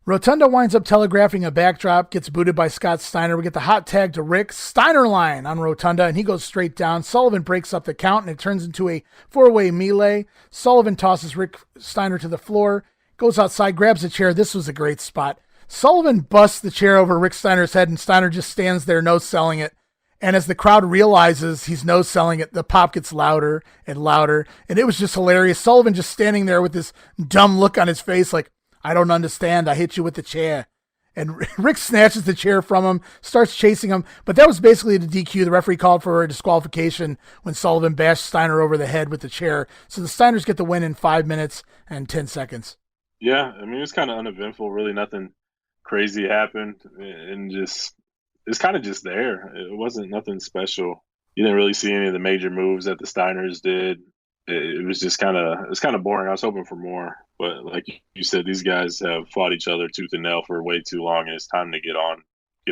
Rotunda winds up telegraphing a backdrop, gets booted by Scott Steiner. We get the hot tag to Rick. Steiner line on Rotunda, and he goes straight down. Sullivan breaks up the count, and it turns into a 4-way melee. Sullivan tosses Rick Steiner to the floor, goes outside, grabs a chair. This was a great spot. Sullivan busts the chair over Rick Steiner's head, and Steiner just stands there no-selling it. And as the crowd realizes he's no-selling it, the pop gets louder and louder, and it was just hilarious. Sullivan just standing there with this dumb look on his face like, I don't understand. I hit you with the chair. And Rick snatches the chair from him, starts chasing him. But that was basically the DQ. The referee called for a disqualification when Sullivan bashed Steiner over the head with the chair. So the Steiners get the win in 5 minutes and 10 seconds. Yeah, I mean, it's kind of uneventful. Really nothing crazy happened. And just it's kind of just there. It wasn't nothing special. You didn't really see any of the major moves that the Steiners did. It was just kind of boring. I was hoping for more. But like you said, these guys have fought each other tooth and nail for way too long, and it's time to get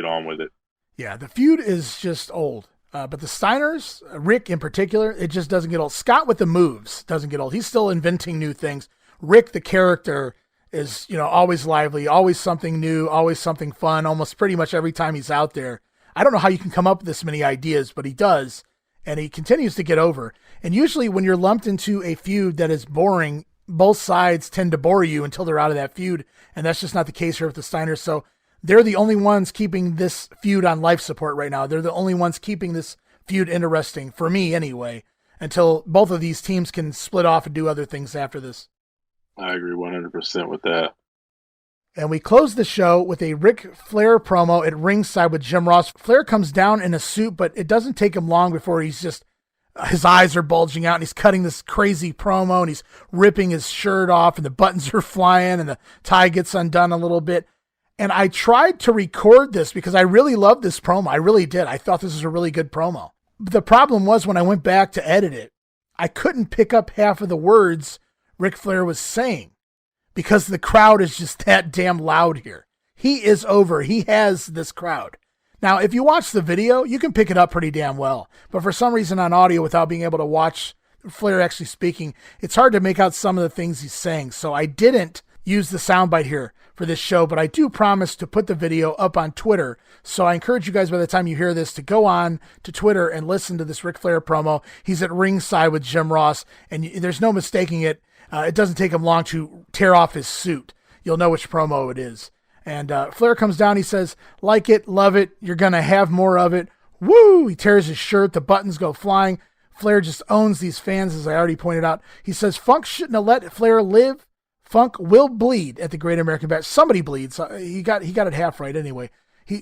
on with it. Yeah, the feud is just old. But the Steiners, Rick in particular, it just doesn't get old. Scott with the moves doesn't get old. He's still inventing new things. Rick, the character, is always lively, always something new, always something fun, almost pretty much every time he's out there. I don't know how you can come up with this many ideas, but he does, and he continues to get over. And usually when you're lumped into a feud that is boring, both sides tend to bore you until they're out of that feud, and that's just not the case here with the Steiners. So they're the only ones keeping this feud on life support right now. They're the only ones keeping this feud interesting, for me anyway, until both of these teams can split off and do other things after this. I agree 100% with that. And we close the show with a Ric Flair promo at ringside with Jim Ross. Flair comes down in a suit, but it doesn't take him long before his eyes are bulging out and he's cutting this crazy promo and he's ripping his shirt off and the buttons are flying and the tie gets undone a little bit. And I tried to record this because I really loved this promo. I really did. I thought this was a really good promo. But the problem was when I went back to edit it, I couldn't pick up half of the words Ric Flair was saying because the crowd is just that damn loud here. He is over. He has this crowd. Now, if you watch the video, you can pick it up pretty damn well. But for some reason on audio, without being able to watch Flair actually speaking, it's hard to make out some of the things he's saying. So I didn't use the soundbite here for this show, but I do promise to put the video up on Twitter. So I encourage you guys, by the time you hear this, to go on to Twitter and listen to this Ric Flair promo. He's at ringside with Jim Ross, and there's no mistaking it. It doesn't take him long to tear off his suit. you'll know which promo it is. And Flair comes down. He says, like it, love it. You're going to have more of it. Woo! He tears his shirt. The buttons go flying. Flair just owns these fans, as I already pointed out. He says Funk shouldn't have let Flair live. Funk will bleed at the Great American Bash. Somebody bleeds. He got it half right anyway.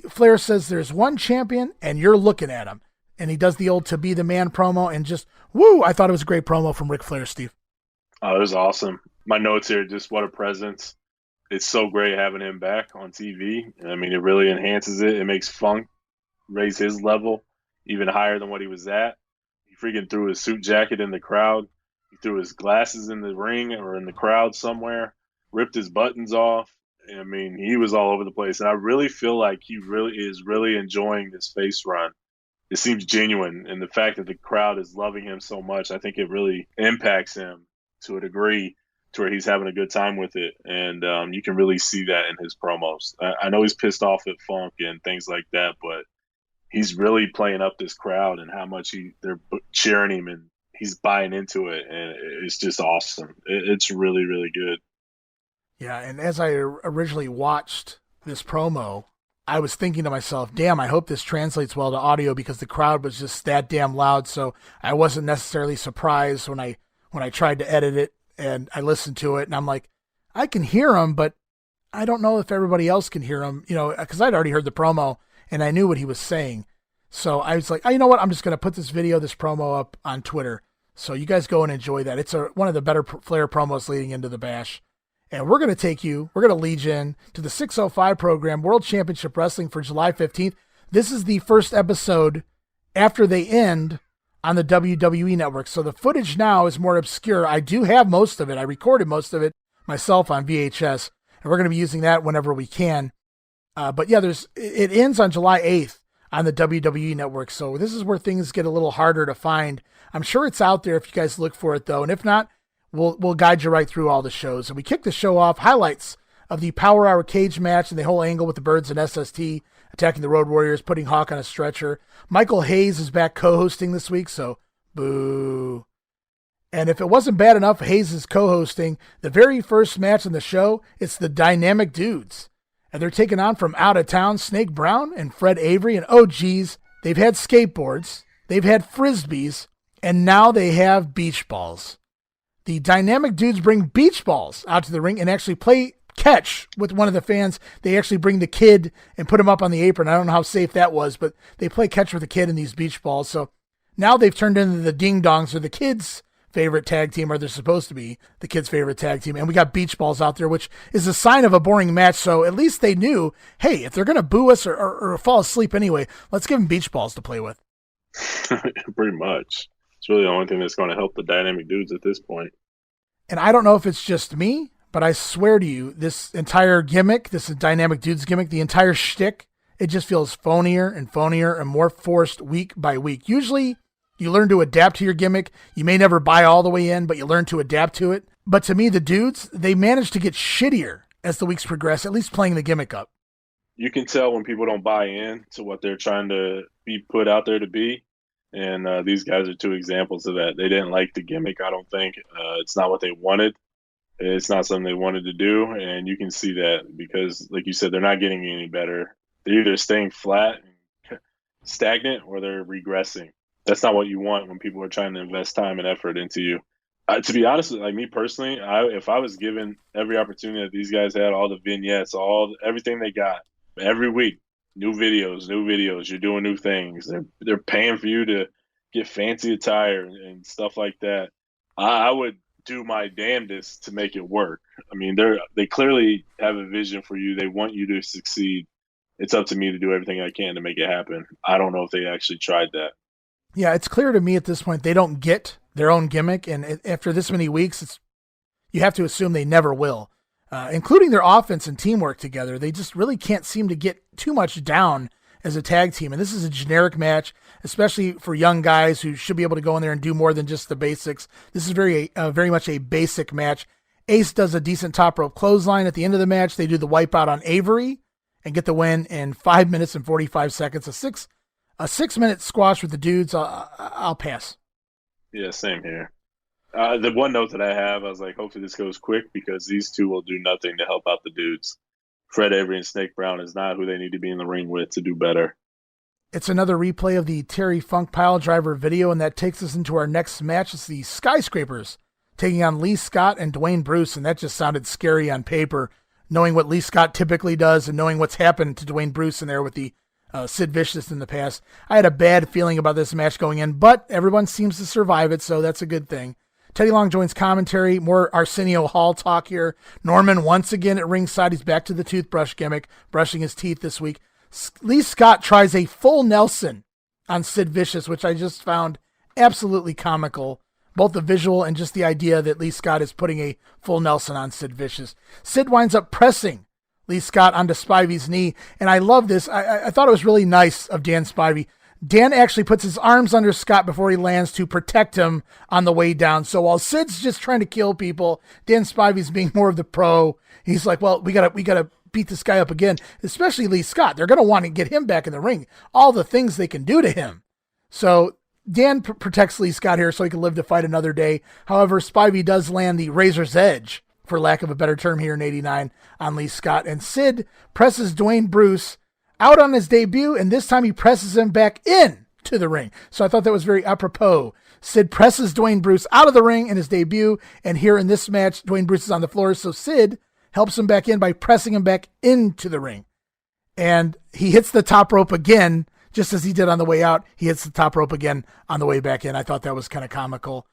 Flair says there's one champion, and you're looking at him. And he does the old "to be the man" promo, and just, woo! I thought it was a great promo from Ric Flair, Steve. Oh, it was awesome. My notes here, just what a presence. It's so great having him back on TV. I mean, it really enhances it. It makes Funk raise his level even higher than what he was at. He freaking threw his suit jacket in the crowd. He threw his glasses in the ring or in the crowd somewhere, ripped his buttons off. I mean, he was all over the place. And I really feel like he really is enjoying this face run. It seems genuine. And the fact that the crowd is loving him so much, I think it really impacts him to a degree to where he's having a good time with it. And you can really see that in his promos. I know he's pissed off at Funk and things like that, but he's really playing up this crowd and how much they're cheering him, and he's buying into it. And it's just awesome. It's really, really good. Yeah, and as I originally watched this promo, I was thinking to myself, damn, I hope this translates well to audio, because the crowd was just that damn loud. So I wasn't necessarily surprised when I tried to edit it and I listened to it, and I'm like, I can hear him, but I don't know if everybody else can hear him, because I'd already heard the promo and I knew what he was saying. So I was like, oh, you know what? I'm just going to put this promo up on Twitter. So you guys go and enjoy that. It's one of the better Flair promos leading into the Bash. And we're going to lead you in to the 605 program, World Championship Wrestling for July 15th. This is the first episode after they end on the WWE Network. So the footage now is more obscure. I do have most of it. I recorded most of it myself on VHS, and we're going to be using that whenever we can. But yeah, it ends on July 8th on the WWE Network. So this is where things get a little harder to find. I'm sure it's out there if you guys look for it, though. And if not, we'll guide you right through all the shows. And we kick the show off, highlights of the Power Hour cage match and the whole angle with the Birds and SST attacking the Road Warriors, putting Hawk on a stretcher. Michael Hayes is back co-hosting this week, so boo. And if it wasn't bad enough, Hayes is co-hosting the very first match on the show. It's the Dynamic Dudes. And they're taking on from out of town Snake Brown and Fred Avery. And oh geez, they've had skateboards, they've had frisbees, and now they have beach balls. The Dynamic Dudes bring beach balls out to the ring and actually play catch with one of the fans. They actually bring the kid and put him up on the apron. I don't know how safe that was, but they play catch with the kid in these beach balls. So now they've turned into the Ding Dongs, or the kids' favorite tag team, or they're supposed to be the kids' favorite tag team. And we got beach balls out there, which is a sign of a boring match. So at least they knew, hey, if they're going to boo us or fall asleep anyway, let's give them beach balls to play with. Pretty much. It's really the only thing that's going to help the Dynamic Dudes at this point. And I don't know if it's just me, but I swear to you, this entire gimmick, this Dynamic Dudes gimmick, the entire shtick, it just feels phonier and more forced week by week. Usually you learn to adapt to your gimmick. You may never buy all the way in, but you learn to adapt to it. But to me, the dudes, they manage to get shittier as the weeks progress, at least playing the gimmick up. You can tell when people don't buy in to what they're trying to be put out there to be. And these guys are two examples of that. They didn't like the gimmick, I don't think. It's not what they wanted. It's not something they wanted to do. And you can see that because, like you said, they're not getting any better. They're either staying flat and stagnant or they're regressing. That's not what you want when people are trying to invest time and effort into you. To be honest, like me personally, if I was given every opportunity that these guys had, all the vignettes, everything they got, every week, new videos, you're doing new things. They're paying for you to get fancy attire and stuff like that. I would do my damnedest to make it work. I mean, they clearly have a vision for you. They want you to succeed. It's up to me to do everything I can to make it happen. I don't know if they actually tried that. Yeah, it's clear to me at this point they don't get their own gimmick, and after this many weeks, you have to assume they never will. Including their offense and teamwork together, they just really can't seem to get too much down as a tag team. And this is a generic match, especially for young guys who should be able to go in there and do more than just the basics. This is very much a basic match. Ace does a decent top rope clothesline at the end of the match. They do the wipeout on Avery and get the win in 5 minutes and 45 seconds. A 6 minute squash with the dudes. I'll pass. Yeah, same here. The one note that I have, I was like, hopefully this goes quick because these two will do nothing to help out the dudes. Fred Avery and Snake Brown is not who they need to be in the ring with to do better. It's another replay of the Terry Funk piledriver video, and that takes us into our next match. It's the Skyscrapers taking on Lee Scott and Dwayne Bruce, and that just sounded scary on paper, knowing what Lee Scott typically does and knowing what's happened to Dwayne Bruce in there with the Sid Vicious in the past. I had a bad feeling about this match going in, but everyone seems to survive it, so that's a good thing. Teddy Long joins commentary, more Arsenio Hall talk here. Norman once again at ringside. He's back to the toothbrush gimmick, brushing his teeth this week. Lee Scott tries a full Nelson on Sid Vicious, which I just found absolutely comical. Both the visual and just the idea that Lee Scott is putting a full Nelson on Sid Vicious. Sid winds up pressing Lee Scott onto Spivey's knee, and I love this. I thought it was really nice of Dan Spivey. Dan actually puts his arms under Scott before he lands to protect him on the way down. So while Sid's just trying to kill people, Dan Spivey's being more of the pro. He's like, well, we gotta beat this guy up again, especially Lee Scott. They're going to want to get him back in the ring. All the things they can do to him. So Dan protects Lee Scott here so he can live to fight another day. However, Spivey does land the razor's edge, for lack of a better term here in 89, on Lee Scott. And Sid presses Dwayne Bruce out on his debut, and this time he presses him back in to the ring. So I thought that was very apropos. Sid presses Dwayne Bruce out of the ring in his debut, and here in this match, Dwayne Bruce is on the floor, so Sid helps him back in by pressing him back into the ring. And he hits the top rope again, just as he did on the way out. He hits the top rope again on the way back in. I thought that was kind of comical.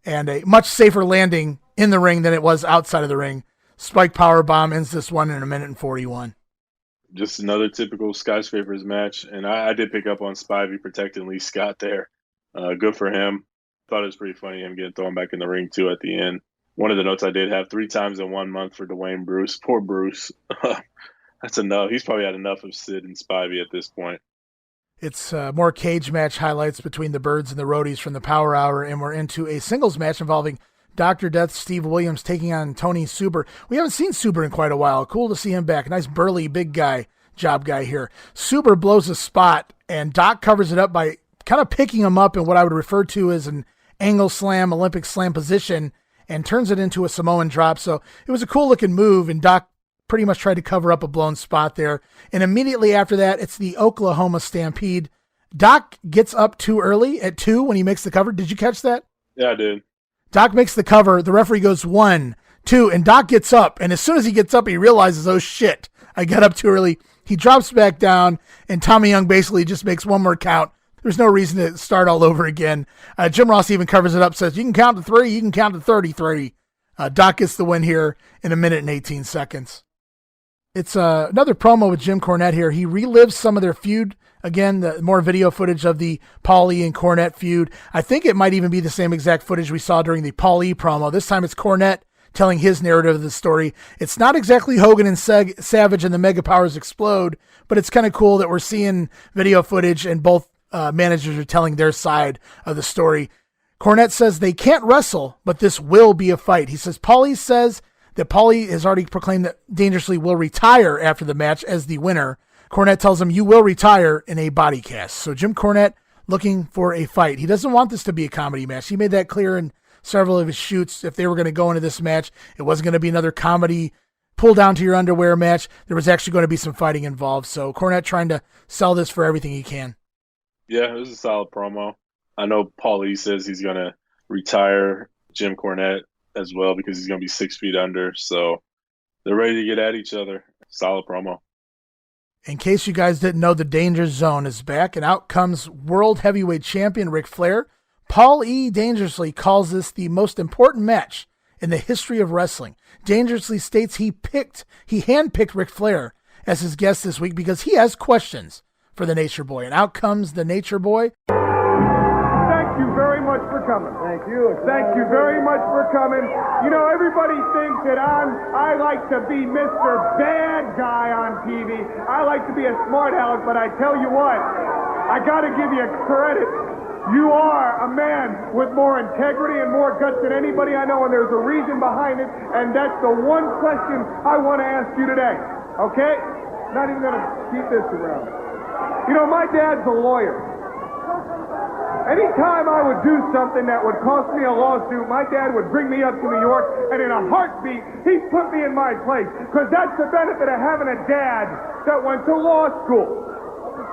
And a much safer landing in the ring than it was outside of the ring. Spike powerbomb ends this one in 1:41. Just another typical Skyscrapers match. And I did pick up on Spivey protecting Lee Scott there. Good for him. Thought it was pretty funny him getting thrown back in the ring too at the end. One of the notes I did have 3 times in 1 month for Dwayne Bruce. Poor Bruce. That's enough. He's probably had enough of Sid and Spivey at this point. It's more cage match highlights between the Birds and the Roadies from the Power Hour, and we're into a singles match involving Dr. Death Steve Williams taking on Tony Suber. We haven't seen Suber in quite a while. Cool to see him back. Nice burly big guy, job guy here. Suber blows a spot, and Doc covers it up by kind of picking him up in what I would refer to as an angle slam, Olympic slam position, and turns it into a Samoan drop. So it was a cool looking move, and Doc pretty much tried to cover up a blown spot there. And immediately after that, it's the Oklahoma Stampede. Doc gets up too early at 2 when he makes the cover. Did you catch that? Yeah, I did. Doc makes the cover. The referee goes 1, 2, and Doc gets up. And as soon as he gets up, he realizes, oh shit, I got up too early. He drops back down, and Tommy Young basically just makes one more count. There's no reason to start all over again. Jim Ross even covers it up, says, you can count to 3, you can count to 33. Doc gets the win here in 1:18. It's another promo with Jim Cornette here. He relives some of their feud. Again, the more video footage of the Paul E. and Cornette feud. I think it might even be the same exact footage we saw during the Paul E. promo. This time it's Cornette telling his narrative of the story. It's not exactly Hogan and Savage and the Mega Powers Explode, but it's kind of cool that we're seeing video footage and both managers are telling their side of the story. Cornette says they can't wrestle, but this will be a fight. He says Paulie says that Paulie has already proclaimed that Dangerously will retire after the match as the winner. Cornette tells him, you will retire in a body cast. So Jim Cornette looking for a fight. He doesn't want this to be a comedy match. He made that clear in several of his shoots. If they were going to go into this match, it wasn't going to be another comedy pull down to your underwear match. There was actually going to be some fighting involved. So Cornette trying to sell this for everything he can. Yeah, it was a solid promo. I know Paulie says he's going to retire Jim Cornette as well because he's going to be 6 feet under. So they're ready to get at each other. Solid promo. In case you guys didn't know, the Danger Zone is back, and out comes World Heavyweight Champion Ric Flair. Paul E. Dangerously calls this the most important match in the history of wrestling. Dangerously states he handpicked Ric Flair as his guest this week because he has questions for the Nature Boy. And out comes the Nature Boy. Thank you very much for coming. Thank you. Thank you very much for coming. You know, everybody thinks that I like to be Mr. Bad Guy on TV. I like to be a smart aleck, but I tell you what, I got to give you credit. You are a man with more integrity and more guts than anybody I know, and there's a reason behind it, and that's the one question I want to ask you today, okay? Not even going to keep this around. You know, my dad's a lawyer. Anytime I would do something that would cost me a lawsuit, my dad would bring me up to New York, and in a heartbeat, he'd put me in my place. Because that's the benefit of having a dad that went to law school.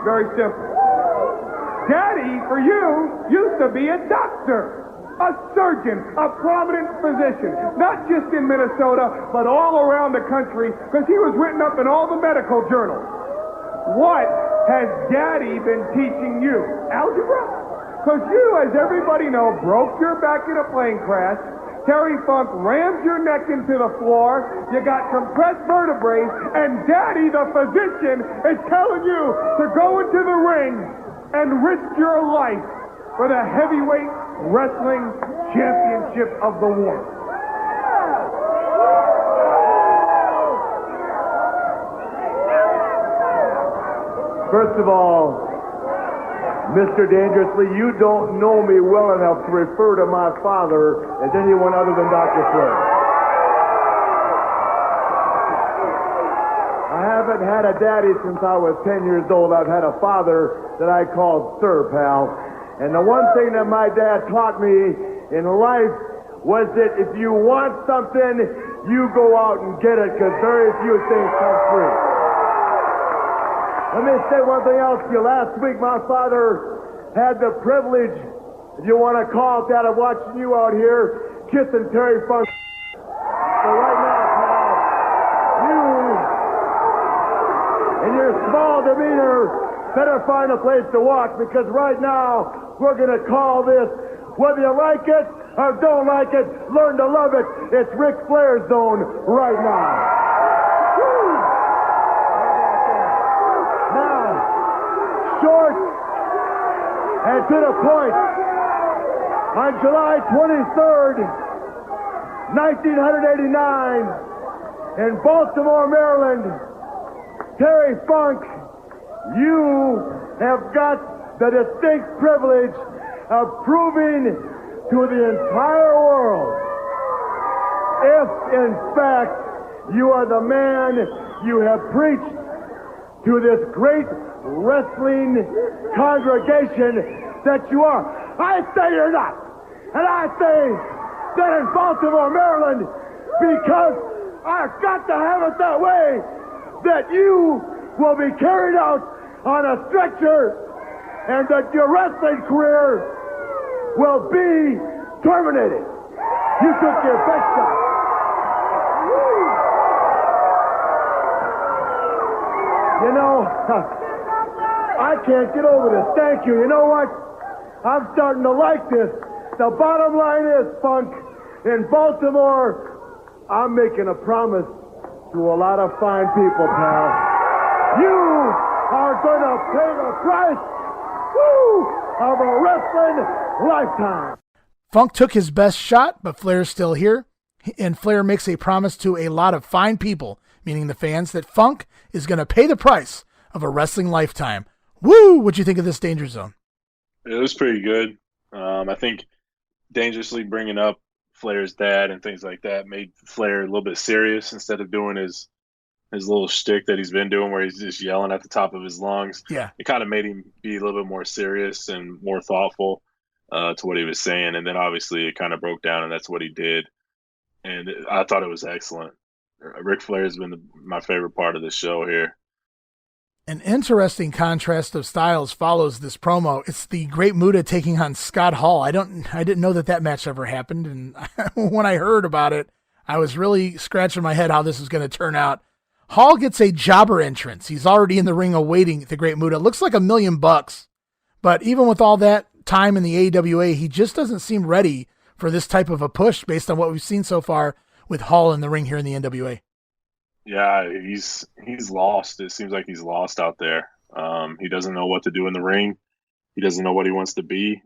Very simple. Daddy, for you, used to be a doctor, a surgeon, a prominent physician, not just in Minnesota, but all around the country, because he was written up in all the medical journals. What has Daddy been teaching you? Algebra? Because you, as everybody knows, broke your back in a plane crash. Terry Funk rammed your neck into the floor. You got compressed vertebrae, and Daddy, the physician, is telling you to go into the ring and risk your life for the heavyweight wrestling championship of the world. First of all, Mr. Dangerously, you don't know me well enough to refer to my father as anyone other than Dr. Flair. I haven't had a daddy since I was 10 years old. I've had a father that I called Sir, pal. And the one thing that my dad taught me in life was that if you want something, you go out and get it, because very few things come free. Let me say one thing else to you. Last week, my father had the privilege, if you want to call it that, of watching you out here kissing Terry Funk. So right now, pal, you, in your small demeanor, better find a place to walk, because right now, we're going to call this, whether you like it or don't like it, learn to love it. It's Ric Flair zone right now. Short and to the point. On July 23rd, 1989, in Baltimore, Maryland, Terry Funk, you have got the distinct privilege of proving to the entire world if, in fact, you are the man you have preached to this great wrestling congregation that you are. I say you're not. And I say that in Baltimore, Maryland, because I've got to have it that way, that you will be carried out on a stretcher and that your wrestling career will be terminated. You took your best shot. You know, I can't get over this. Thank you. You know what? I'm starting to like this. The bottom line is, Funk, in Baltimore, I'm making a promise to a lot of fine people, pal. You are going to pay the price, of a wrestling lifetime. Funk took his best shot, but Flair's still here. And Flair makes a promise to a lot of fine people, meaning the fans, that Funk is going to pay the price of a wrestling lifetime. Woo! What'd you think of this Danger Zone? It was pretty good. I think dangerously bringing up Flair's dad and things like that made Flair a little bit serious instead of doing his little shtick that he's been doing where he's just yelling at the top of his lungs. Yeah. It kind of made him be a little bit more serious and more thoughtful to what he was saying. And then obviously it kind of broke down, and that's what he did. And I thought it was excellent. Ric Flair has been my favorite part of the show here. An interesting contrast of styles follows this promo. It's the Great Muta taking on Scott Hall. I didn't know that match ever happened, and when I heard about it, I was really scratching my head how this is going to turn out. Hall gets a jobber entrance. He's already in the ring awaiting the Great Muta. It looks like $1 million, but even with all that time in the AWA, he just doesn't seem ready for this type of a push based on what we've seen so far with Hall in the ring here in the NWA. Yeah, he's lost. It seems like he's lost out there. He doesn't know what to do in the ring. He doesn't know what he wants to be.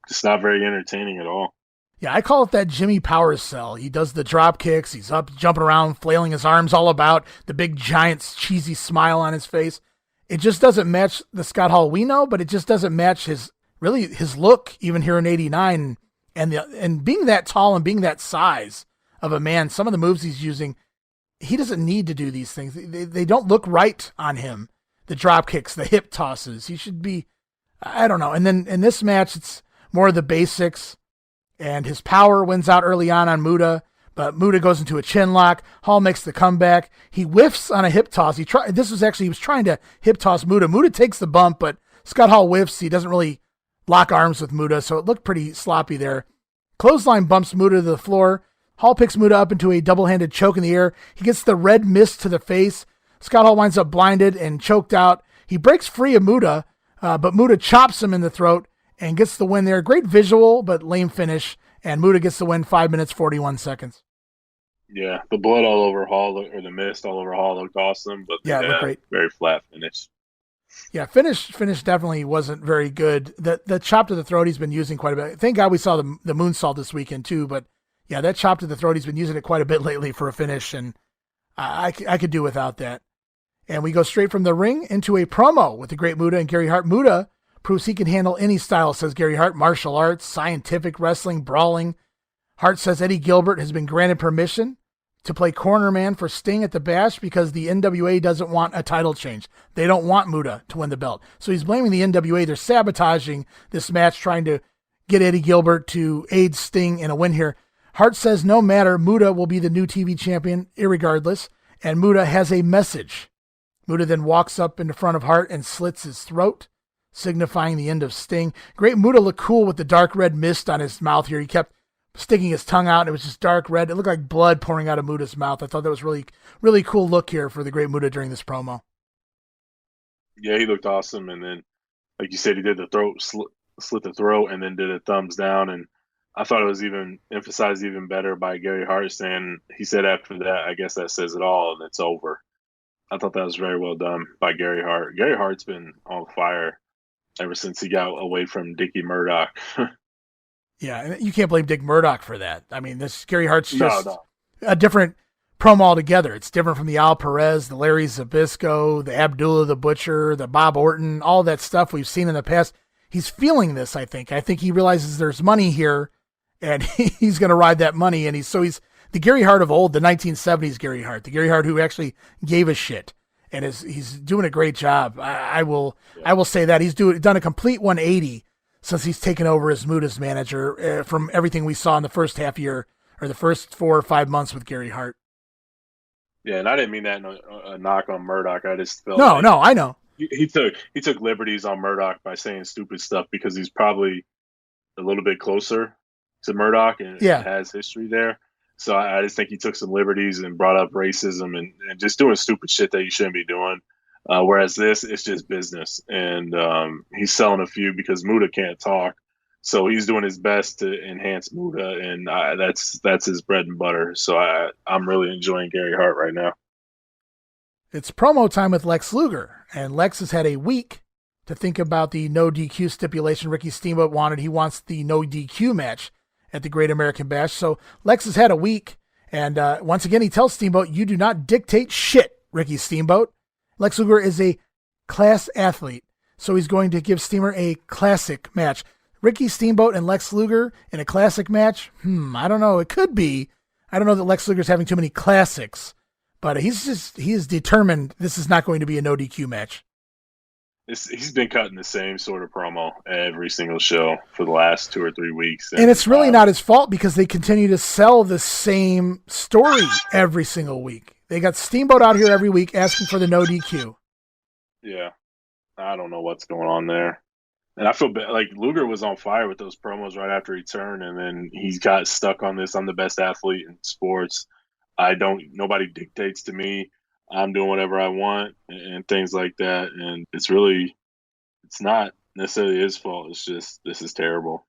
Just not very entertaining at all. Yeah, I call it that Jimmy Powers cell. He does the drop kicks. He's up, jumping around, flailing his arms all about, the big giant cheesy smile on his face. It just doesn't match the Scott Hall we know, but it just doesn't match his look even here in '89. And being that tall and being that size of a man, some of the moves he's using, he doesn't need to do these things. They don't look right on him. The drop kicks, the hip tosses. He should be, I don't know. And then in this match, it's more of the basics. And his power wins out early on Muta, but Muta goes into a chin lock. Hall makes the comeback. He whiffs on a hip toss. He was trying to hip toss Muta. Muta takes the bump, but Scott Hall whiffs. He doesn't really lock arms with Muta, so it looked pretty sloppy there. Clothesline bumps Muta to the floor. Hall picks Muta up into a double-handed choke in the air. He gets the red mist to the face. Scott Hall winds up blinded and choked out. He breaks free of Muta, but Muta chops him in the throat and gets the win there. Great visual, but lame finish. And Muta gets the win, 5 minutes, 41 seconds. Yeah, the blood all over Hall, or the mist all over Hall looked awesome, but yeah, it looked great. Very flat finish. Yeah, finish definitely wasn't very good. The chop to the throat he's been using quite a bit. Thank God we saw the moonsault this weekend too, but yeah, that chop to the throat, he's been using it quite a bit lately for a finish, and I could do without that. And we go straight from the ring into a promo with the great Muta and Gary Hart. Muta proves he can handle any style, says Gary Hart. Martial arts, scientific wrestling, brawling. Hart says Eddie Gilbert has been granted permission to play cornerman for Sting at the Bash because the NWA doesn't want a title change. They don't want Muta to win the belt. So he's blaming the NWA. They're sabotaging this match, trying to get Eddie Gilbert to aid Sting in a win here. Hart says no matter, Muta will be the new TV champion irregardless, and Muta has a message. Muta then walks up in front of Hart and slits his throat, signifying the end of Sting. Great Muta looked cool with the dark red mist on his mouth here. He kept sticking his tongue out, and it was just dark red. It looked like blood pouring out of Muta's mouth. I thought that was really, really cool look here for the great Muta during this promo. Yeah, he looked awesome, and then, like you said, he did the throat, slit the throat, and then did a thumbs down, and I thought it was even emphasized even better by Gary Hart saying, he said after that, I guess that says it all, and it's over. I thought that was very well done by Gary Hart. Gary Hart's been on fire ever since he got away from Dickie Murdoch. Yeah, and you can't blame Dick Murdoch for that. I mean, this Gary Hart's just No. a different promo altogether. It's different from the Al Perez, the Larry Zbyszko, the Abdullah the Butcher, the Bob Orton, all that stuff we've seen in the past. He's feeling this, I think. I think he realizes there's money here, and he's going to ride that money. And he's the Gary Hart of old, the 1970s Gary Hart, the Gary Hart who actually gave a shit, and he's doing a great job. I will say that he's done a complete 180 since he's taken over as Muta's manager from everything we saw in the first half year or the first 4 or 5 months with Gary Hart. Yeah, and I didn't mean that in a knock on Murdoch. I just felt no, I know. He took liberties on Murdoch by saying stupid stuff because he's probably a little bit closer to Murdoch and has history there. So I just think he took some liberties and brought up racism and just doing stupid shit that you shouldn't be doing. Whereas this, it's just business. And he's selling a few because Muta can't talk. So he's doing his best to enhance Muta, and that's his bread and butter. So I'm really enjoying Gary Hart right now. It's promo time with Lex Luger, and Lex has had a week to think about the no DQ stipulation Ricky Steamboat wanted. He wants the no DQ match at the Great American Bash. So Lex has had a week, and once again, he tells Steamboat, you do not dictate shit, Ricky Steamboat. Lex Luger is a class athlete, so he's going to give Steamer a classic match. Ricky Steamboat and Lex Luger in a classic match? I don't know. It could be. I don't know that Lex Luger's having too many classics, but he is determined this is not going to be a no DQ match. He's been cutting the same sort of promo every single show for the last 2 or 3 weeks. And it's really not his fault because they continue to sell the same story every single week. They got Steamboat out here every week asking for the no DQ. Yeah. I don't know what's going on there. And I feel bad. Like, Luger was on fire with those promos right after he turned, and then he got stuck on this. I'm the best athlete in sports. Nobody dictates to me. I'm doing whatever I want and things like that. And it's not necessarily his fault. It's just, this is terrible.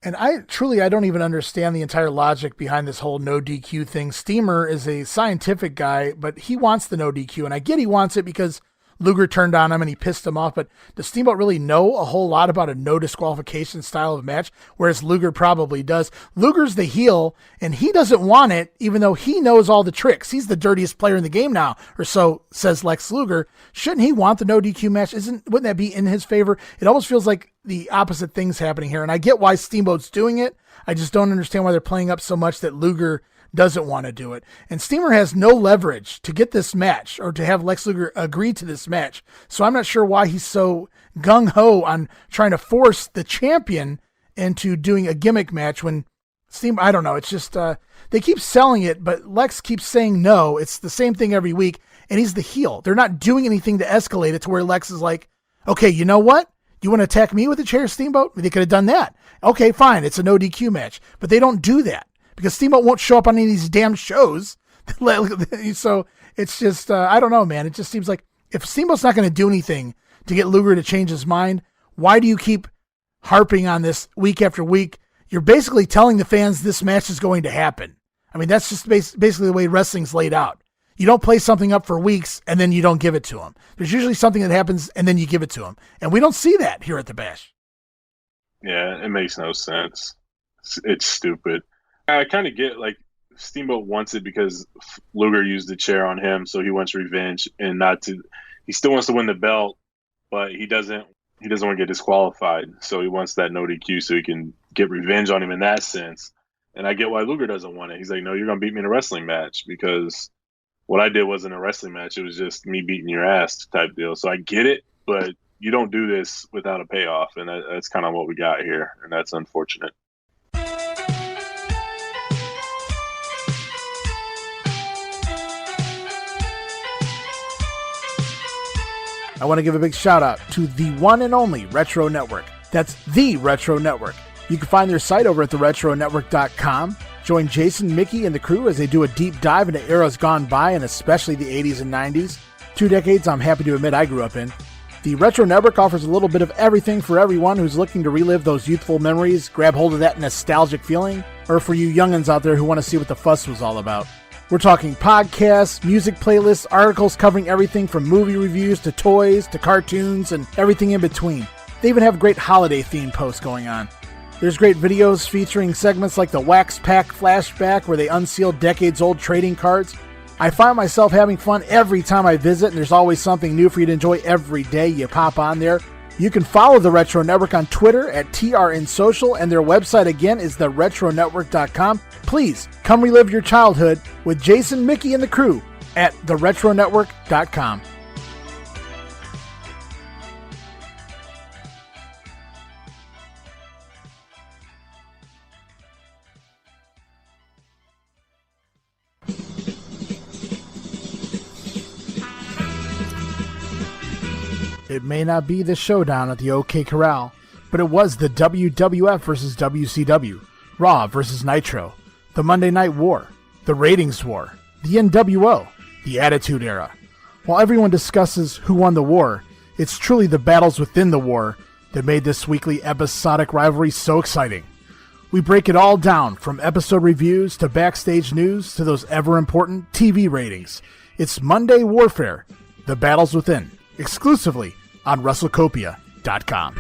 And I don't even understand the entire logic behind this whole no DQ thing. Steamer is a scientific guy, but he wants the no DQ. And I get he wants it because Luger turned on him and he pissed him off, but does Steamboat really know a whole lot about a no disqualification style of match? Whereas Luger probably does. Luger's the heel and he doesn't want it, even though he knows all the tricks. He's the dirtiest player in the game now, or so says Lex Luger. Shouldn't he want the no DQ match? Wouldn't that be in his favor? It almost feels like the opposite thing's happening here. And I get why Steamboat's doing it. I just don't understand why they're playing up so much that Luger doesn't want to do it. And Steamer has no leverage to get this match or to have Lex Luger agree to this match. So I'm not sure why he's so gung-ho on trying to force the champion into doing a gimmick match when Steamer, I don't know. It's just, they keep selling it, but Lex keeps saying no. It's the same thing every week, and he's the heel. They're not doing anything to escalate it to where Lex is like, okay, you know what? You want to attack me with a chair, Steamboat? They could have done that. Okay, fine. It's a no DQ match. But they don't do that because Steamboat won't show up on any of these damn shows. So it's just, I don't know, man. It just seems like if Steamboat's not going to do anything to get Luger to change his mind, why do you keep harping on this week after week? You're basically telling the fans this match is going to happen. I mean, that's just basically the way wrestling's laid out. You don't play something up for weeks and then you don't give it to them. There's usually something that happens and then you give it to them. And we don't see that here at the Bash. Yeah, it makes no sense. It's stupid. I kind of get, like, Steamboat wants it because Luger used the chair on him, so he wants revenge and he still wants to win the belt, but he doesn't want to get disqualified. So he wants that no DQ so he can get revenge on him in that sense. And I get why Luger doesn't want it. He's like, no, you're going to beat me in a wrestling match because what I did wasn't a wrestling match. It was just me beating your ass type deal. So I get it, but you don't do this without a payoff. And that's kind of what we got here. And that's unfortunate. I want to give a big shout out to the one and only Retro Network. That's the Retro Network. You can find their site over at theretronetwork.com. Join Jason, Mickey, and the crew as they do a deep dive into eras gone by, and especially the 80s and 90s. 2 decades I'm happy to admit I grew up in. The Retro Network offers a little bit of everything for everyone who's looking to relive those youthful memories, grab hold of that nostalgic feeling, or for you youngins out there who want to see what the fuss was all about. We're talking podcasts, music playlists, articles covering everything from movie reviews to toys to cartoons and everything in between. They even have great holiday-themed posts going on. There's great videos featuring segments like the Wax Pack Flashback where they unseal decades-old trading cards. I find myself having fun every time I visit, and there's always something new for you to enjoy every day you pop on there. You can follow the Retro Network on Twitter at TRNSocial, and their website again is theretronetwork.com. Please come relive your childhood with Jason, Mickey, and the crew at theretronetwork.com. It may not be the showdown at the OK Corral, but it was the WWF versus WCW, Raw versus Nitro, the Monday Night War, the Ratings War, the NWO, the Attitude Era. While everyone discusses who won the war, it's truly the battles within the war that made this weekly episodic rivalry so exciting. We break it all down, from episode reviews to backstage news to those ever-important TV ratings. It's Monday Warfare, the battles within, exclusively on WrestleCopia.com.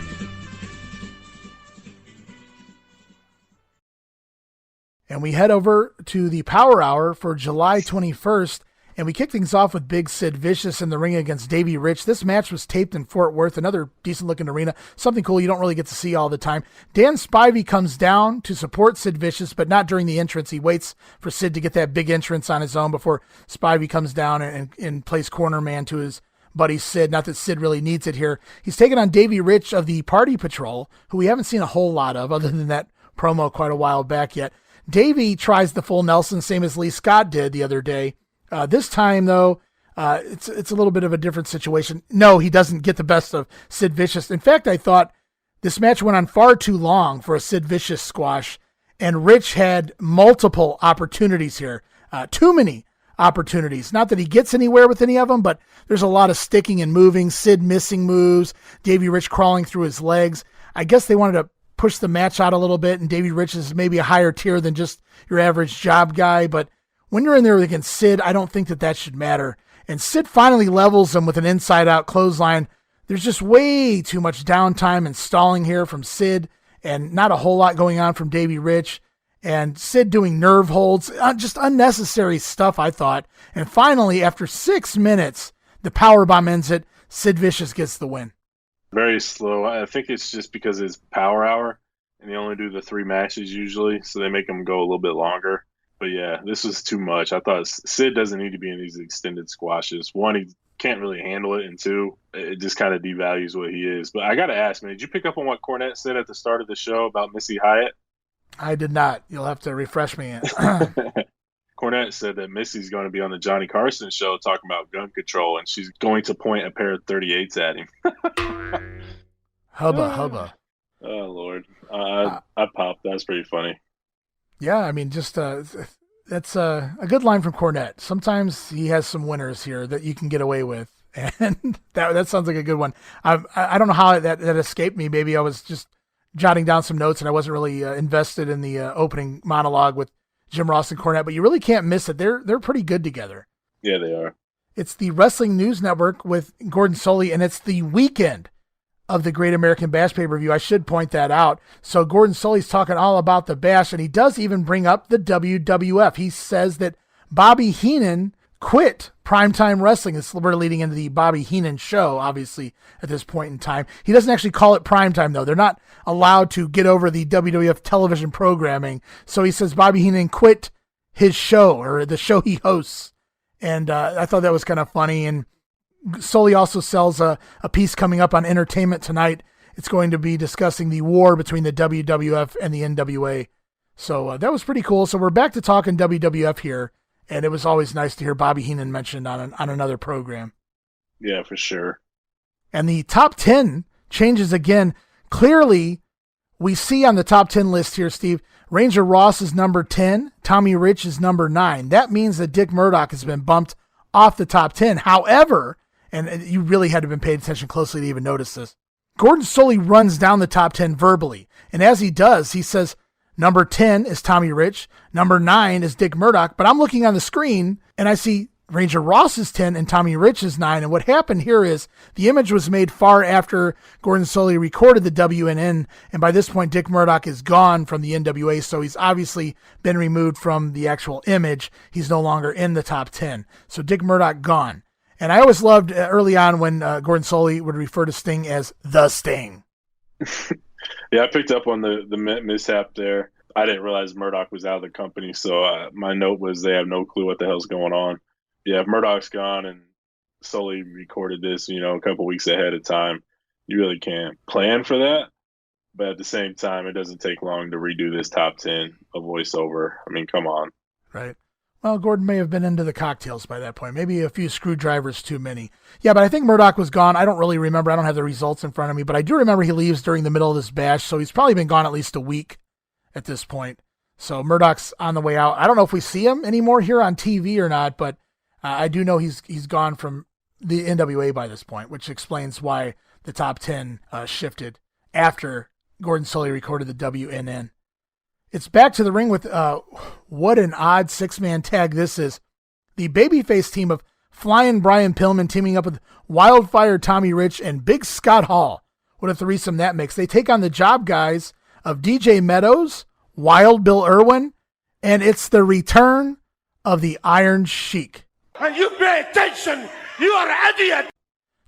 And we head over to the Power Hour for July 21st, and we kick things off with Big Sid Vicious in the ring against Davey Rich. This match was taped in Fort Worth, another decent-looking arena, something cool you don't really get to see all the time. Dan Spivey comes down to support Sid Vicious, but not during the entrance. He waits for Sid to get that big entrance on his own before Spivey comes down and plays corner man to his buddy Sid. Not that Sid really needs it here. He's taking on Davey Rich of the Party Patrol, who we haven't seen a whole lot of other than that promo quite a while back yet. Davey tries the full Nelson, same as Lee Scott did the other day. This time, though, it's a little bit of a different situation. No, he doesn't get the best of Sid Vicious. In fact, I thought this match went on far too long for a Sid Vicious squash, and Rich had multiple opportunities here. Too many opportunities. Not that he gets anywhere with any of them, but there's a lot of sticking and moving, Sid missing moves, Davey Rich crawling through his legs. I guess they wanted to push the match out a little bit, and Davey Rich is maybe a higher tier than just your average job guy, but when you're in there against Sid, I don't think that should matter. And Sid finally levels him with an inside-out clothesline. There's just way too much downtime and stalling here from Sid, and not a whole lot going on from Davey Rich. And Sid doing nerve holds, just unnecessary stuff, I thought. And finally, after 6 minutes, the powerbomb ends it. Sid Vicious gets the win. Very slow. I think it's just because it's Power Hour, and they only do the 3 matches usually, so they make them go a little bit longer. But yeah, this was too much. I thought Sid doesn't need to be in these extended squashes. One, he can't really handle it, and two, it just kind of devalues what he is. But I got to ask, man, did you pick up on what Cornette said at the start of the show about Missy Hyatt? I did not. You'll have to refresh me. Cornette said that Missy's going to be on the Johnny Carson show talking about gun control, and she's going to point a pair of 38s at him. Hubba. Oh, Lord. I popped. That's pretty funny. Yeah, I mean, just that's a good line from Cornette. Sometimes he has some winners here that you can get away with, and that sounds like a good one. I don't know how that escaped me. Maybe I was just jotting down some notes and I wasn't really invested in the opening monologue with Jim Ross and Cornette, but you really can't miss it. They're pretty good together. Yeah, they are. It's the Wrestling News Network with Gordon Solie, and it's the weekend of the Great American Bash pay-per-view. I should point that out. So Gordon Solie's talking all about the Bash, and he does even bring up the WWF. He says that Bobby Heenan quit primetime wrestling. We're leading into the Bobby Heenan show, obviously, at this point in time. He doesn't actually call it primetime, though. They're not allowed to get over the WWF television programming. So he says Bobby Heenan quit his show, or the show he hosts. And I thought that was kind of funny. And Solie also sells a piece coming up on Entertainment Tonight. It's going to be discussing the war between the WWF and the NWA. So that was pretty cool. So we're back to talking WWF here, and it was always nice to hear Bobby Heenan mentioned on another program. Yeah, for sure. And the top 10 changes again. Clearly, we see on the top 10 list here, Steve, Ranger Ross is number 10. Tommy Rich is number 9. That means that Dick Murdoch has been bumped off the top 10. However, and you really had to have been paying attention closely to even notice this, Gordon Solie runs down the top 10 verbally. And as he does, he says, number 10 is Tommy Rich, number 9 is Dick Murdoch, but I'm looking on the screen and I see Ranger Ross is 10 and Tommy Rich is 9. And what happened here is the image was made far after Gordon Solie recorded the WNN. And by this point, Dick Murdoch is gone from the NWA. So he's obviously been removed from the actual image. He's no longer in the top 10. So Dick Murdoch gone. And I always loved early on when Gordon Solie would refer to Sting as the Sting. Yeah, I picked up on the mishap there. I didn't realize Murdoch was out of the company, so my note was they have no clue what the hell's going on. Yeah, if Murdoch's gone and Solie recorded this, a couple weeks ahead of time, you really can't plan for that. But at the same time, it doesn't take long to redo this top 10, a voiceover. I mean, come on. Right. Well, Gordon may have been into the cocktails by that point. Maybe a few screwdrivers too many. Yeah, but I think Murdoch was gone. I don't really remember. I don't have the results in front of me, but I do remember he leaves during the middle of this bash, so he's probably been gone at least a week at this point. So Murdoch's on the way out. I don't know if we see him anymore here on TV or not, but I do know he's gone from the NWA by this point, which explains why the top 10 shifted after Gordon Solie recorded the WNN. It's back to the ring with what an odd 6-man tag this is. The babyface team of Flying Brian Pillman teaming up with Wildfire Tommy Rich and Big Scott Hall. What a threesome that makes. They take on the job guys of DJ Meadows, Wild Bill Irwin, and it's the return of the Iron Sheik. And you pay attention, you are an idiot!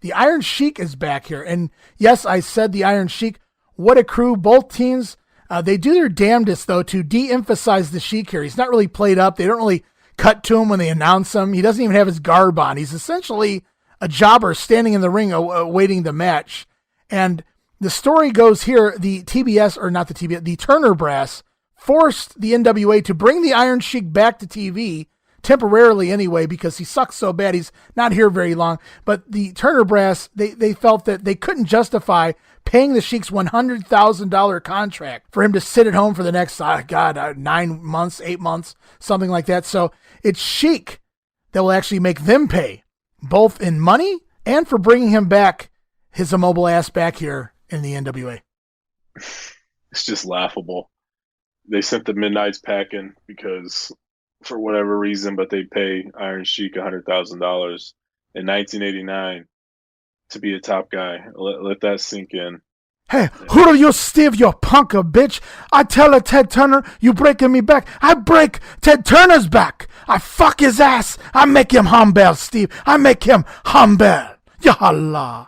The Iron Sheik is back here. And yes, I said the Iron Sheik. What a crew. Both teams, they do their damnedest, though, to de-emphasize the Sheik here. He's not really played up. They don't really cut to him when they announce him. He doesn't even have his garb on. He's essentially a jobber standing in the ring awaiting the match. And the story goes here, the Turner Brass forced the NWA to bring the Iron Sheik back to TV, temporarily anyway, because he sucks so bad. He's not here very long. But the Turner Brass, they felt that they couldn't justify paying the Sheik's $100,000 contract for him to sit at home for the next, 9 months, 8 months, something like that. So it's Sheik that will actually make them pay, both in money and for bringing him back, his immobile ass back here in the NWA. It's just laughable. They sent the Midnights packing because, for whatever reason, but they pay Iron Sheik $100,000 in 1989 to be a top guy. Let that sink in. Hey, who do you, Steve, you punker bitch? I tell a Ted Turner, you breaking me back. I break Ted Turner's back. I fuck his ass. I make him humble, Steve. I make him humble. Yahallah.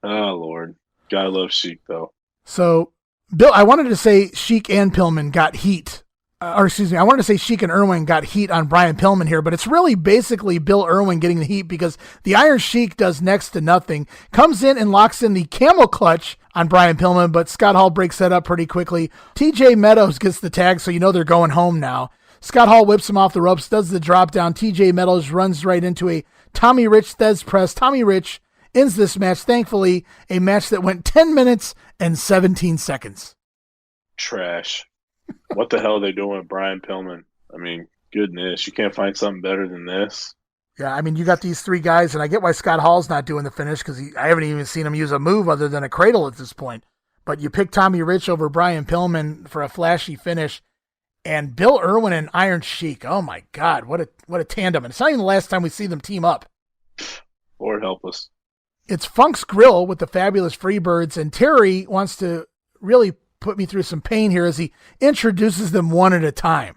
Oh, Lord. Gotta love Sheik, though. So, Bill, I wanted to say Sheik and Pillman got heat I wanted to say Sheik and Irwin got heat on Brian Pillman here, but it's really basically Bill Irwin getting the heat because the Iron Sheik does next to nothing, comes in and locks in the camel clutch on Brian Pillman, but Scott Hall breaks that up pretty quickly. TJ Meadows gets the tag, so you know they're going home now. Scott Hall whips him off the ropes, does the drop down. TJ Meadows runs right into a Tommy Rich Thez press. Tommy Rich ends this match, thankfully, a match that went 10 minutes and 17 seconds. Trash. What the hell are they doing with Brian Pillman? I mean, goodness, you can't find something better than this. Yeah, I mean, you got these three guys, and I get why Scott Hall's not doing the finish because I haven't even seen him use a move other than a cradle at this point. But you pick Tommy Rich over Brian Pillman for a flashy finish, and Bill Irwin and Iron Sheik. Oh my God, what a tandem! And it's not even the last time we see them team up. Lord help us. It's Funk's Grill with the fabulous Freebirds, and Terry wants to really put me through some pain here as he introduces them one at a time.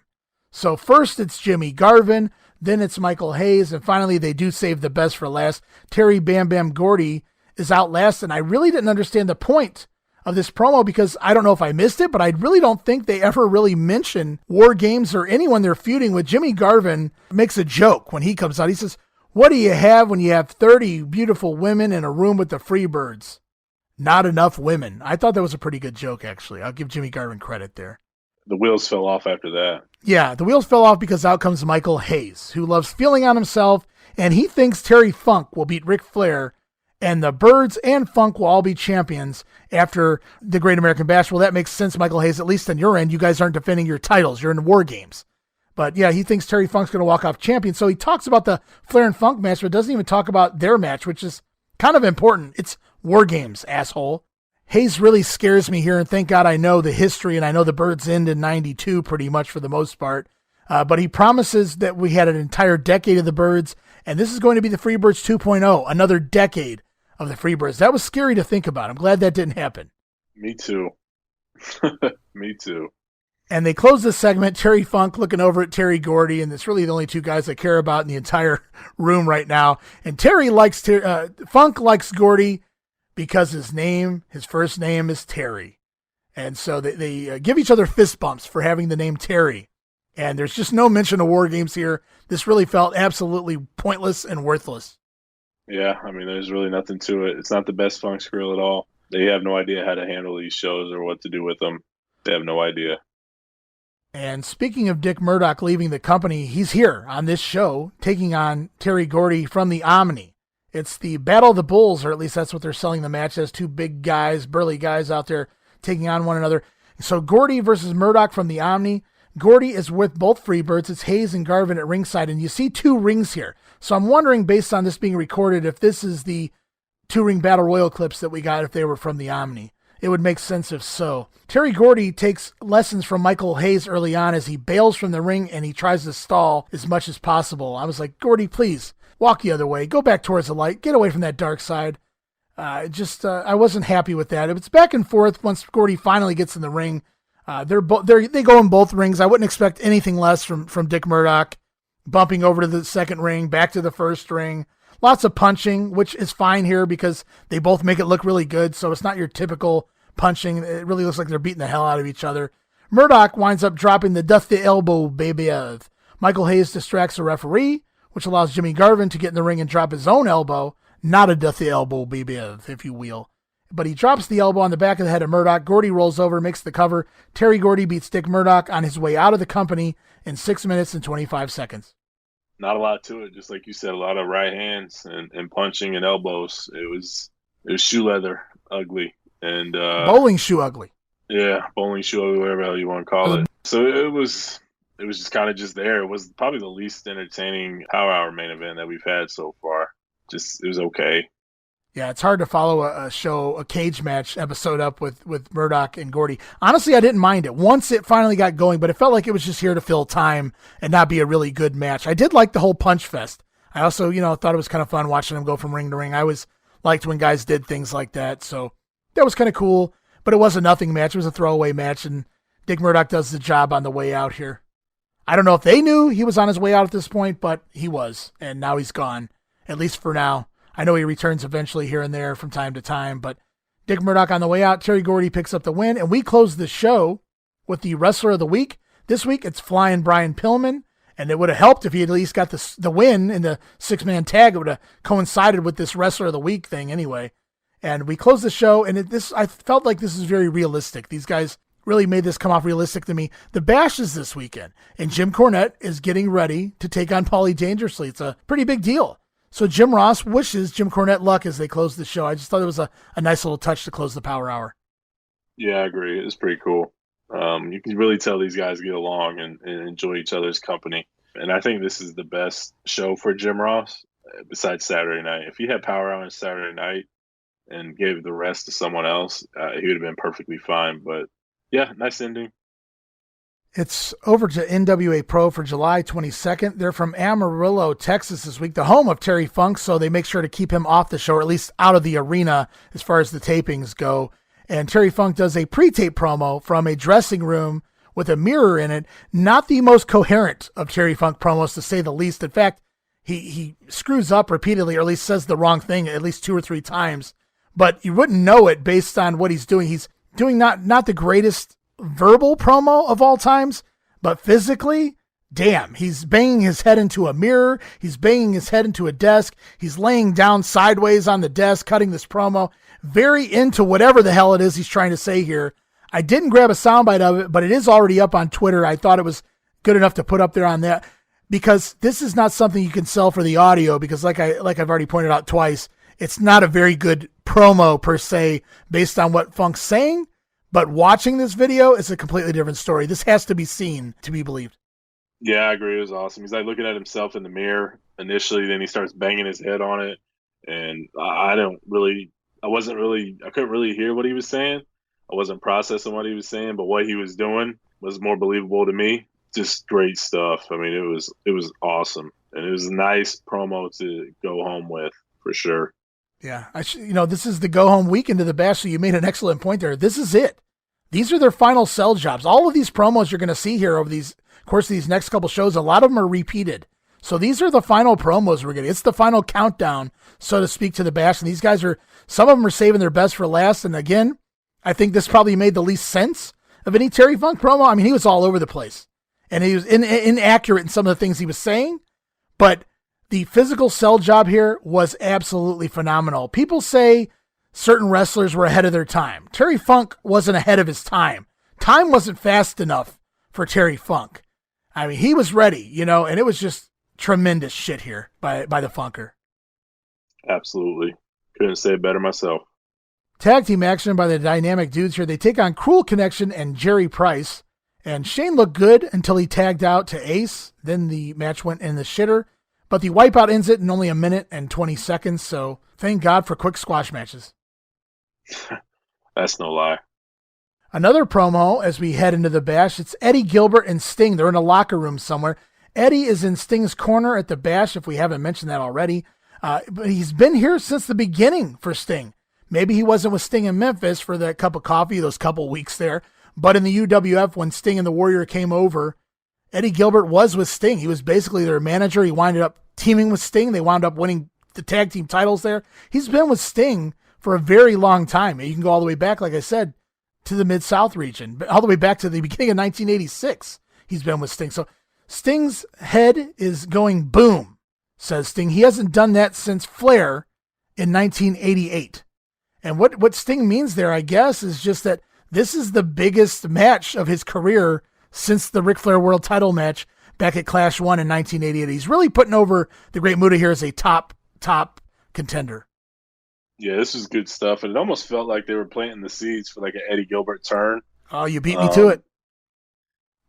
So first it's Jimmy Garvin, then it's Michael Hayes, and finally they do save the best for last. Terry Bam Bam Gordy is out last, and I really didn't understand the point of this promo because I don't know if I missed it, but I really don't think they ever really mention War Games or anyone they're feuding with. Jimmy Garvin makes a joke when he comes out. He says, "What do you have when you have 30 beautiful women in a room with the Freebirds? Not enough women." I thought that was a pretty good joke, actually. I'll give Jimmy Garvin credit there. The wheels fell off after that. Yeah, the wheels fell off because out comes Michael Hayes, who loves feeling on himself, and he thinks Terry Funk will beat Ric Flair, and the Birds and Funk will all be champions after the Great American Bash. Well, that makes sense, Michael Hayes, at least on your end. You guys aren't defending your titles. You're in War Games. But yeah, he thinks Terry Funk's going to walk off champion. So he talks about the Flair and Funk match, but doesn't even talk about their match, which is kind of important. It's War Games, asshole. Hayes really scares me here, and thank God I know the history, and I know the Birds end in 92 pretty much for the most part. But he promises that we had an entire decade of the Birds, and this is going to be the Freebirds 2.0, another decade of the Freebirds. That was scary to think about. I'm glad that didn't happen. Me too. Me too. And they close this segment, Terry Funk looking over at Terry Gordy, and it's really the only two guys I care about in the entire room right now. And Terry likes Funk likes Gordy because his first name is Terry. And so they give each other fist bumps for having the name Terry. And there's just no mention of War Games here. This really felt absolutely pointless and worthless. Yeah, I mean, there's really nothing to it. It's not the best Funk's Grill at all. They have no idea how to handle these shows or what to do with them. They have no idea. And speaking of Dick Murdoch leaving the company, he's here on this show taking on Terry Gordy from the Omni. It's the Battle of the Bulls, or at least that's what they're selling the match as. Two big guys, burly guys out there taking on one another. So Gordy versus Murdoch from the Omni. Gordy is with both Freebirds. It's Hayes and Garvin at ringside, and you see two rings here. So I'm wondering, based on this being recorded, if this is the two-ring Battle Royal clips that we got if they were from the Omni. It would make sense if so. Terry Gordy takes lessons from Michael Hayes early on as he bails from the ring and he tries to stall as much as possible. I was like, Gordy, please, walk the other way. Go back towards the light. Get away from that dark side. I wasn't happy with that. It's back and forth once Gordy finally gets in the ring. They go in both rings. I wouldn't expect anything less from Dick Murdoch. Bumping over to the second ring, back to the first ring. Lots of punching, which is fine here because they both make it look really good. So it's not your typical punching. It really looks like they're beating the hell out of each other. Murdoch winds up dropping the Death the Elbow, baby. Michael Hayes distracts the referee, which allows Jimmy Garvin to get in the ring and drop his own elbow. Not a Death the Elbow, baby, if you will. But he drops the elbow on the back of the head of Murdoch. Gordy rolls over, makes the cover. Terry Gordy beats Dick Murdoch on his way out of the company in 6 minutes and 25 seconds. Not a lot to it. Just like you said, a lot of right hands and punching and elbows. It was shoe leather, ugly. And bowling shoe ugly. Yeah, bowling shoe ugly, whatever the hell you want to call it. So it was just kind of just there. It was probably the least entertaining Power Hour main event that we've had so far. It was okay. Yeah, it's hard to follow a cage match episode up with Murdoch and Gordy. Honestly, I didn't mind it once it finally got going, but it felt like it was just here to fill time and not be a really good match. I did like the whole punch fest. I also, thought it was kind of fun watching them go from ring to ring. I always liked when guys did things like that, so that was kind of cool, but it was a nothing match. It was a throwaway match, and Dick Murdoch does the job on the way out here. I don't know if they knew he was on his way out at this point, but he was, and now he's gone, at least for now. I know he returns eventually here and there from time to time, but Dick Murdoch on the way out, Terry Gordy picks up the win, and we close the show with the Wrestler of the Week. This week, it's flying Brian Pillman, and it would have helped if he at least got the win in the 6-man tag. It would have coincided with this Wrestler of the Week thing anyway. And we closed the show, and I felt like this is very realistic. These guys really made this come off realistic to me. The Bash is this weekend, and Jim Cornette is getting ready to take on Paulie Dangerously. It's a pretty big deal. So Jim Ross wishes Jim Cornette luck as they close the show. I just thought it was a nice little touch to close the Power Hour. Yeah, I agree. It's pretty cool. You can really tell these guys get along and enjoy each other's company. And I think this is the best show for Jim Ross besides Saturday night. If he had Power Hour on Saturday night and gave the rest to someone else, he would have been perfectly fine. But yeah, nice ending. It's over to NWA Pro for July 22nd. They're from Amarillo, Texas this week, the home of Terry Funk, so they make sure to keep him off the show, or at least out of the arena as far as the tapings go. And Terry Funk does a pre-tape promo from a dressing room with a mirror in it. Not the most coherent of Terry Funk promos, to say the least. In fact, he screws up repeatedly, or at least says the wrong thing at least 2 or 3 times. But you wouldn't know it based on what he's doing. He's doing not the greatest verbal promo of all times, but physically, damn, he's banging his head into a mirror. He's banging his head into a desk. He's laying down sideways on the desk, cutting this promo. Very into whatever the hell it is he's trying to say here. I didn't grab a soundbite of it, but it is already up on Twitter. I thought it was good enough to put up there on that, because this is not something you can sell for the audio, because like I've already pointed out twice, it's not a very good promo per se based on what Funk's saying. But watching this video is a completely different story. This has to be seen to be believed. Yeah, I agree. It was awesome. He's like looking at himself in the mirror initially, then he starts banging his head on it. And I couldn't really hear what he was saying. I wasn't processing what he was saying, but what he was doing was more believable to me. Just great stuff. I mean, it was awesome. And it was a nice promo to go home with for sure. Yeah. This is the go home weekend of the Bash. So you made an excellent point there. This is it. These are their final sell jobs. All of these promos you're going to see here over these course of these next couple shows, a lot of them are repeated. So these are the final promos we're getting. It's the final countdown, so to speak, to the Bash. And these guys some of them are saving their best for last. And again, I think this probably made the least sense of any Terry Funk promo. I mean, he was all over the place and he was inaccurate in some of the things he was saying, but the physical sell job here was absolutely phenomenal. People say certain wrestlers were ahead of their time. Terry Funk wasn't ahead of his time. Time wasn't fast enough for Terry Funk. I mean, he was ready, and it was just tremendous shit here by the Funker. Absolutely. Couldn't say it better myself. Tag team action by the Dynamic Dudes here. They take on Cruel Connection and Jerry Price. And Shane looked good until he tagged out to Ace. Then the match went in the shitter. But the wipeout ends it in only 1 minute and 20 seconds. So thank God for quick squash matches. That's no lie. Another promo as we head into the Bash. It's Eddie Gilbert and Sting. They're in a locker room somewhere. Eddie is in Sting's corner at the Bash, if we haven't mentioned that already. But he's been here since the beginning for Sting. Maybe he wasn't with Sting in Memphis for that cup of coffee, those couple weeks there. But in the UWF, when Sting and the Warrior came over, Eddie Gilbert was with Sting. He was basically their manager. He wound up teaming with Sting. They wound up winning the tag team titles there. He's been with Sting for a very long time. You can go all the way back, like I said, to the Mid-South region, all the way back to the beginning of 1986. He's been with Sting. So Sting's head is going boom, says Sting. He hasn't done that since Flair in 1988. And what Sting means there, I guess, is just that this is the biggest match of his career since the Ric Flair World Title match back at Clash 1 in 1988. He's really putting over the Great Muta here as a top contender. Yeah, this is good stuff. And it almost felt like they were planting the seeds for like an Eddie Gilbert turn. Oh, you beat me to it.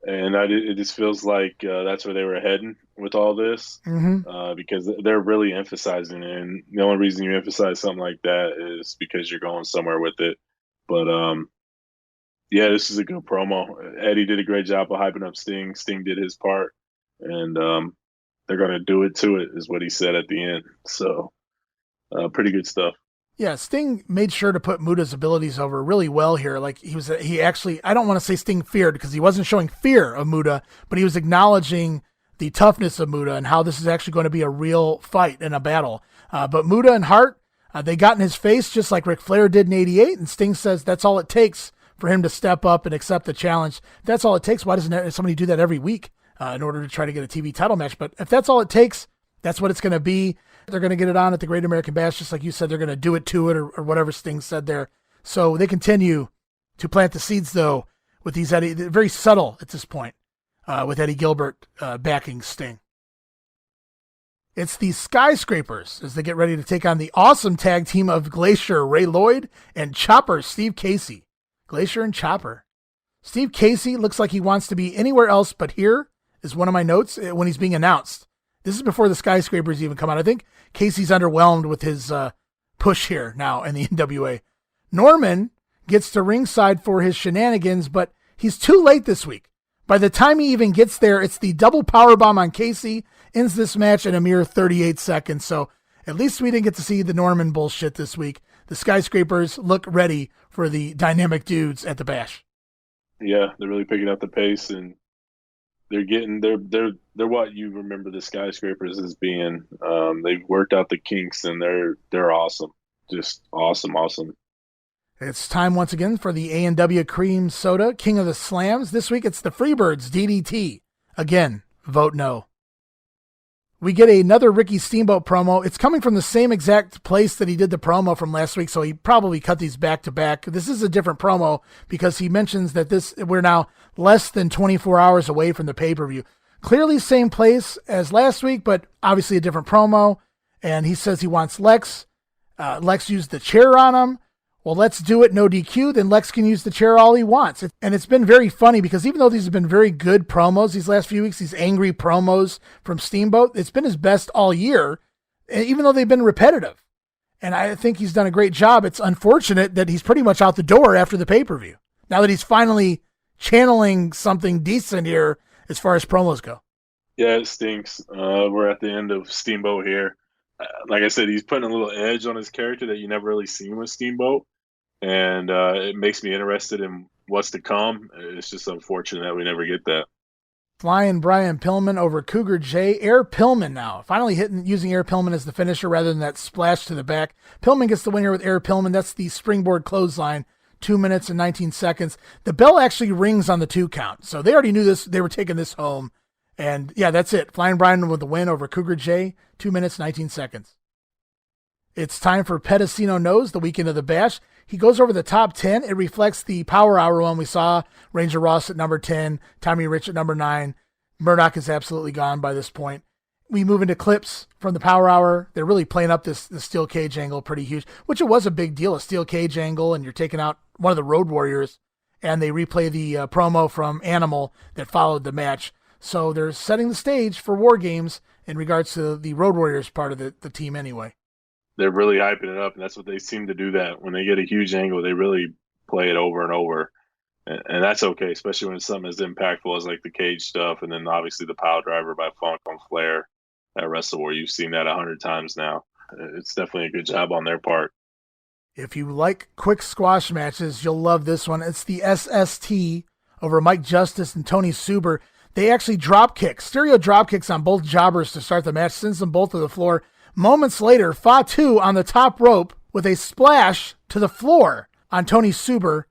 And it just feels like that's where they were heading with all this, because they're really emphasizing it. And the only reason you emphasize something like that is because you're going somewhere with it. But, yeah, this is a good promo. Eddie did a great job of hyping up Sting. Sting did his part. And they're going to do it to it, is what he said at the end. So, pretty good stuff. Yeah, Sting made sure to put Muta's abilities over really well here. Like he actually, I don't want to say Sting feared because he wasn't showing fear of Muta, but he was acknowledging the toughness of Muta and how this is actually going to be a real fight and a battle. But Muta and Hart, they got in his face just like Ric Flair did in '88, and Sting says that's all it takes for him to step up and accept the challenge. If that's all it takes, why doesn't somebody do that every week in order to try to get a TV title match? But if that's all it takes, that's what it's going to be. They're going to get it on at the Great American Bash, just like you said. They're going to do it to it, or whatever Sting said there. So they continue to plant the seeds, though, with these Eddie. They're very subtle at this point, with Eddie Gilbert backing Sting. It's the Skyscrapers as they get ready to take on the awesome tag team of Glacier, Ray Lloyd, and Chopper, Steve Casey. Glacier and Chopper. Steve Casey looks like he wants to be anywhere else, but here is one of my notes when he's being announced. This is before the Skyscrapers even come out. I think Casey's underwhelmed with his push here now in the NWA. Norman gets to ringside for his shenanigans, but he's too late this week. By the time he even gets there, it's the double powerbomb on Casey, ends this match in a mere 38 seconds. So at least we didn't get to see the Norman bullshit this week. The Skyscrapers look ready for the dynamic dudes at the Bash. Yeah, they're really picking up the pace, and they're what you remember the Skyscrapers as being. They've worked out the kinks, and they're awesome. Just awesome. It's time once again for the A&W Cream Soda, King of the Slams. This week it's the Freebirds, DDT. Again, vote no. We get another Ricky Steamboat promo. It's coming from the same exact place that he did the promo from last week, so he probably cut these back to back. This is a different promo because he mentions that we're now less than 24 hours away from the pay-per-view. Clearly same place as last week, but obviously a different promo. And he says he wants Lex. Lex used the chair on him. Well, let's do it, no DQ, then Lex can use the chair all he wants. And it's been very funny because even though these have been very good promos these last few weeks, these angry promos from Steamboat, it's been his best all year, even though they've been repetitive. And I think he's done a great job. It's unfortunate that he's pretty much out the door after the pay-per-view, now that he's finally channeling something decent here as far as promos go. Yeah, it stinks. We're at the end of Steamboat here. Like I said, he's putting a little edge on his character that you never really seen with Steamboat. And it makes me interested in what's to come. It's just unfortunate that we never get that. Flying Brian Pillman over Cougar J. Air Pillman now. Finally using Air Pillman as the finisher rather than that splash to the back. Pillman gets the win here with Air Pillman. That's the springboard clothesline. 2 minutes and 19 seconds. The bell actually rings on the 2 count. So they already knew this. They were taking this home. And yeah, that's it. Flying Brian with the win over Cougar J. 2 minutes, 19 seconds. It's time for Pedicino Knows, the weekend of the Bash. He goes over the top 10. It reflects the Power Hour one we saw. Ranger Ross at number 10. Tommy Rich at number 9. Murdoch is absolutely gone by this point. We move into clips from the Power Hour. They're really playing up this steel cage angle pretty huge, which it was a big deal, a steel cage angle, and you're taking out one of the Road Warriors, and they replay the promo from Animal that followed the match. So they're setting the stage for War Games in regards to the Road Warriors part of the team anyway. They're really hyping it up, and that's what they seem to do. That when they get a huge angle, they really play it over and over, and that's okay, especially when it's something as impactful as like the cage stuff, and then obviously the pile driver by Funk on Flair at Wrestle War. You've seen that 100 times now. It's definitely a good job on their part. If you like quick squash matches, you'll love this one. It's the SST over Mike Justice and Tony Suber. They actually drop kicks, stereo drop kicks on both jobbers to start the match, sends them both to the floor. Moments later, Fatu on the top rope with a splash to the floor on Tony Suber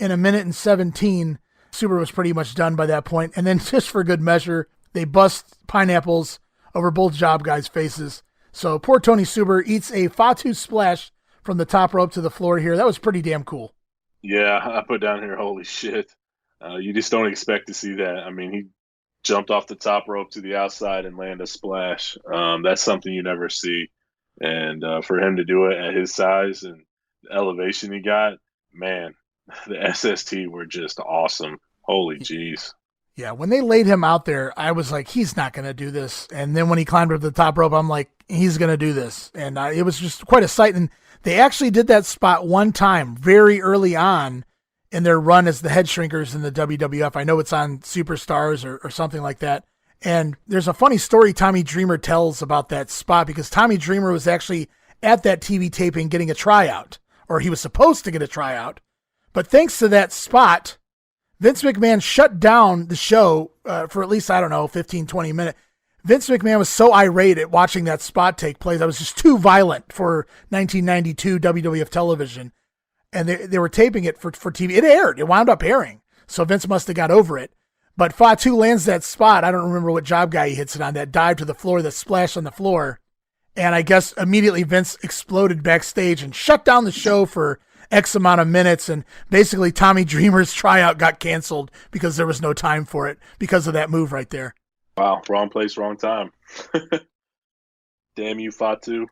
in 1 minute and 17. Suber was pretty much done by that point. And then just for good measure, they bust pineapples over both job guys' faces. So poor Tony Suber eats a Fatu splash from the top rope to the floor here. That was pretty damn cool. Yeah, I put down here, holy shit. You just don't expect to see that. I mean, he jumped off the top rope to the outside and land a splash. That's something you never see. And for him to do it at his size and the elevation he got, man, the SST were just awesome. Holy jeez. Yeah, when they laid him out there, I was like, he's not going to do this. And then when he climbed up the top rope, I'm like, he's going to do this. And it was just quite a sight. And they actually did that spot one time very early on in their run as the head shrinkers in the WWF. I know it's on Superstars or something like that. And there's a funny story Tommy Dreamer tells about that spot because Tommy Dreamer was actually at that TV taping getting a tryout, or he was supposed to get a tryout. But thanks to that spot, Vince McMahon shut down the show for at least, 15, 20 minutes. Vince McMahon was so irate at watching that spot take place. That was just too violent for 1992 WWF television. and they were taping it for TV. It aired. It wound up airing. So Vince must have got over it. But Fatu lands that spot. I don't remember what job guy he hits it on, that dive to the floor, that splash on the floor. And I guess immediately Vince exploded backstage and shut down the show for X amount of minutes. And basically Tommy Dreamer's tryout got canceled because there was no time for it because of that move right there. Wow, wrong place, wrong time. Damn you, Fatu.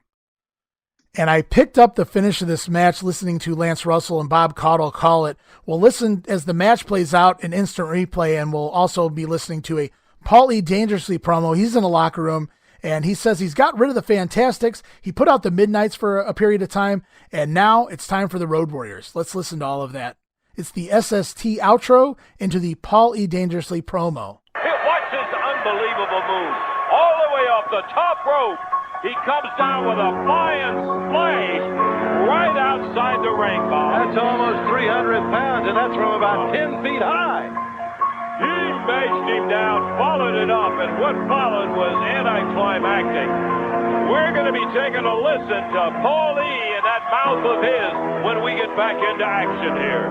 And I picked up the finish of this match listening to Lance Russell and Bob Caudle call it. We'll listen as the match plays out in instant replay, and we'll also be listening to a Paul E. Dangerously promo. He's in the locker room, and he says he's got rid of the Fantastics. He put out the Midnights for a period of time, and now it's time for the Road Warriors. Let's listen to all of that. It's the SST outro into the Paul E. Dangerously promo. Watch this unbelievable move. All the way off the top rope. He comes down with a flying splash right outside the ring, Bob. That's almost 300 pounds, and that's from about 10 feet high. He bashed him down, followed it up, and what followed was anticlimactic. We're going to be taking a listen to Paul E. and that mouth of his when we get back into action here.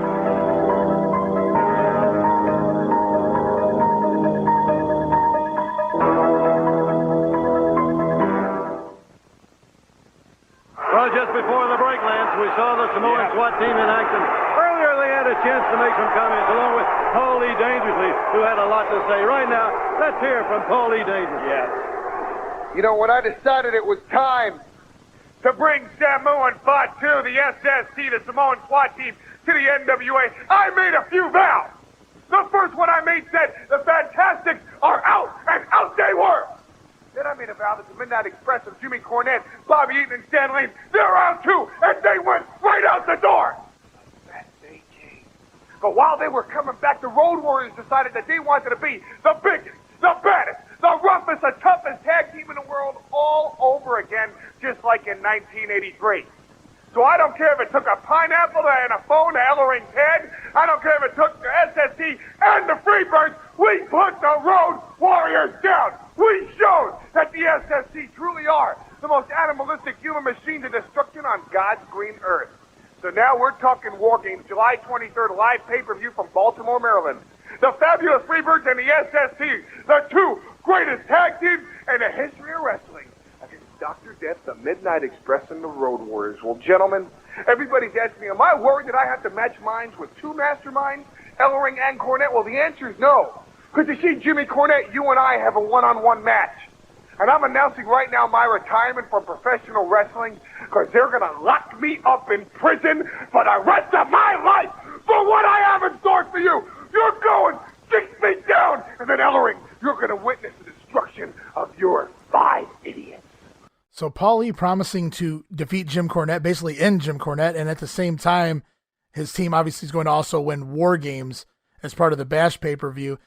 Well, just before the break, Lance, we saw the Samoan SWAT team in action. Earlier, they had a chance to make some comments along with Paul E. Dangerously, who had a lot to say. Right now, let's hear from Paul E. Dangerously. Yes. You know, when I decided it was time to bring Samu and Fatu, the SST, the Samoan SWAT team, to the NWA, I made a few vows. The first one I made said, the Fantastics are out, and out they were. Then I made a vow that the Midnight Express of Jimmy Cornette, Bobby Eaton, and Stan Lane, they're out too, and they went right out the door. That day came. But while they were coming back, the Road Warriors decided that they wanted to be the biggest, the baddest, the roughest, the toughest tag team in the world all over again, just like in 1983. So I don't care if it took a pineapple and a phone to Ellering's head. I don't care if it took the SST and the Freebirds. We put the Road Warriors down. We showed that the SST truly are the most animalistic human machines of destruction on God's green earth. So now we're talking War Games, July 23rd, live pay-per-view from Baltimore, Maryland. The fabulous Freebirds and the SST, the two greatest tag teams in the history of wrestling. Against Dr. Death, the Midnight Express, and the Road Warriors. Well, gentlemen, everybody's asking me, am I worried that I have to match minds with two masterminds, Ellering and Cornette? Well, the answer is no. Because you see, Jimmy Cornette, you and I have a one-on-one match. And I'm announcing right now my retirement from professional wrestling because they're going to lock me up in prison for the rest of my life for what I have in store for you. You're going 6 feet down, and then Ellering, you're going to witness the destruction of your 5 idiots. So Paul E. promising to defeat Jim Cornette, basically end Jim Cornette, and at the same time, his team obviously is going to also win War Games as part of the Bash pay-per-view.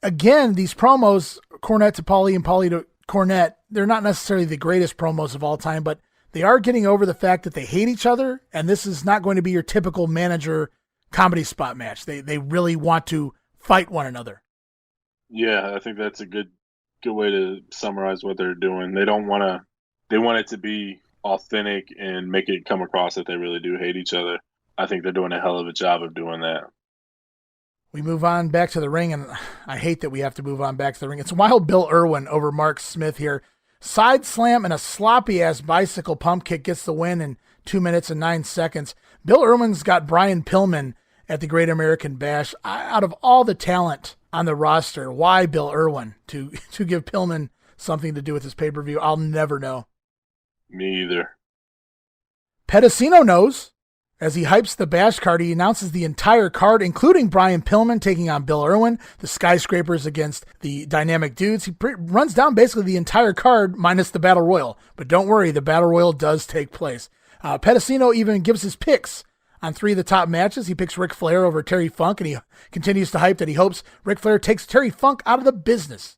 Again, these promos, Cornette to Paul E. and Paul E. to Cornette, they're not necessarily the greatest promos of all time, but they are getting over the fact that they hate each other, and this is not going to be your typical manager comedy spot match. They really want to fight one another. Yeah, I think that's a good way to summarize what they're doing. They want it to be authentic and make it come across that they really do hate each other. I think they're doing a hell of a job of doing that. We move on back to the ring, and I hate that we have to move on back to the ring. It's Wild Bill Irwin over Mark Smith here. Side slam and a sloppy-ass bicycle pump kick gets the win in 2 minutes and 9 seconds. Bill Irwin's got Brian Pillman at the Great American Bash. Out of all the talent on the roster, why Bill Irwin to give Pillman something to do with this pay-per-view? I'll never know. Me either. Pedicino knows. As he hypes the Bash card, he announces the entire card, including Brian Pillman taking on Bill Irwin, the Skyscrapers against the Dynamic Dudes. He runs down basically the entire card minus the Battle Royal. But don't worry, the Battle Royal does take place. Pedicino even gives his picks on 3 of the top matches. He picks Ric Flair over Terry Funk, and he continues to hype that he hopes Ric Flair takes Terry Funk out of the business.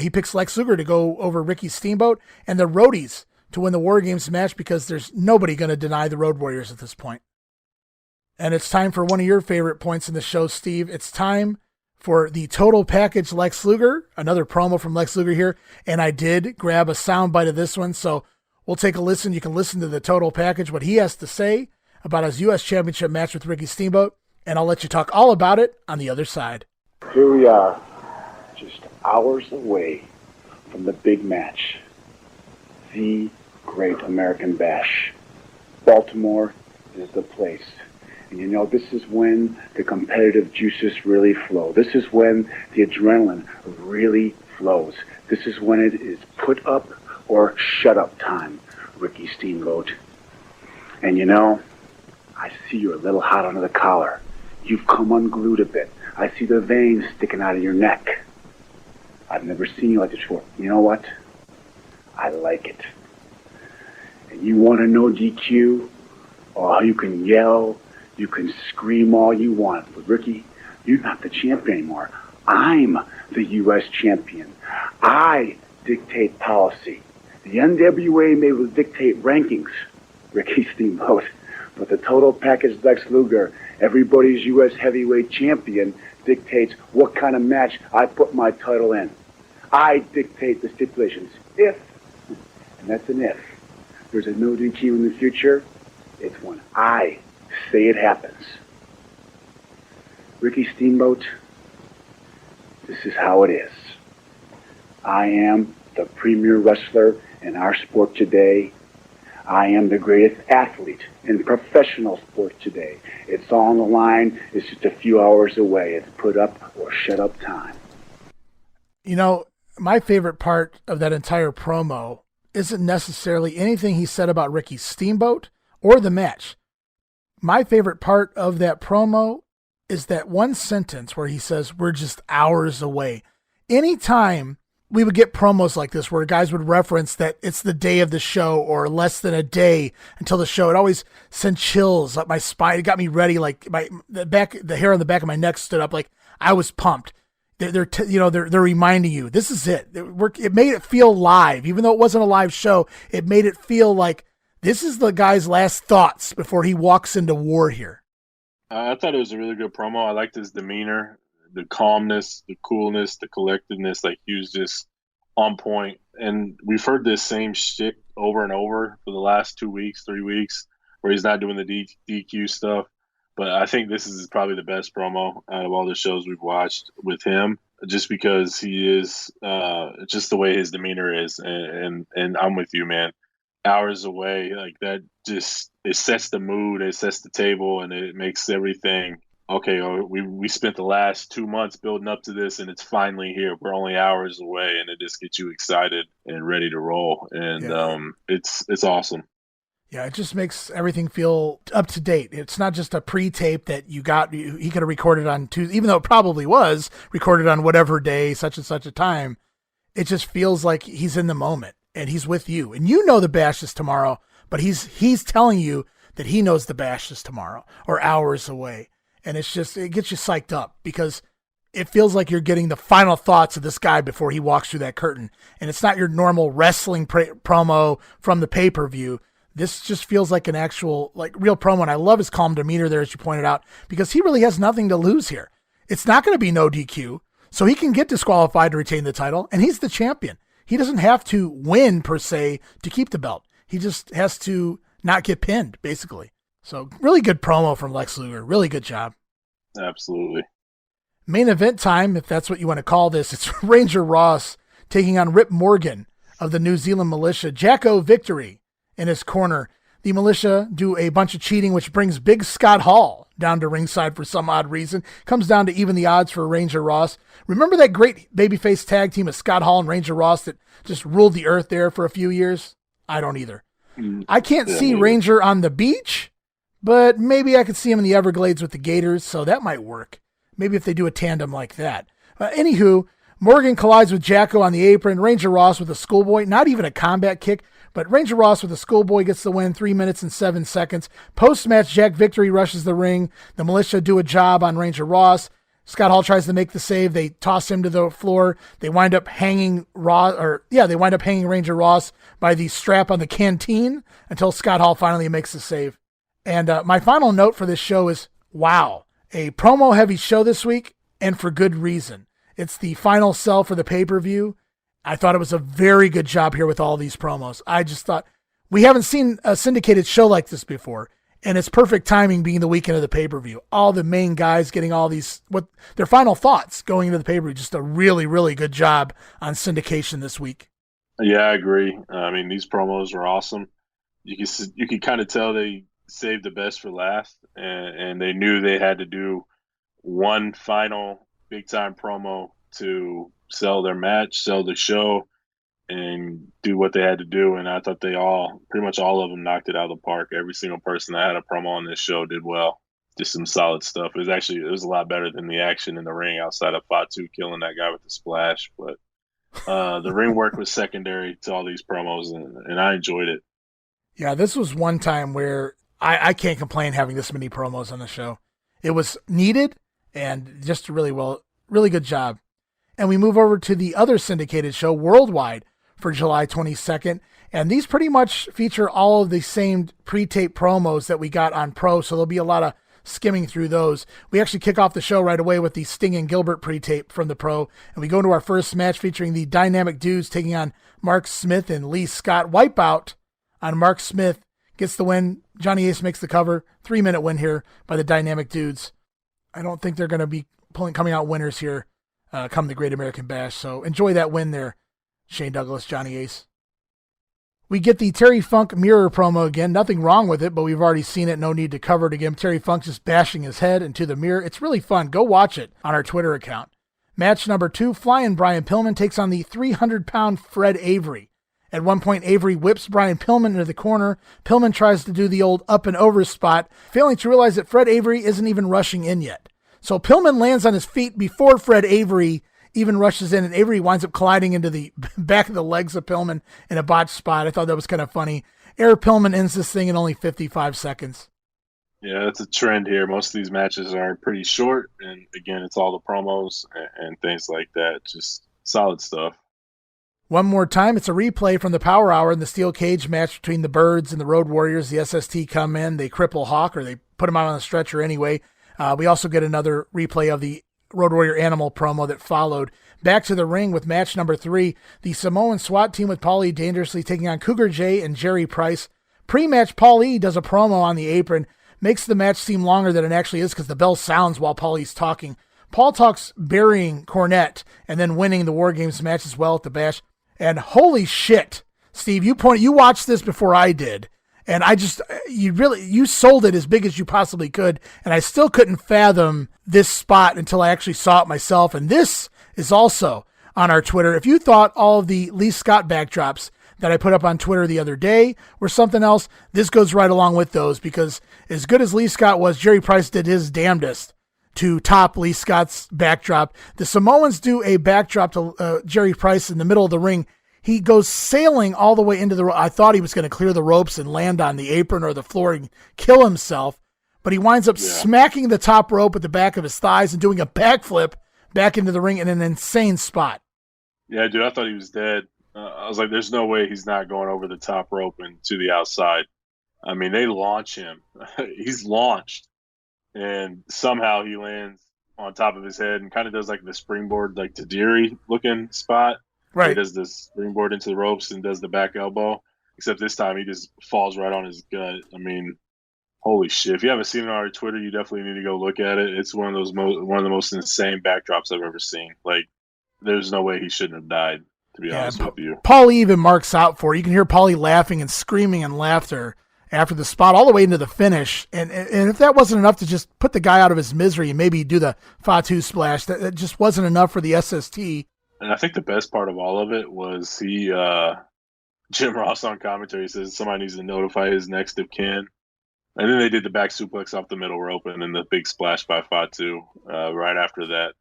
He picks Lex Luger to go over Ricky Steamboat and the Roadies to win the War Games match because there's nobody going to deny the Road Warriors at this point. And it's time for one of your favorite points in the show, Steve. It's time for the total package Lex Luger, another promo from Lex Luger here. And I did grab a soundbite of this one, so we'll take a listen. You can listen to the total package, what he has to say about his U.S. Championship match with Ricky Steamboat, and I'll let you talk all about it on the other side. Here we are, just hours away from the big match, the Great American Bash. Baltimore is the place. And you know, this is when the competitive juices really flow. This is when the adrenaline really flows. This is when it is put up or shut up time, Ricky Steamboat. And you know, I see you're a little hot under the collar. You've come unglued a bit. I see the veins sticking out of your neck. I've never seen you like this before. You know what? I like it. And you want to know DQ? Oh, you can yell, you can scream all you want. But Ricky, you're not the champion anymore. I'm the U.S. champion. I dictate policy. The NWA may dictate rankings, Ricky Steamboat. But the total package Lex Luger, everybody's U.S. heavyweight champion, dictates what kind of match I put my title in. I dictate the stipulations. If, and that's an if, there's a no DQ in the future, it's when I say it happens. Ricky Steamboat, this is how it is. I am the premier wrestler in our sport today. I am the greatest athlete in professional sports today. It's all on the line. It's just a few hours away. It's put up or shut up time. You know, my favorite part of that entire promo isn't necessarily anything he said about Ricky Steamboat or the match. My favorite part of that promo is that one sentence where he says, we're just hours away. Anytime we would get promos like this where guys would reference that it's the day of the show or less than a day until the show, it always sent chills up my spine. It got me ready. Like the hair on the back of my neck stood up. Like I was pumped. They're reminding you, this is it. It made it feel live, even though it wasn't a live show. It made it feel like this is the guy's last thoughts before he walks into war here. I thought it was a really good promo. I liked his demeanor, the calmness, the coolness, the collectedness. Like he was just on point. And we've heard this same shit over and over for the last 2 weeks, 3 weeks, where he's not doing the DQ stuff. But I think this is probably the best promo out of all the shows we've watched with him, just because he is just the way his demeanor is. And I'm with you, man. Hours away, like that, just it sets the mood, it sets the table, and it makes everything okay. We spent the last 2 months building up to this, and it's finally here. We're only hours away, and it just gets you excited and ready to roll. And it's awesome. Yeah, it just makes everything feel up to date. It's not just a pre-tape that he could have recorded on Tuesday, even though it probably was recorded on whatever day, such and such a time. It just feels like he's in the moment and he's with you. And you know the bash is tomorrow, but he's telling you that he knows the bash is tomorrow or hours away. And it gets you psyched up because it feels like you're getting the final thoughts of this guy before he walks through that curtain. And it's not your normal wrestling promo from the pay-per-view. This just feels like an actual, like real promo. And I love his calm demeanor there, as you pointed out, because he really has nothing to lose here. It's not going to be no DQ. So he can get disqualified to retain the title, and he's the champion. He doesn't have to win per se to keep the belt. He just has to not get pinned, basically. So really good promo from Lex Luger. Really good job. Absolutely. Main event time, if that's what you want to call this. It's Ranger Ross taking on Rip Morgan of the New Zealand Militia. Jacko Victory in his corner. The Militia do a bunch of cheating, which brings Big Scott Hall down to ringside for some odd reason. Comes down to even the odds for Ranger Ross. Remember that great babyface tag team of Scott Hall and Ranger Ross that just ruled the earth there for a few years? I don't either. I can't see Ranger on the beach, but maybe I could see him in the Everglades with the Gators, so that might work. Maybe if they do a tandem like that. Anywho, Morgan collides with Jacko on the apron. Ranger Ross with a schoolboy, not even a combat kick, but Ranger Ross with a schoolboy gets the win, 3 minutes and 7 seconds. Post-match, Jack Victory rushes the ring. The Militia do a job on Ranger Ross. Scott Hall tries to make the save. They toss him to the floor. They wind up hanging Ranger Ross by the strap on the canteen until Scott Hall finally makes the save. And my final note for this show is, wow, a promo-heavy show this week, and for good reason. It's the final sell for the pay-per-view. I thought it was a very good job here with all these promos. I just thought, we haven't seen a syndicated show like this before. And it's perfect timing being the weekend of the pay-per-view. All the main guys getting all these, what their final thoughts going into the pay-per-view. Just a really, really good job on syndication this week. Yeah, I agree. I mean, these promos were awesome. You could kind of tell they saved the best for last, and they knew they had to do one final big-time promo to sell their match, sell the show, and do what they had to do. And I thought pretty much all of them knocked it out of the park. Every single person that had a promo on this show did well. Just some solid stuff. It was a lot better than the action in the ring outside of Fatu killing that guy with the splash. But the ring work was secondary to all these promos, and I enjoyed it. Yeah, this was one time where I can't complain having this many promos on the show. It was needed and just really good job. And we move over to the other syndicated show, Worldwide, for July 22nd. And these pretty much feature all of the same pre-tape promos that we got on Pro, so there'll be a lot of skimming through those. We actually kick off the show right away with the Sting and Gilbert pre-tape from the Pro, and we go into our first match featuring the Dynamic Dudes taking on Mark Smith and Lee Scott. Wipeout on Mark Smith gets the win. Johnny Ace makes the cover. 3-minute win here by the Dynamic Dudes. I don't think they're going to be coming out winners here come the Great American Bash, so enjoy that win there, Shane Douglas, Johnny Ace. We get the Terry Funk mirror promo again. Nothing wrong with it, but we've already seen it. No need to cover it again. Terry Funk just bashing his head into the mirror. It's really fun. Go watch it on our Twitter account. Match number 2, Flying Brian Pillman takes on the 300-pound Fred Avery. At one point, Avery whips Brian Pillman into the corner. Pillman tries to do the old up and over spot, failing to realize that Fred Avery isn't even rushing in yet. So Pillman lands on his feet before Fred Avery even rushes in, and Avery winds up colliding into the back of the legs of Pillman in a botched spot. I thought that was kind of funny. Air Pillman ends this thing in only 55 seconds. Yeah, that's a trend here. Most of these matches are pretty short, and again, it's all the promos and things like that. Just solid stuff. One more time, it's a replay from the Power Hour in the steel cage match between the Birds and the Road Warriors. The SST come in, they cripple Hawk, or they put him out on the stretcher anyway. We also get another replay of the Road Warrior Animal promo that followed. Back to the ring with match number 3, the Samoan SWAT team with Paul E. Dangerously taking on Cougar J and Jerry Price. Pre-match, Paul E. does a promo on the apron, makes the match seem longer than it actually is because the bell sounds while Paul E.'s talking. Paul talks burying Cornette and then winning the War Games match as well at the Bash. And holy shit, Steve, you watched this before I did. And you sold it as big as you possibly could. And I still couldn't fathom this spot until I actually saw it myself. And this is also on our Twitter. If you thought all of the Lee Scott backdrops that I put up on Twitter the other day were something else, this goes right along with those, because as good as Lee Scott was, Jerry Price did his damnedest to top Lee Scott's backdrop. The Samoans do a backdrop to Jerry Price in the middle of the ring. He goes sailing all the way into the rope. I thought he was going to clear the ropes and land on the apron or the floor and kill himself, but he winds up smacking the top rope at the back of his thighs and doing a backflip back into the ring in an insane spot. Yeah, dude, I thought he was dead. I was like, there's no way he's not going over the top rope and to the outside. I mean, they launch him. He's launched, and somehow he lands on top of his head and kind of does like the springboard, like Tajiri looking spot. Right. He does the springboard into the ropes and does the back elbow, except this time he just falls right on his gut. I mean, holy shit. If you haven't seen it on our Twitter, you definitely need to go look at it. It's one of the most insane backdrops I've ever seen. Like, there's no way he shouldn't have died, to be honest with you. Paulie even marks out for it. You can hear Paulie laughing and screaming in laughter after the spot all the way into the finish. And if that wasn't enough to just put the guy out of his misery and maybe do the Fatu splash, that just wasn't enough for the SST. And I think the best part of all of it was Jim Ross on commentary says somebody needs to notify his next of kin. And then they did the back suplex off the middle rope and then the big splash by Fatu right after that.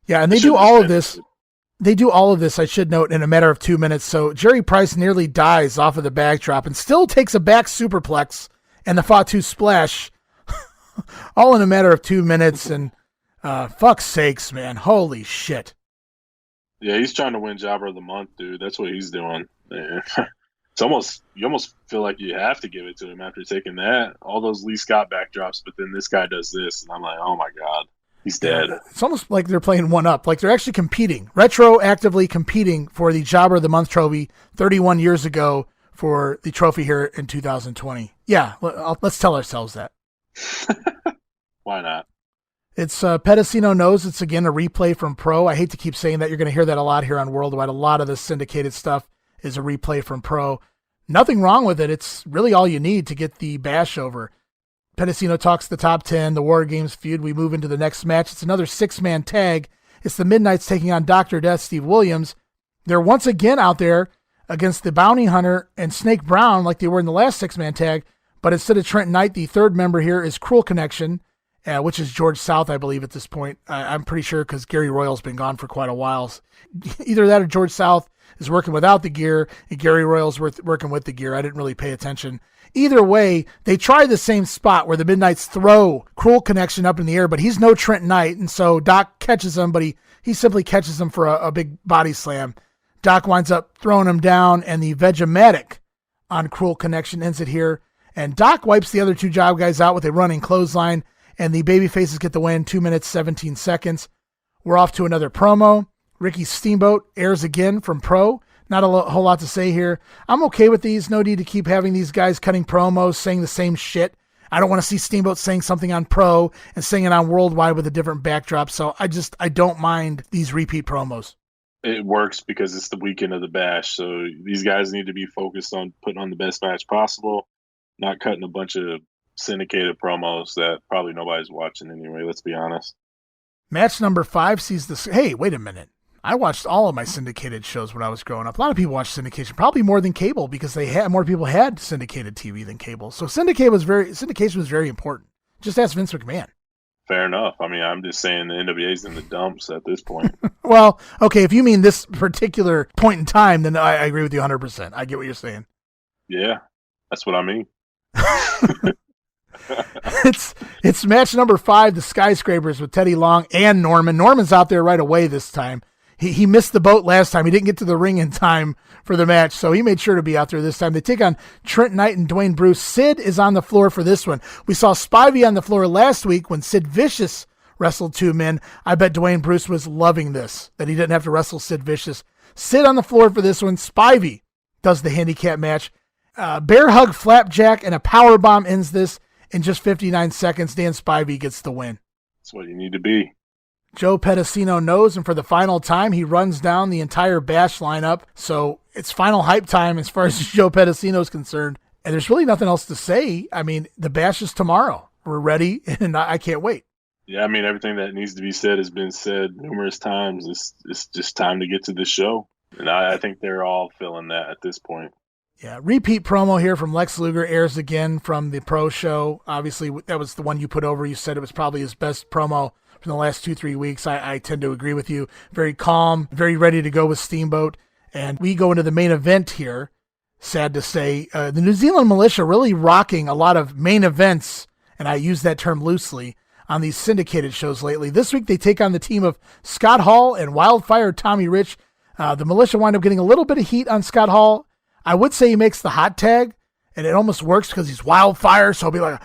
Yeah, and they do all of this. They do all of this, I should note, in a matter of 2 minutes. So Jerry Price nearly dies off of the backdrop and still takes a back superplex and the Fatu splash all in a matter of 2 minutes. And fuck's sakes, man. Holy shit. Yeah, he's trying to win Jobber of the Month, dude. That's what he's doing. You almost feel like you have to give it to him after taking that. All those Lee Scott backdrops, but then this guy does this, and I'm like, oh my God, he's dead. It's almost like they're playing one up. Like they're actually competing, retroactively competing for the Jobber of the Month trophy 31 years ago for the trophy here in 2020. Yeah, let's tell ourselves that. Why not? It's Pedicino knows it's, again, a replay from Pro. I hate to keep saying that. You're going to hear that a lot here on Worldwide. A lot of the syndicated stuff is a replay from Pro. Nothing wrong with it. It's really all you need to get the bash over. Pedicino talks the top 10, the War Games feud. We move into the next match. It's another 6-man tag. It's the Midnights taking on Dr. Death, Steve Williams. They're once again out there against the Bounty Hunter and Snake Brown like they were in the last 6-man tag. But instead of Trent Knight, the third member here is Cruel Connection, which is George South, I believe, at this point. I'm pretty sure because Gary Royal's been gone for quite a while. Either that or George South is working without the gear, and Gary Royal's working with the gear. I didn't really pay attention. Either way, they try the same spot where the Midnights throw Cruel Connection up in the air, but he's no Trent Knight, and so Doc catches him, but he simply catches him for a big body slam. Doc winds up throwing him down, and the Vegematic on Cruel Connection ends it here. And Doc wipes the other two job guys out with a running clothesline, and the babyfaces get the win, 2 minutes, 17 seconds. We're off to another promo. Ricky Steamboat airs again from Pro. Not a whole lot to say here. I'm okay with these. No need to keep having these guys cutting promos, saying the same shit. I don't want to see Steamboat saying something on Pro and saying it on Worldwide with a different backdrop. So I don't mind these repeat promos. It works because it's the weekend of the Bash. So these guys need to be focused on putting on the best match possible, not cutting a bunch of syndicated promos that probably nobody's watching anyway. Let's be honest. Match number 5 sees this. Hey, wait a minute. I watched all of my syndicated shows when I was growing up. A lot of people watched syndication, probably more than cable, because more people had syndicated TV than cable. So syndication was very important. Just ask Vince McMahon. Fair enough. I mean, I'm just saying the NWA's in the dumps at this point. Well, okay, if you mean this particular point in time, then I agree with you 100%. I get what you're saying. Yeah, that's what I mean. It's match number 5, the Skyscrapers with Teddy Long and Norman. Norman's out there right away this time. He missed the boat last time. He didn't get to the ring in time for the match, so he made sure to be out there this time. They take on Trent Knight and Dwayne Bruce. Sid is on the floor for this one. We saw Spivey on the floor last week when Sid Vicious wrestled 2 men. I bet Dwayne Bruce was loving this, that he didn't have to wrestle Sid Vicious. Sid on the floor for this one. Spivey does the handicap match. Bear hug, flapjack, and a power bomb ends this in just 59 seconds. Dan Spivey gets the win. That's what you need to be. Joe Pedicino knows, and for the final time, he runs down the entire Bash lineup. So it's final hype time as far as Joe Pedicino is concerned. And there's really nothing else to say. I mean, the Bash is tomorrow. We're ready, and I can't wait. Yeah, I mean, everything that needs to be said has been said numerous times. It's just time to get to the show. And I think they're all feeling that at this point. Yeah, repeat promo here from Lex Luger airs again from the Pro show. Obviously, that was the one you put over. You said it was probably his best promo from the last 2-3 weeks. I tend to agree with you. Very calm, very ready to go with Steamboat. And we go into the main event here, sad to say. The New Zealand Militia really rocking a lot of main events, and I use that term loosely, on these syndicated shows lately. This week they take on the team of Scott Hall and Wildfire Tommy Rich. The Militia wind up getting a little bit of heat on Scott Hall. I would say he makes the hot tag, and it almost works because he's Wildfire, so it'll be like,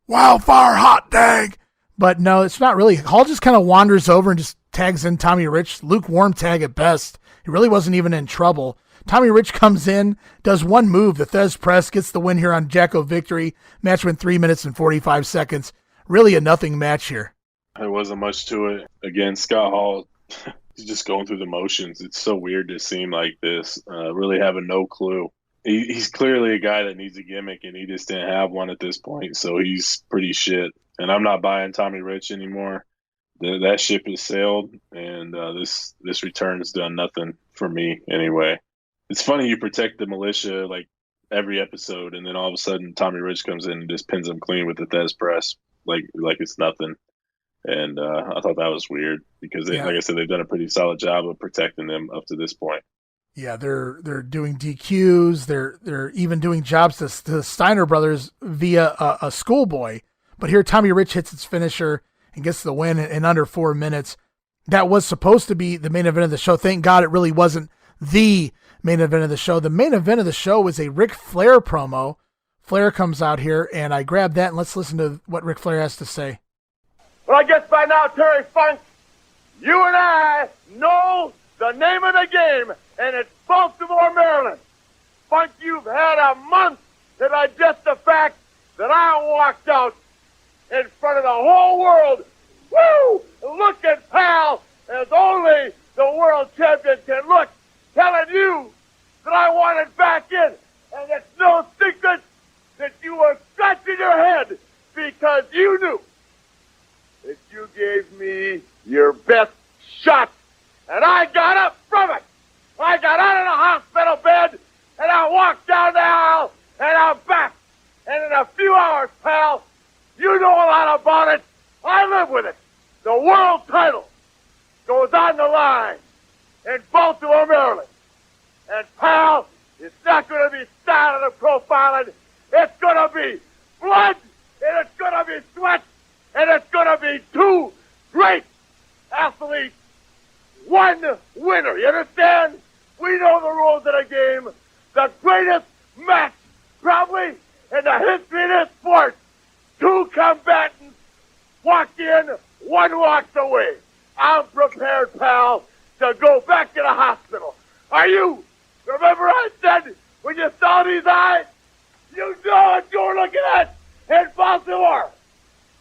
Wildfire hot tag. But no, it's not really. Hall just kind of wanders over and just tags in Tommy Rich. Lukewarm tag at best. He really wasn't even in trouble. Tommy Rich comes in, does one move, the Thez Press, gets the win here on Jacko Victory. Match went 3 minutes and 45 seconds. Really a nothing match here. There wasn't much to it. Again, Scott Hall, he's just going through the motions. It's so weird to see him like this, really having no clue. He's clearly a guy that needs a gimmick, and he just didn't have one at this point, so he's pretty shit. And I'm not buying Tommy Rich anymore. That ship has sailed, and this return's done nothing for me anyway. It's funny you protect the Militia like every episode, and then all of a sudden Tommy Rich comes in and just pins them clean with the Thez Press like it's nothing. And I thought that was weird because, like I said, they've done a pretty solid job of protecting them up to this point. Yeah, they're doing DQs. They're even doing jobs to the Steiner brothers via a schoolboy. But here Tommy Rich hits its finisher and gets the win in under 4 minutes. That was supposed to be the main event of the show. Thank God it really wasn't the main event of the show. The main event of the show was a Ric Flair promo. Flair comes out here, and I grabbed that, and let's listen to what Ric Flair has to say. Well, I guess by now, Terry Funk, you and I know the name of the game, and it's Baltimore, Maryland. Funk, you've had a month to digest the fact that I walked out in front of the whole world. Woo! Look at pal, as only the world champion can look, telling you that I want it back in. And it's no secret that you were scratching your head because you knew that you gave me your best shot. And I got up from it. I got out of the hospital bed, and I walked down the aisle, and I'm back. And in a few hours, pal, you know a lot about it. I live with it. The world title goes on the line in Baltimore, Maryland. And, pal, it's not going to be style and profiling. It's going to be blood, and it's going to be sweat, and it's going to be two great athletes, one winner. You understand? We know the rules of the game. The greatest match, probably, in the history of this sport. Two combatants walk in, one walks away. I'm prepared, pal, to go back to the hospital. Are you? Remember I said, when you saw these eyes, you know what you're looking at in Baltimore.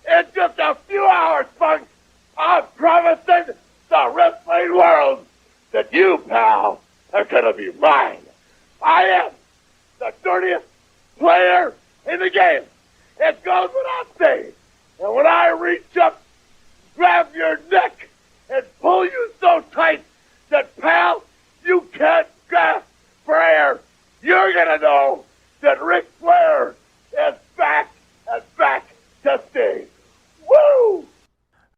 In just a few hours, Funk, I'm promising the wrestling world that you, pal, are going to be mine. I am the dirtiest player in the game. It goes without saying. And when I reach up, grab your neck, and pull you so tight that, pal, you can't gasp for air, you're going to know that Ric Flair is back and back to stay. Woo!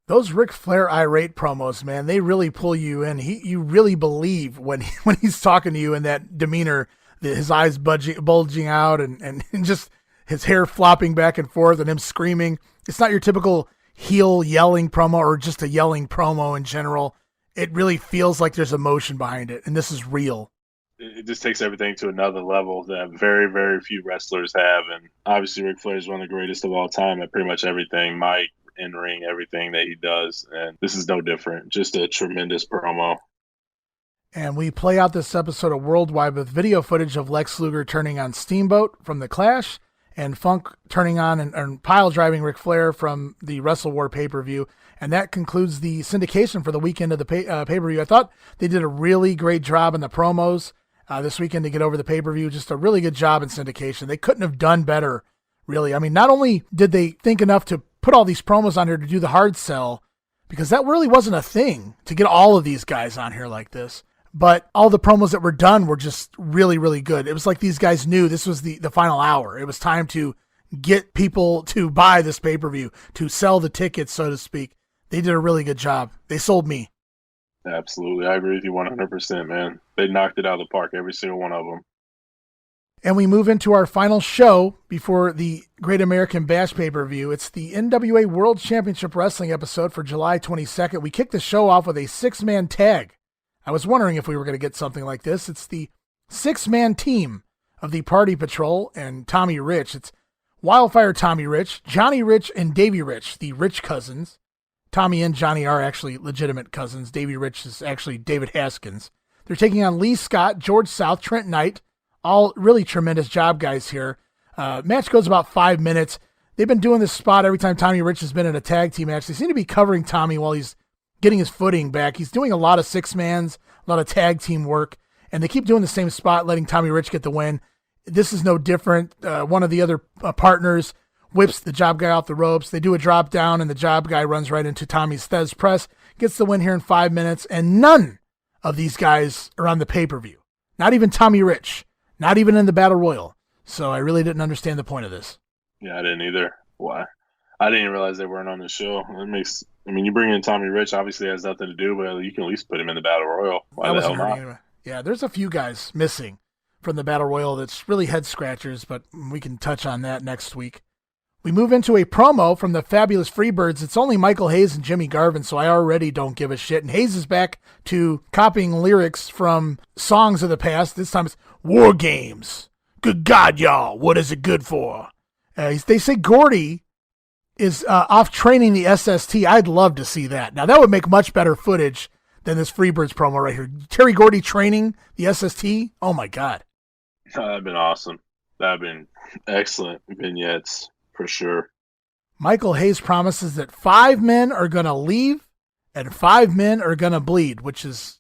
Those Ric Flair irate promos, man, they really pull you in. You really believe when he's talking to you in that demeanor, his eyes bulging out and just his hair flopping back and forth and him screaming. It's not your typical heel yelling promo or just a yelling promo in general. It really feels like there's emotion behind it, and this is real. It just takes everything to another level that very, very few wrestlers have. And obviously Ric Flair is one of the greatest of all time at pretty much everything. Mic, in-ring, everything that he does. And this is no different. Just a tremendous promo. And we play out this episode of Worldwide with video footage of Lex Luger turning on Steamboat from The Clash and Funk turning on and pile driving Ric Flair from the Wrestle War pay-per-view. And that concludes the syndication for the weekend of the pay-per-view. I thought they did a really great job in the promos this weekend to get over the pay-per-view. Just a really good job in syndication. They couldn't have done better, really. I mean, not only did they think enough to put all these promos on here to do the hard sell, because that really wasn't a thing to get all of these guys on here like this, but all the promos that were done were just really, really good. It was like these guys knew this was the final hour. It was time to get people to buy this pay-per-view, to sell the tickets, so to speak. They did a really good job. They sold me. Absolutely. I agree with you 100%, man. They knocked it out of the park, every single one of them. And we move into our final show before the Great American Bash pay-per-view. It's the NWA World Championship Wrestling episode for July 22nd. We kicked the show off with a 6-man tag. I was wondering if we were going to get something like this. It's the 6-man team of the Party Patrol and Tommy Rich. It's Wildfire Tommy Rich, Johnny Rich, and Davey Rich, the Rich cousins. Tommy and Johnny are actually legitimate cousins. Davey Rich is actually David Haskins. They're taking on Lee Scott, George South, Trent Knight. All really tremendous job guys here. Match goes about 5 minutes. They've been doing this spot every time Tommy Rich has been in a tag team match. They seem to be covering Tommy while he's getting his footing back. He's doing a lot of 6-mans, a lot of tag team work, and they keep doing the same spot, letting Tommy Rich get the win. This is no different. One of the other partners whips the job guy off the ropes. They do a drop down, and the job guy runs right into Tommy's Thez press, gets the win here in 5 minutes, and none of these guys are on the pay-per-view. Not even Tommy Rich. Not even in the Battle Royal. So I really didn't understand the point of this. Yeah, I didn't either. Why? I didn't even realize they weren't on the show. You bring in Tommy Rich, obviously it has nothing to do, but you can at least put him in the Battle Royal. Why the hell not? Anyway. Yeah, there's a few guys missing from the Battle Royal that's really head scratchers, but we can touch on that next week. We move into a promo from the Fabulous Freebirds. It's only Michael Hayes and Jimmy Garvin, so I already don't give a shit. And Hayes is back to copying lyrics from songs of the past. This time it's War Games. Good God, y'all. What is it good for? They say Gordy is off training the SST. I'd love to see that. Now, that would make much better footage than this Freebirds promo right here. Terry Gordy training the SST? Oh, my God. That'd been awesome. That'd been excellent vignettes. For sure. Michael Hayes promises that 5 men are going to leave and 5 men are going to bleed, which is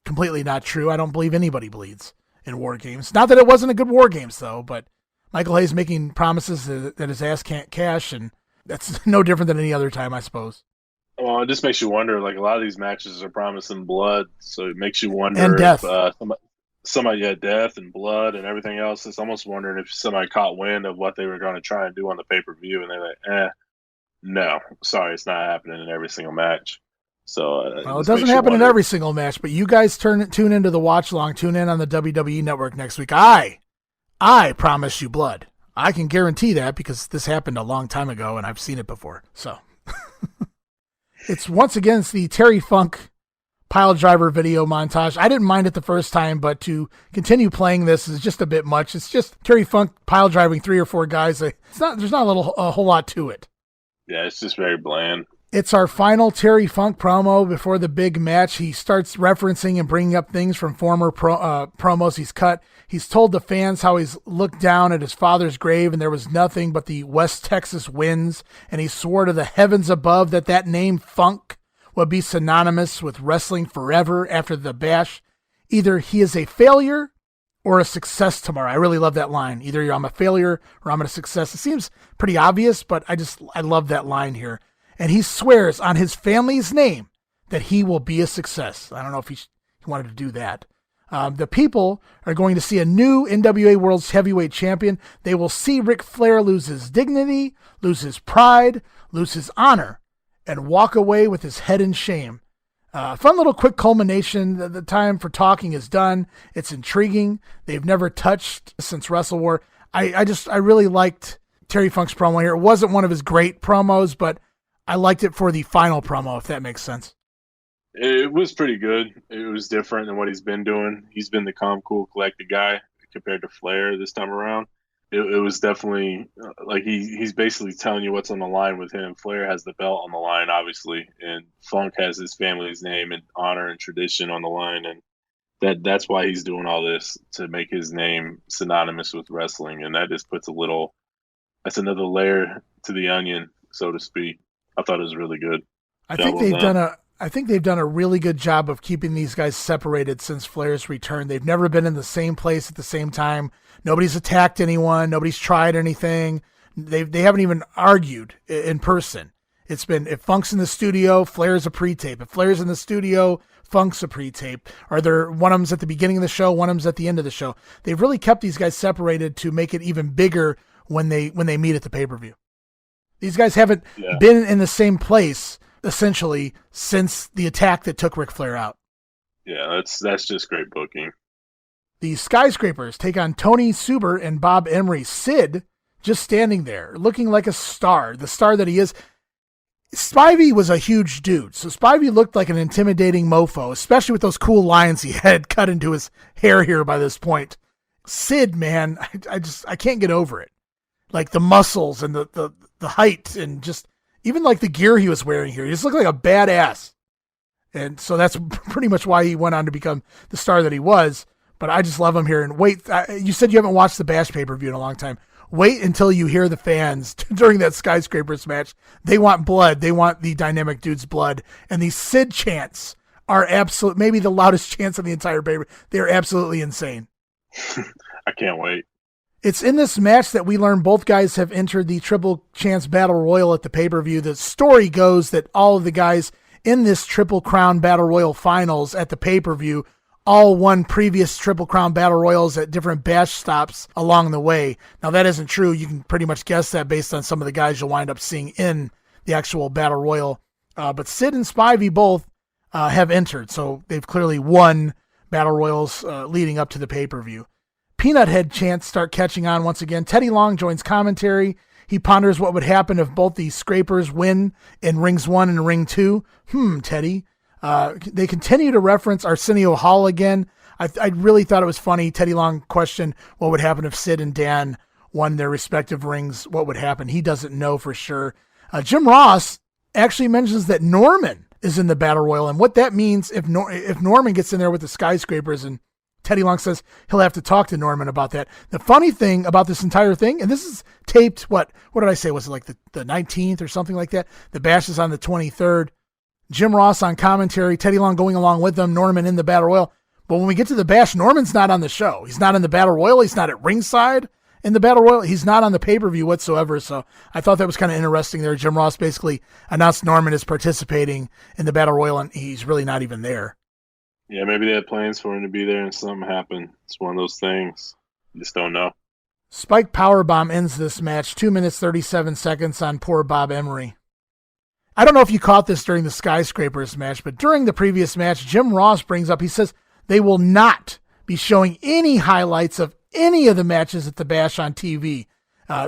completely not true. I don't believe anybody bleeds in War Games. Not that it wasn't a good War Games, though, but Michael Hayes making promises that his ass can't cash, and that's no different than any other time, I suppose. Well, it just makes you wonder, like, a lot of these matches are promising blood, so it makes you wonder And death. if somebody had death and blood and everything else. It's almost wondering if somebody caught wind of what they were going to try and do on the pay-per-view, and they're like, no, sorry, it's not happening in every single match. So well, it doesn't happen in every single match, but you guys tune into the watch long, tune in on the WWE Network next week. I promise you blood. I can guarantee that because this happened a long time ago and I've seen it before. So it's once again, it's the Terry Funk pile driver video montage. I didn't mind it the first time, but to continue playing this is just a bit much. It's just Terry Funk pile driving 3 or 4 guys. There's not a whole lot to it. Yeah, it's just very bland. It's our final Terry Funk promo before the big match. He starts referencing and bringing up things from former promos he's cut. He's told the fans how he's looked down at his father's grave and there was nothing but the West Texas winds, and he swore to the heavens above that name Funk would be synonymous with wrestling forever after the bash. Either he is a failure or a success tomorrow. I really love that line. Either I'm a failure or I'm a success. It seems pretty obvious, but I love that line here. And he swears on his family's name that he will be a success. I don't know if he wanted to do that. The people are going to see a new NWA World's Heavyweight Champion. They will see Ric Flair lose his dignity, lose his pride, lose his honor, and walk away with his head in shame. Fun little quick culmination. The time for talking is done. It's intriguing. They've never touched since Wrestle War. I really liked Terry Funk's promo here. It wasn't one of his great promos, but I liked it for the final promo, if that makes sense. It was pretty good. It was different than what he's been doing. He's been the calm, cool, collected guy compared to Flair this time around. It was definitely like he's basically telling you what's on the line with him. Flair has the belt on the line, obviously, and Funk has his family's name and honor and tradition on the line, and that's why he's doing all this, to make his name synonymous with wrestling, and that just puts that's another layer to the onion, so to speak. I thought it was really good. I think they've done a really good job of keeping these guys separated since Flair's return. They've never been in the same place at the same time. Nobody's attacked anyone. Nobody's tried anything. They haven't even argued in person. It's been, if Funk's in the studio, Flair's a pre-tape. If Flair's in the studio, Funk's a pre-tape. Or one of them's at the beginning of the show, one of them's at the end of the show. They've really kept these guys separated to make it even bigger when they meet at the pay-per-view. These guys haven't been in the same place, essentially, since the attack that took Ric Flair out. Yeah, that's just great booking. The Skyscrapers take on Tony Suber and Bob Emery. Sid just standing there, looking like a star, the star that he is. Spivey was a huge dude, so Spivey looked like an intimidating mofo, especially with those cool lines he had cut into his hair here by this point. Sid, man, I can't get over it. Like the muscles and the height and just even like the gear he was wearing here. He just looked like a badass. And so that's pretty much why he went on to become the star that he was. But I just love him here. And wait, you said you haven't watched the Bash pay-per-view in a long time. Wait until you hear the fans during that Skyscrapers match. They want blood. They want the Dynamic Dude's blood. And these Sid chants are maybe the loudest chants of the entire pay-per-view. They're absolutely insane. I can't wait. It's in this match that we learn both guys have entered the Triple Chance Battle Royal at the pay-per-view. The story goes that all of the guys in this Triple Crown Battle Royal finals at the pay-per-view all won previous Triple Crown Battle Royals at different Bash stops along the way. Now, that isn't true. You can pretty much guess that based on some of the guys you'll wind up seeing in the actual Battle Royal. But Sid and Spivey both have entered, so they've clearly won Battle Royals leading up to the pay-per-view. Peanut Head chants start catching on once again. Teddy Long joins commentary. He ponders what would happen if both the Scrapers win in Rings 1 and Ring 2. Teddy. They continue to reference Arsenio Hall again. I really thought it was funny. Teddy Long questioned what would happen if Sid and Dan won their respective rings. What would happen? He doesn't know for sure. Jim Ross actually mentions that Norman is in the Battle Royal, and what that means if Norman gets in there with the Skyscrapers and Teddy Long says he'll have to talk to Norman about that. The funny thing about this entire thing, and this is taped, what did I say? Was it like the 19th or something like that? The Bash is on the 23rd. Jim Ross on commentary, Teddy Long going along with them, Norman in the Battle Royal. But when we get to the Bash, Norman's not on the show. He's not in the Battle Royal. He's not at ringside in the Battle Royal. He's not on the pay-per-view whatsoever. So I thought that was kind of interesting there. Jim Ross basically announced Norman is participating in the Battle Royal, and he's really not even there. Yeah, maybe they had plans for him to be there and something happened. It's one of those things. You just don't know. Spike Powerbomb ends this match, 2 minutes, 37 seconds on poor Bob Emery. I don't know if you caught this during the Skyscrapers match, but during the previous match, Jim Ross brings up, he says they will not be showing any highlights of any of the matches at the Bash on TV,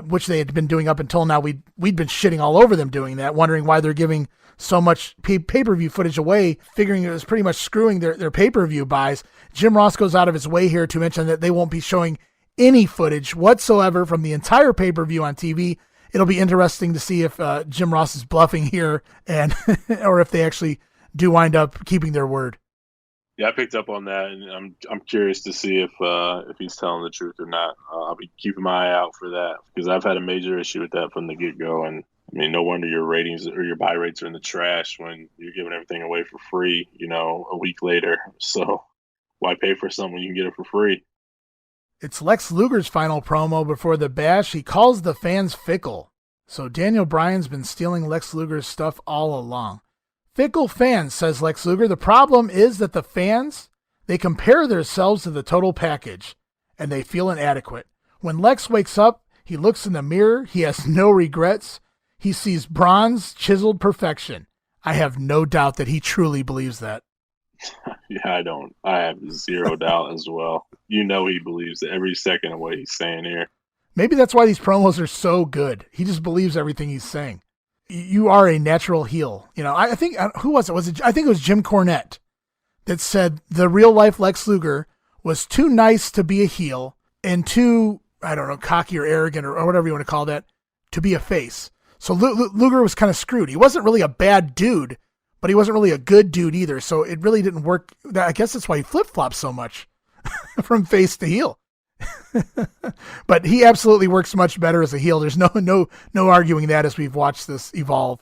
which they had been doing up until now. We'd been shitting all over them doing that, wondering why they're giving so much pay-per-view footage away, figuring it was pretty much screwing their pay-per-view buys. Jim Ross goes out of his way here to mention that they won't be showing any footage whatsoever from the entire pay-per-view on TV. It'll be interesting to see if Jim Ross is bluffing here and or if they actually do wind up keeping their word. Yeah, I picked up on that, and I'm curious to see if he's telling the truth or not. I'll be keeping my eye out for that because I've had a major issue with that from the get-go. And I mean, no wonder your ratings or your buy rates are in the trash when you're giving everything away for free, a week later. So why pay for something when you can get it for free? It's Lex Luger's final promo before the Bash. He calls the fans fickle. So Daniel Bryan's been stealing Lex Luger's stuff all along. Fickle fans, says Lex Luger. The problem is that the fans, they compare themselves to the total package, and they feel inadequate. When Lex wakes up, he looks in the mirror. He has no regrets. He sees bronze, chiseled perfection. I have no doubt that he truly believes that. Yeah, I don't. I have zero doubt as well. He believes every second of what he's saying here. Maybe that's why these promos are so good. He just believes everything he's saying. You are a natural heel. I think, who was it? I think it was Jim Cornette that said the real life Lex Luger was too nice to be a heel and too, I don't know, cocky or arrogant or whatever you want to call that, to be a face. So Luger was kind of screwed. He wasn't really a bad dude, but he wasn't really a good dude either. So it really didn't work. I guess that's why he flip-flops so much from face to heel. But he absolutely works much better as a heel. There's no arguing that as we've watched this evolve.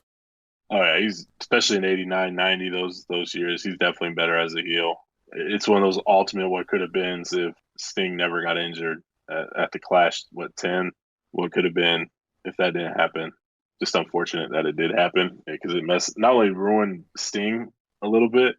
Oh yeah, he's especially in 89, 90, those years, he's definitely better as a heel. It's one of those ultimate what could have been if Sting never got injured at the Clash, 10, what could have been if that didn't happen. Just unfortunate that it did happen because it not only ruined Sting a little bit,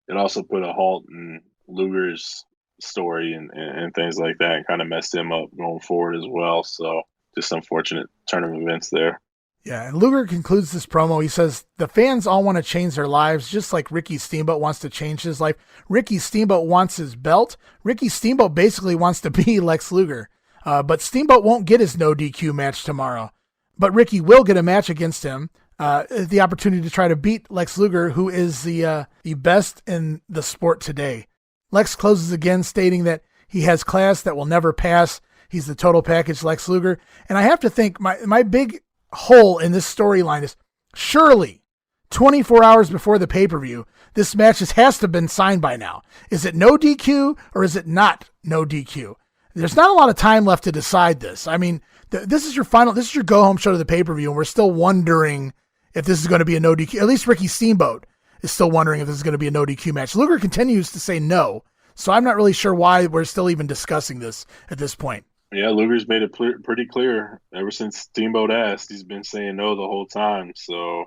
it also put a halt in Luger's story and things like that and kind of messed him up going forward as well. So just unfortunate turn of events there. Yeah, and Luger concludes this promo. He says, the fans all want to change their lives just like Ricky Steamboat wants to change his life. Ricky Steamboat wants his belt. Ricky Steamboat basically wants to be Lex Luger. But Steamboat won't get his no DQ match tomorrow. But Ricky will get a match against him, the opportunity to try to beat Lex Luger, who is the best in the sport today. Lex closes again, stating that he has class that will never pass. He's the total package Lex Luger. And I have to think my big hole in this storyline is surely 24 hours before the pay-per-view, this match has to have been signed by now. Is it no DQ or is it not no DQ? There's not a lot of time left to decide this. I mean, this is your go-home show to the pay-per-view, and we're still wondering if this is going to be a no DQ. At least Ricky Steamboat is still wondering if this is going to be a no DQ match. Luger continues to say no, so I'm not really sure why we're still even discussing this at this point. Yeah, Luger's made it pretty clear. Ever since Steamboat asked, he's been saying no the whole time. So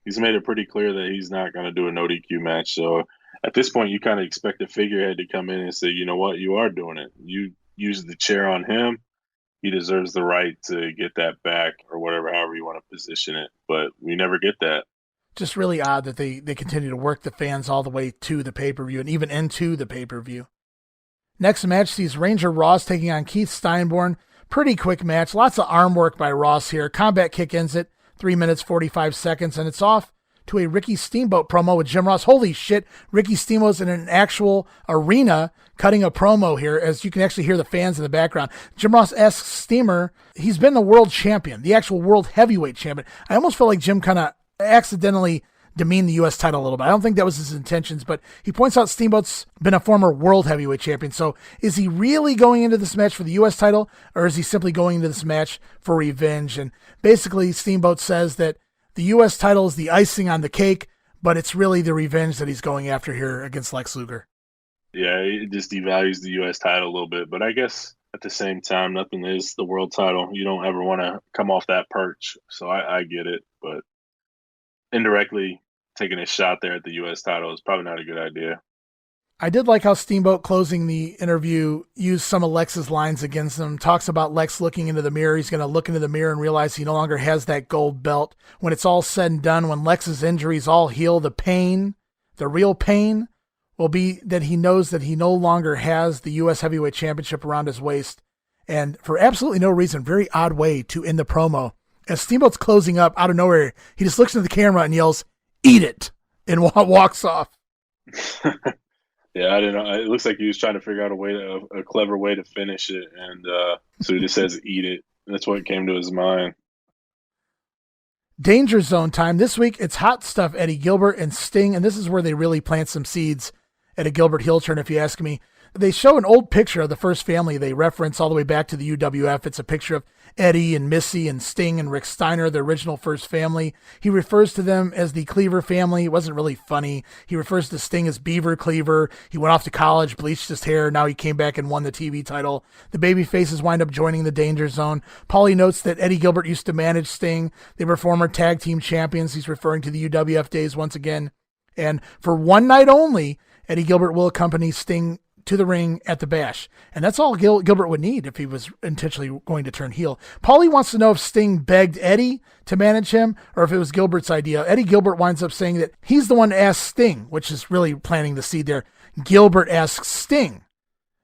he's made it pretty clear that he's not going to do a no DQ match. So at this point, you kind of expect a figurehead to come in and say, you know what, you are doing it. You use the chair on him. He deserves the right to get that back or whatever, however you want to position it. But we never get that. Just really odd that they continue to work the fans all the way to the pay-per-view and even into the pay-per-view. Next match sees Ranger Ross taking on Keith Steinborn. Pretty quick match. Lots of arm work by Ross here. Combat kick ends it. 3 minutes, 45 seconds, and it's off to a Ricky Steamboat promo with Jim Ross. Holy shit, Ricky Steamboat's in an actual arena cutting a promo here, as you can actually hear the fans in the background. Jim Ross asks Steamer, he's been the world champion, the actual world heavyweight champion. I almost feel like Jim kind of accidentally demean the U.S. title a little bit. I don't think that was his intentions, but he points out Steamboat's been a former world heavyweight champion. So is he really going into this match for the U.S. title, or is he simply going into this match for revenge? And basically, Steamboat says that the U.S. title is the icing on the cake, but it's really the revenge that he's going after here against Lex Luger. Yeah, it just devalues the U.S. title a little bit. But I guess at the same time, nothing is the world title. You don't ever want to come off that perch. So I get it. But indirectly taking a shot there at the U.S. title is probably not a good idea. I did like how Steamboat, closing the interview, used some of Lex's lines against him. Talks about Lex looking into the mirror. He's going to look into the mirror and realize he no longer has that gold belt. When it's all said and done, when Lex's injuries all heal, the pain, the real pain, will be that he knows that he no longer has the U.S. Heavyweight Championship around his waist. And for absolutely no reason, very odd way to end the promo. As Steamboat's closing up, out of nowhere, he just looks into the camera and yells, "Eat it," and walks off. Yeah, I didn't know. It looks like he was trying to figure out a clever way to finish it, and so he just says, "Eat it." That's what came to his mind. Danger Zone time. This week, it's Hot Stuff, Eddie Gilbert and Sting, and this is where they really plant some seeds at a Gilbert heel turn, if you ask me. They show an old picture of the first family they reference all the way back to the UWF. It's a picture of Eddie and Missy and Sting and Rick Steiner, the original first family. He refers to them as the Cleaver family. It wasn't really funny. He refers to Sting as Beaver Cleaver. He went off to college, bleached his hair. Now he came back and won the TV title. The baby faces wind up joining the Danger Zone. Paulie notes that Eddie Gilbert used to manage Sting. They were former tag team champions. He's referring to the UWF days once again. And for one night only, Eddie Gilbert will accompany Sting to the ring at the Bash. And that's all Gilbert would need if he was intentionally going to turn heel. Paulie wants to know if Sting begged Eddie to manage him or if it was Gilbert's idea. Eddie Gilbert winds up saying that he's the one to ask Sting, which is really planting the seed there. Gilbert asks Sting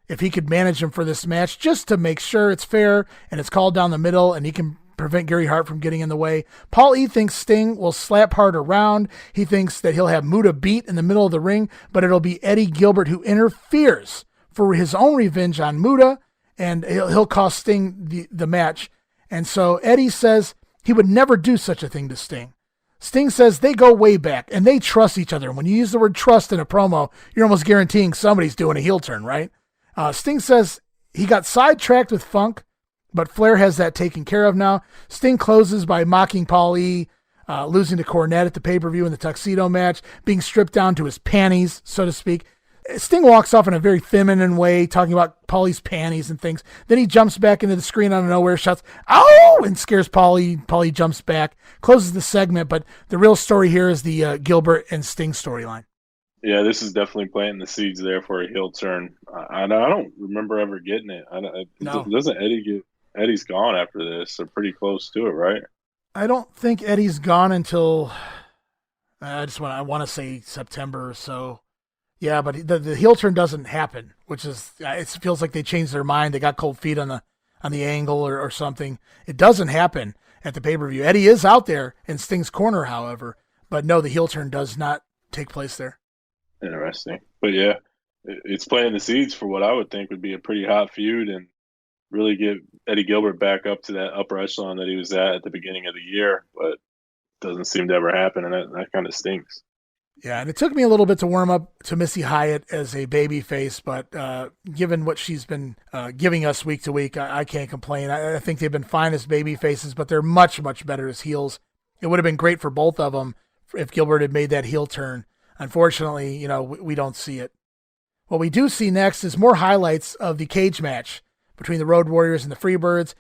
if he could manage him for this match just to make sure it's fair and it's called down the middle and he can prevent Gary Hart from getting in the way. Paul E. thinks Sting will slap Hart around. He thinks that he'll have Muta beat in the middle of the ring, but it'll be Eddie Gilbert who interferes for his own revenge on Muta, and he'll cost Sting the match. And so Eddie says he would never do such a thing to Sting. Sting says they go way back, and they trust each other. And when you use the word trust in a promo, you're almost guaranteeing somebody's doing a heel turn, right? Sting says he got sidetracked with Funk, but Flair has that taken care of now. Sting closes by mocking Paul E., losing to Cornette at the pay-per-view in the tuxedo match, being stripped down to his panties, so to speak. Sting walks off in a very feminine way, talking about Paulie's panties and things. Then he jumps back into the screen out of nowhere, shouts, "Ow!" and scares Paulie. Paulie jumps back, closes the segment, but the real story here is the Gilbert and Sting storyline. Yeah, this is definitely planting the seeds there for a heel turn. I don't remember ever getting it. No. Doesn't Eddie get... Eddie's gone after this, so pretty close to it, right? I don't think Eddie's gone until I want to say September or so. Yeah, but the heel turn doesn't happen, which is it feels like they changed their mind. They got cold feet on the angle or something. It doesn't happen at the pay-per-view. Eddie is out there in Sting's corner, however, but no, the heel turn does not take place there. Interesting, but yeah, it's planting the seeds for what I would think would be a pretty hot feud and really get Eddie Gilbert back up to that upper echelon that he was at the beginning of the year, but doesn't seem to ever happen, and that kind of stinks. Yeah, and it took me a little bit to warm up to Missy Hyatt as a baby face, but given what she's been giving us week to week, I can't complain. I think they've been fine as baby faces, but they're much, much better as heels. It would have been great for both of them if Gilbert had made that heel turn. Unfortunately, we don't see it. What we do see next is more highlights of the cage match between the Road Warriors and the Freebirds,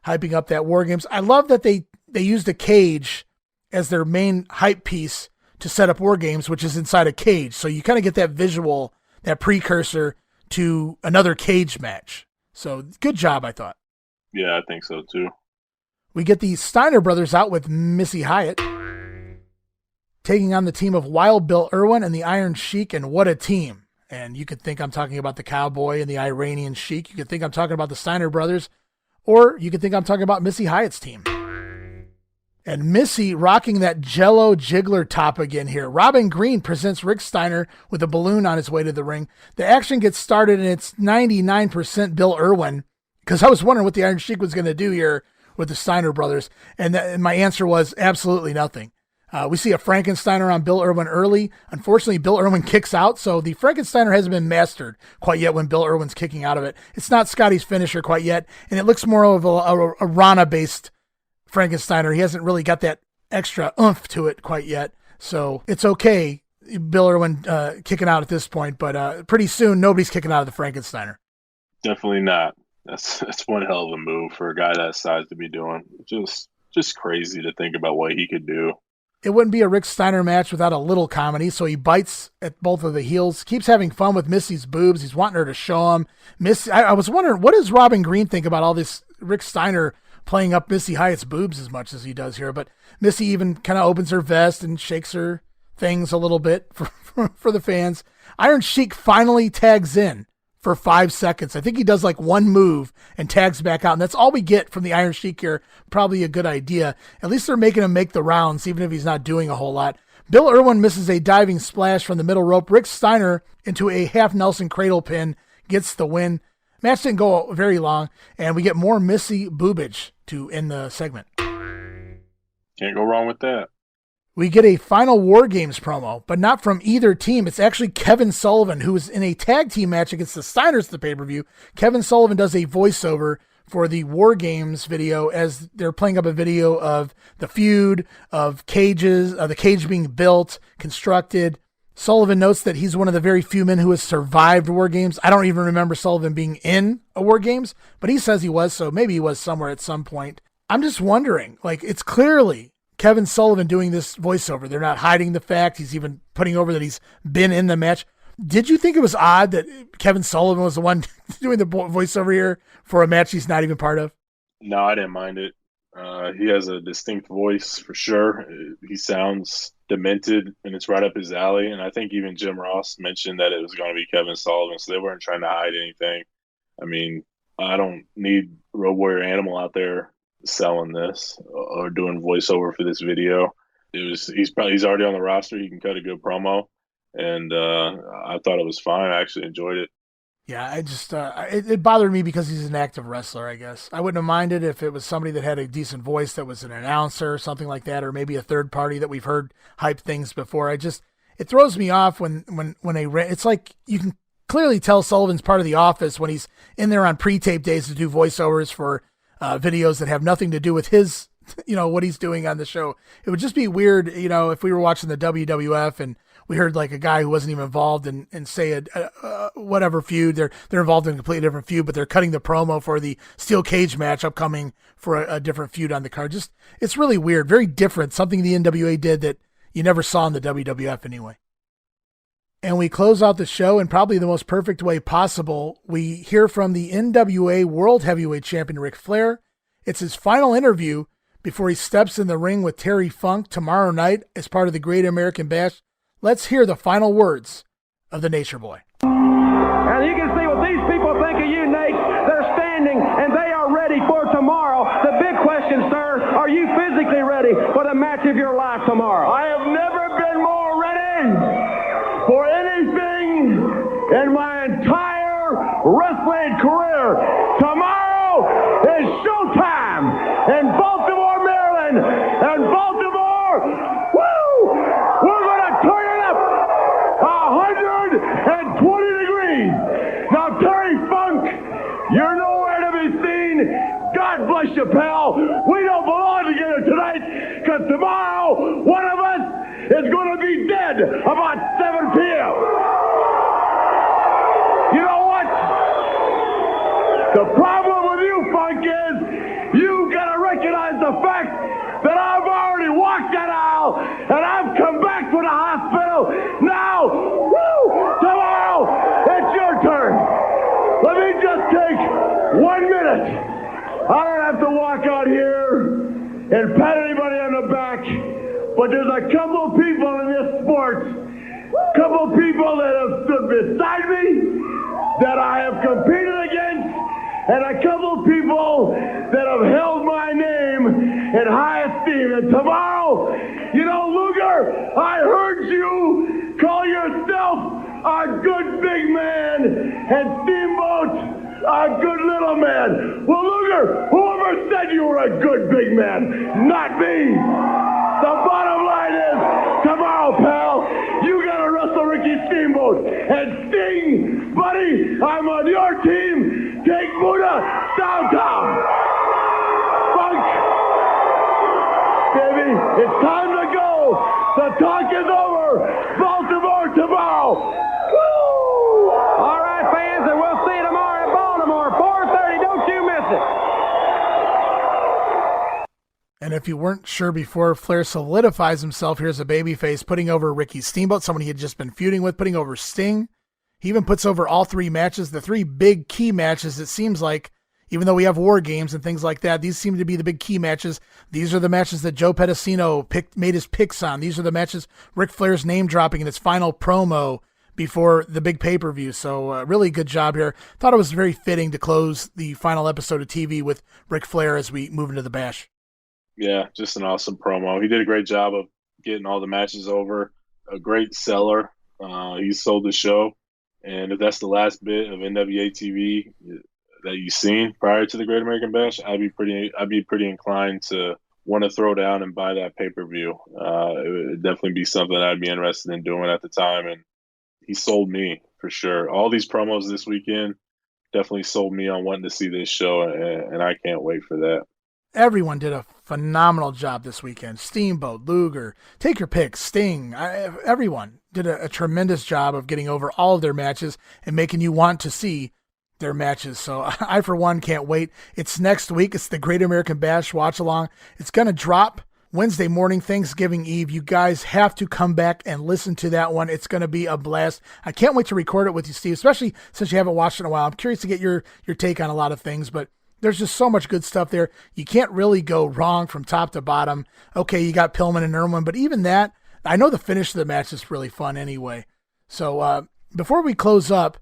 hyping up that War Games. I love that they used a cage as their main hype piece to set up War Games, which is inside a cage. So you kind of get that visual, that precursor to another cage match. So good job, I thought. Yeah, I think so too. We get the Steiner brothers out with Missy Hyatt, taking on the team of Wild Bill Irwin and the Iron Sheik, and what a team. And you could think I'm talking about the Cowboy and the Iranian Sheik. You could think I'm talking about the Steiner brothers, or you could think I'm talking about Missy Hyatt's team. And Missy rocking that Jell-O jiggler top again here. Robin Green presents Rick Steiner with a balloon on his way to the ring. The action gets started, and it's 99% Bill Irwin, because I was wondering what the Iron Sheik was going to do here with the Steiner brothers. And my answer was absolutely nothing. We see a Frankensteiner on Bill Irwin early. Unfortunately, Bill Irwin kicks out, so the Frankensteiner hasn't been mastered quite yet when Bill Irwin's kicking out of it. It's not Scotty's finisher quite yet, and it looks more of a Rana-based Frankensteiner. He hasn't really got that extra oomph to it quite yet, so it's okay, Bill Irwin kicking out at this point, but pretty soon nobody's kicking out of the Frankensteiner. Definitely not. That's one hell of a move for a guy that size to be doing. Just crazy to think about what he could do. It wouldn't be a Rick Steiner match without a little comedy, so he bites at both of the heels, keeps having fun with Missy's boobs. He's wanting her to show him. I was wondering, what does Robin Green think about all this Rick Steiner playing up Missy Hyatt's boobs as much as he does here? But Missy even kind of opens her vest and shakes her things a little bit for the fans. Iron Sheik finally tags in for 5 seconds. I think he does like one move and tags back out, and that's all we get from the Iron Sheik here. Probably a good idea. At least they're making him make the rounds, even if he's not doing a whole lot. Bill Irwin misses a diving splash from the middle rope. Rick Steiner into a half Nelson cradle pin gets the win. Match didn't go very long, and we get more Missy boobage to end the segment. Can't go wrong with that. We get a final War Games promo, but not from either team. It's actually Kevin Sullivan, who is in a tag team match against the Steiners at the pay-per-view. Kevin Sullivan does a voiceover for the War Games video as they're playing up a video of the feud, of cages, of the cage being built, constructed. Sullivan notes that he's one of the very few men who has survived War Games. I don't even remember Sullivan being in a War Games, but he says he was, so maybe he was somewhere at some point. I'm just wondering, like, it's clearly Kevin Sullivan doing this voiceover. They're not hiding the fact. He's even putting over that he's been in the match. Did you think it was odd that Kevin Sullivan was the one doing the voiceover here for a match he's not even part of? No, I didn't mind it. He has a distinct voice for sure. He sounds demented, and it's right up his alley. And I think even Jim Ross mentioned that it was going to be Kevin Sullivan, so they weren't trying to hide anything. I mean, I don't need Road Warrior Animal out there selling this or doing voiceover for this video. He's already on the roster. He can cut a good promo, and I thought it was fine. I actually enjoyed it. Yeah, I just it bothered me because he's an active wrestler, I guess. I wouldn't have minded if it was somebody that had a decent voice that was an announcer or something like that, or maybe a third party that we've heard hype things before. It throws me off when it's like you can clearly tell Sullivan's part of the office when he's in there on pre-tape days to do voiceovers for videos that have nothing to do with his, what he's doing on the show. It would just be weird, if we were watching the WWF and we heard like a guy who wasn't even involved in say a whatever feud. They're involved in a completely different feud, but they're cutting the promo for the steel cage match upcoming for a different feud on the card. Just, it's really weird, very different. Something the NWA did that you never saw in the WWF anyway. And we close out the show in probably the most perfect way possible. We hear from the NWA World Heavyweight Champion Ric Flair. It's his final interview before he steps in the ring with Terry Funk tomorrow night as part of the Great American Bash. Let's hear the final words of the Nature Boy. And you can see what these people think of you, Nate. They're standing and they are ready for tomorrow. The big question, sir, are you physically ready for the match of your life tomorrow? I have never been more ready for anything in my entire wrestling career. Tomorrow is showtime in Baltimore, Maryland. And Baltimore, woo! We're going to turn it up 120 degrees. Now, Terry Funk, you're nowhere to be seen. God bless you, pal. We don't belong together tonight because tomorrow, one of us is going to be dead about 7 p.m. You know what? The problem with you, Funk, is you got to recognize the fact that I've already walked that aisle and I've come back from the hospital. Now, woo, tomorrow, it's your turn. Let me just take 1 minute. I don't have to walk out here and pat anybody on the back. But there's a couple of people in this sport, couple of people that have stood beside me, that I have competed against, and a couple of people that have held my name in high esteem. And tomorrow, Luger, I heard you call yourself a good big man, and Steamboat a good little man. Well, Luger, whoever said you were a good big man? Not me. The bottom line is, And Sting, buddy, I'm on your team. Take Buddha downtown. Funk, baby, it's time to go. The talk is over. Baltimore tomorrow. Woo! All right, fans, and we'll see you tomorrow at Baltimore, 4:30. Don't you miss it. And if you weren't sure before, Flair solidifies himself here as a babyface, putting over Ricky Steamboat, someone he had just been feuding with, putting over Sting. He even puts over all three matches, the three big key matches. It seems like, even though we have War Games and things like that, these seem to be the big key matches. These are the matches that Joe Pedicino made his picks on. These are the matches Ric Flair's name dropping in his final promo before the big pay-per-view. So really good job here. Thought it was very fitting to close the final episode of TV with Ric Flair as we move into the Bash. Yeah, just an awesome promo. He did a great job of getting all the matches over. A great seller. He sold the show. And if that's the last bit of NWA TV that you've seen prior to the Great American Bash, I'd be pretty inclined to want to throw down and buy that pay-per-view. It would definitely be something I'd be interested in doing at the time. And he sold me for sure. All these promos this weekend definitely sold me on wanting to see this show, and I can't wait for that. Everyone did a phenomenal job this weekend. Steamboat, Luger, take your pick, Sting. Everyone did a tremendous job of getting over all of their matches and making you want to see their matches. So I, for one, can't wait. It's next week. It's the Great American Bash watch along. It's going to drop Wednesday morning, Thanksgiving Eve. You guys have to come back and listen to that one. It's going to be a blast. I can't wait to record it with you, Steve, especially since you haven't watched it in a while. I'm curious to get your take on a lot of things, but there's just so much good stuff there. You can't really go wrong from top to bottom. Okay, you got Pillman and Irwin, but even that, I know the finish of the match is really fun anyway. So before we close up,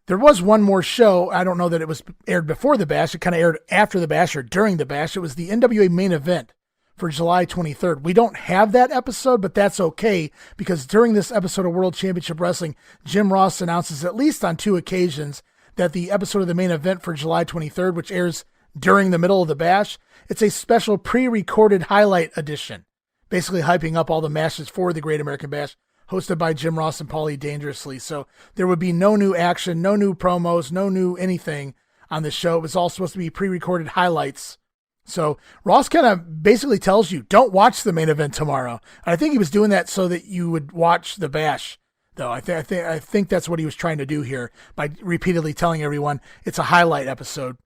there was one more show. I don't know that it was aired before the Bash. It kind of aired after the Bash or during the Bash. It was the NWA main event for July 23rd. We don't have that episode, but that's okay, because during this episode of World Championship Wrestling, Jim Ross announces at least on 2 occasions that the episode of the main event for July 23rd, which airs during the middle of the Bash, it's a special pre-recorded highlight edition, basically hyping up all the matches for the Great American Bash, hosted by Jim Ross and Paulie Dangerously. So there would be no new action, no new promos, no new anything on the show. It was all supposed to be pre-recorded highlights. So Ross kind of basically tells you, don't watch the main event tomorrow. And I think he was doing that so that you would watch the Bash, though. I think that's what he was trying to do here by repeatedly telling everyone it's a highlight episode.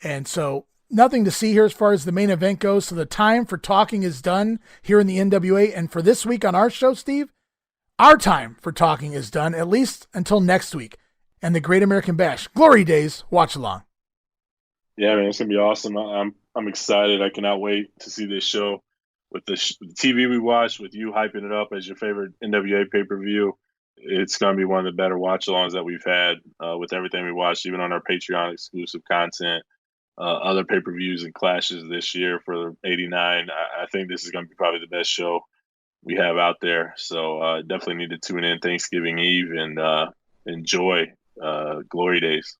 And so nothing to see here as far as the main event goes. So the time for talking is done here in the NWA. And for this week on our show, Steve, our time for talking is done, at least until next week. And the Great American Bash Glory Days watch along. Yeah, man, it's going to be awesome. I'm excited. I cannot wait to see this show with the TV we watched, with you hyping it up as your favorite NWA pay-per-view. It's going to be one of the better watch-alongs that we've had with everything we watched, even on our Patreon exclusive content, other pay-per-views and clashes this year for 89. I think this is going to be probably the best show we have out there. So definitely need to tune in Thanksgiving Eve and enjoy Glory Days.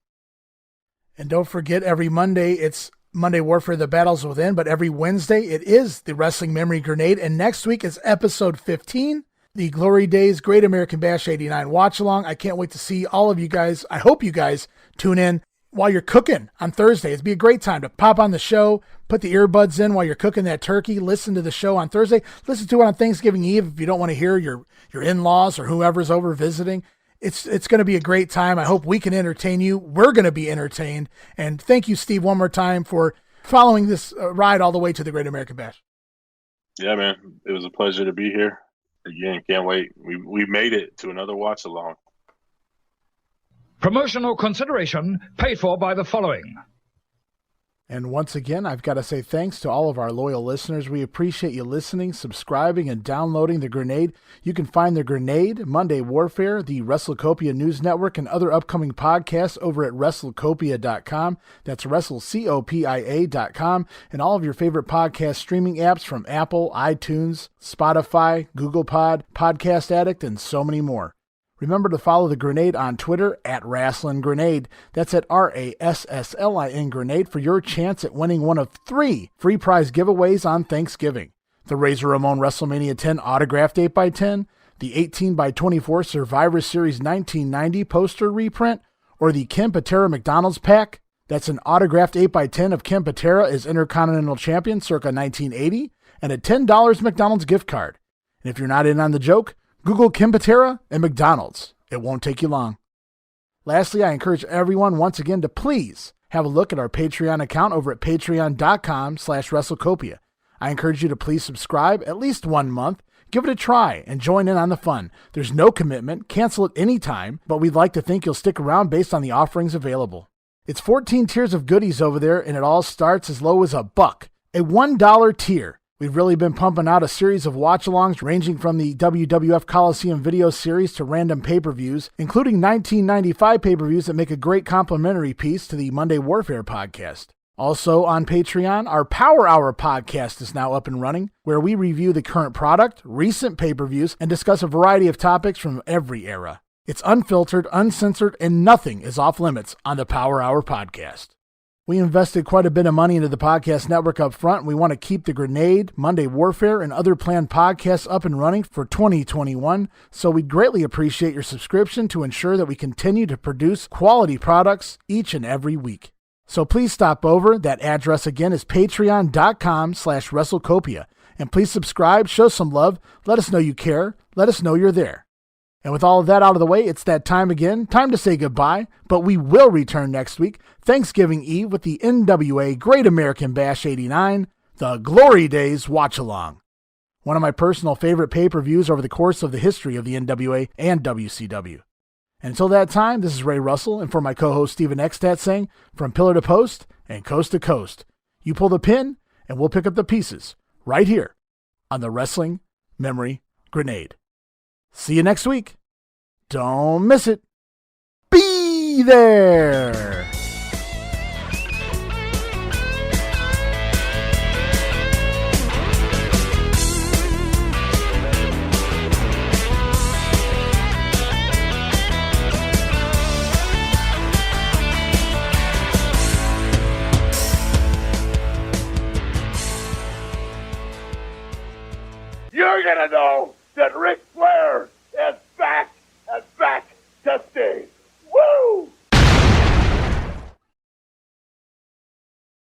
And don't forget, every Monday, it's Monday Warfare, The Battles Within, but every Wednesday, it is the Wrestling Memory Grenade. And next week is episode 15, the Glory Days Great American Bash 89 watch along. I can't wait to see all of you guys. I hope you guys tune in while you're cooking on Thursday. It'd be a great time to pop on the show, put the earbuds in while you're cooking that turkey, listen to the show on Thursday, listen to it on Thanksgiving Eve if you don't want to hear your in-laws or whoever's over visiting. It's going to be a great time. I hope we can entertain you. We're going to be entertained. And thank you, Steve, one more time for following this ride all the way to the Great American Bash. Yeah, man. It was a pleasure to be here. Again, can't wait. We made it to another watch along. Promotional consideration paid for by the following. And once again, I've got to say thanks to all of our loyal listeners. We appreciate you listening, subscribing, and downloading The Grenade. You can find The Grenade, Monday Warfare, the WrestleCopia News Network, and other upcoming podcasts over at WrestleCopia.com. That's WrestleCopia.com, and all of your favorite podcast streaming apps from Apple, iTunes, Spotify, Google Pod, Podcast Addict, and so many more. Remember to follow The Grenade on Twitter at Rasslin Grenade. That's at RASSLIN Grenade for your chance at winning one of 3 free prize giveaways on Thanksgiving. The Razor Ramon WrestleMania 10 autographed 8x10, the 18x24 Survivor Series 1990 poster reprint, or the Ken Patera McDonald's pack. That's an autographed 8x10 of Ken Patera as Intercontinental Champion circa 1980, and a $10 McDonald's gift card. And if you're not in on the joke, Google Ken Patera and McDonald's. It won't take you long. Lastly, I encourage everyone once again to please have a look at our Patreon account over at patreon.com/WrestleCopia. I encourage you to please subscribe at least 1 month, give it a try, and join in on the fun. There's no commitment, cancel at any time, but we'd like to think you'll stick around based on the offerings available. It's 14 tiers of goodies over there, and it all starts as low as $1, a $1 tier. We've really been pumping out a series of watch-alongs ranging from the WWF Coliseum video series to random pay-per-views, including 1995 pay-per-views that make a great complimentary piece to the Monday Warfare podcast. Also on Patreon, our Power Hour podcast is now up and running, where we review the current product, recent pay-per-views, and discuss a variety of topics from every era. It's unfiltered, uncensored, and nothing is off limits on the Power Hour podcast. We invested quite a bit of money into the podcast network up front, and we want to keep the Grenade, Monday Warfare, and other planned podcasts up and running for 2021, so we'd greatly appreciate your subscription to ensure that we continue to produce quality products each and every week. So please stop over. That address again is patreon.com/WrestleCopia, and please subscribe, show some love, let us know you care, let us know you're there. And with all of that out of the way, it's that time again, time to say goodbye, but we will return next week, Thanksgiving Eve, with the NWA Great American Bash 89, the Glory Days Watch-Along. One of my personal favorite pay-per-views over the course of the history of the NWA and WCW. And until that time, this is Ray Russell, and for my co-host Steven Eckstat saying, from pillar to post and coast to coast, you pull the pin, and we'll pick up the pieces, right here, on the Wrestling Memory Grenade. See you next week. Don't miss it. Be there. You're gonna know that Ric Flair is back and back to stay. Woo!